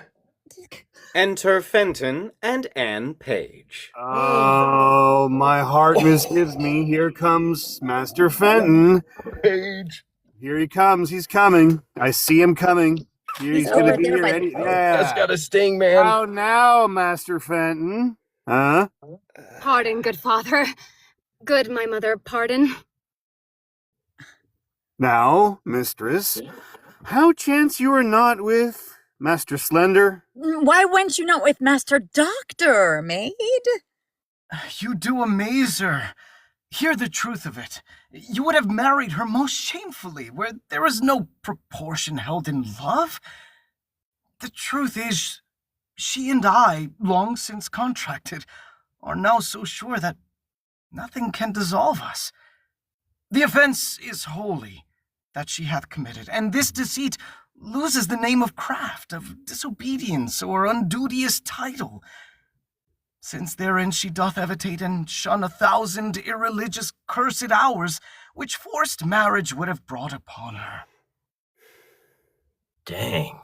Enter Fenton and Anne Page. Oh, my heart misgives me. Here comes Master Fenton. Page. Here he comes. He's coming. I see him coming. He's going to be here. That's got a sting, man. How now, Master Fenton? Huh? Pardon, good father. Good, my mother, pardon. Now, mistress, how chance you are not with Master Slender? Why went you not with Master Doctor, maid? You do amaze her. Hear the truth of it. You would have married her most shamefully, where there is no proportion held in love. The truth is, she and I, long since contracted, are now so sure that nothing can dissolve us. The offense is holy that she hath committed, and this deceit loses the name of craft, of disobedience, or unduteous title, since therein she doth evitate and shun 1,000 irreligious cursed hours which forced marriage would have brought upon her. Dang.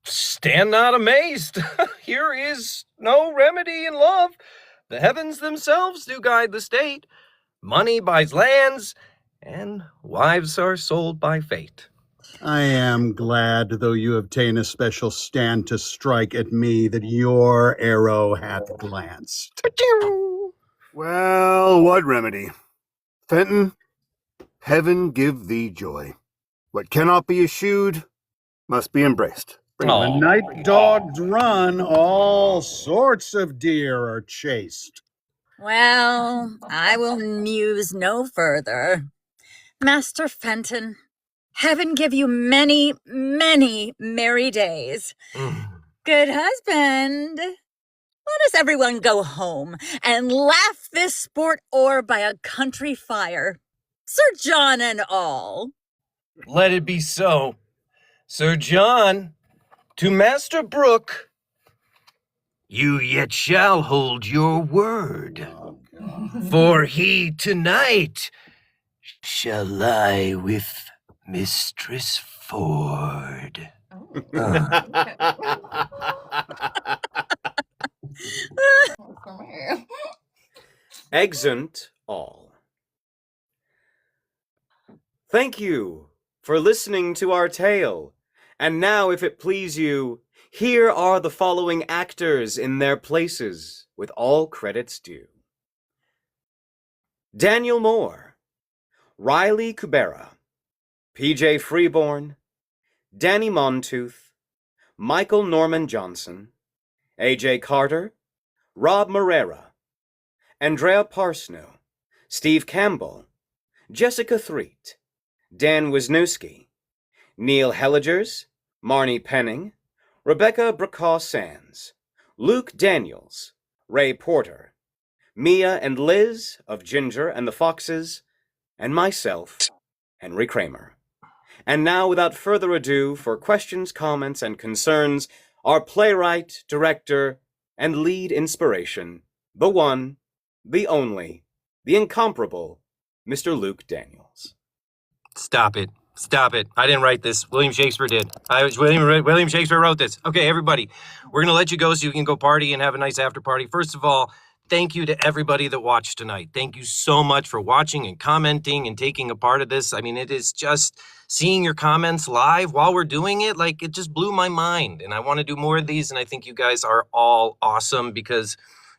Stand not amazed. Here is no remedy in love. The heavens themselves do guide the state. Money buys lands, and wives are sold by fate. I am glad, though you have ta'en a special stand to strike at me, that your arrow hath glanced. Well, what remedy? Fenton, heaven give thee joy. What cannot be eschewed must be embraced. When the night dogs run, all sorts of deer are chased. Well, I will muse no further. Master Fenton, heaven give you many, many merry days. Good husband. Let us everyone go home and laugh this sport o'er by a country fire. Sir John and all. Let it be so. Sir John, to Master Brooke, You yet shall hold your word, for he tonight shall lie with Mistress Ford. Exeunt all. Thank you for listening to our tale. And now, if it please you, here are the following actors in their places, with all credits due. Dannielle Moore, Rylee Kuberra, PJ Freebourn, Danny Montooth, Michael Norman Johnson, AJ Carter, Robb Moreira, Andrea Parsneau, Steve Campbell, Jessica Threet, Dan Wisniewski, Neil Hellegers, Marni Penning, Rebecca Brokaw-Sands, Luke Daniels, Ray Porter, Mia and Liz of Ginger and the Foxes, and myself, Henry Kramer. And now, without further ado, for questions, comments, and concerns, our playwright, director, and lead inspiration, the one, the only, the incomparable, Mr. Luke Daniels. Stop it. Stop it. I didn't write this. William Shakespeare did. William Shakespeare wrote this. Okay, everybody, we're going to let you go so you can go party and have a nice after party. First of all, thank you to everybody that watched tonight. Thank you so much for watching and commenting and taking a part of this. I mean, it is just seeing your comments live while we're doing it. Like, it just blew my mind. And I want to do more of these. And I think you guys are all awesome because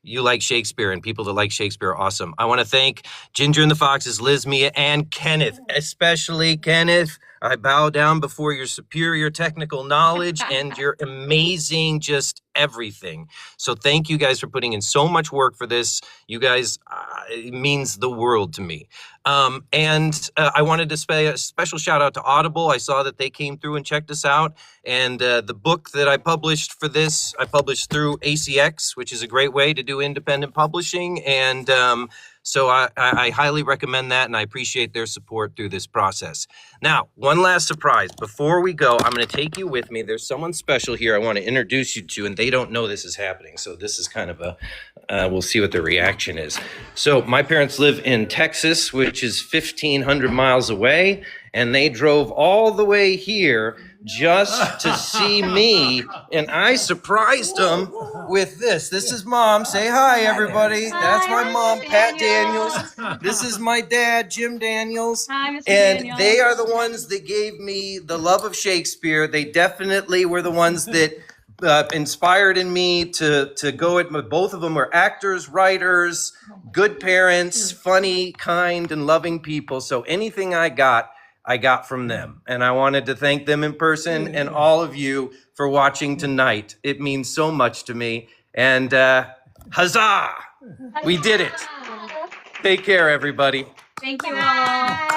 you like Shakespeare, and people that like Shakespeare are awesome. I want to thank Ginger and the Foxes, Liz, Mia, and Kenneth, especially Kenneth. I bow down before your superior technical knowledge and your amazing just everything. So thank you guys for putting in so much work for this. You guys, it means the world to me. And I wanted to say a special shout out to Audible. I saw that they came through and checked us out. And the book that I published for this, I published through ACX, which is a great way to do independent publishing. And so I highly recommend that, and I appreciate their support through this process. Now, one last surprise. Before we go, I'm going to take you with me. There's someone special here I want to introduce you to, and they don't know this is happening. So this is kind of a, we'll see what their reaction is. So my parents live in Texas, which is 1,500 miles away, and they drove all the way here just to see me, and I surprised them with this. This is Mom. Say hi, everybody. That's my mom, Pat Daniels. This is my dad, Jim Daniels. Hi, Mr. And Daniels. they are the ones that gave me the love of Shakespeare. They definitely were the ones that inspired in me to go at. Both of them were actors, writers, good parents, funny, kind, and loving people. So anything I got from them. And I wanted to thank them in person and all of you for watching tonight. It means so much to me. And huzzah! We did it. Take care, everybody. Thank you all.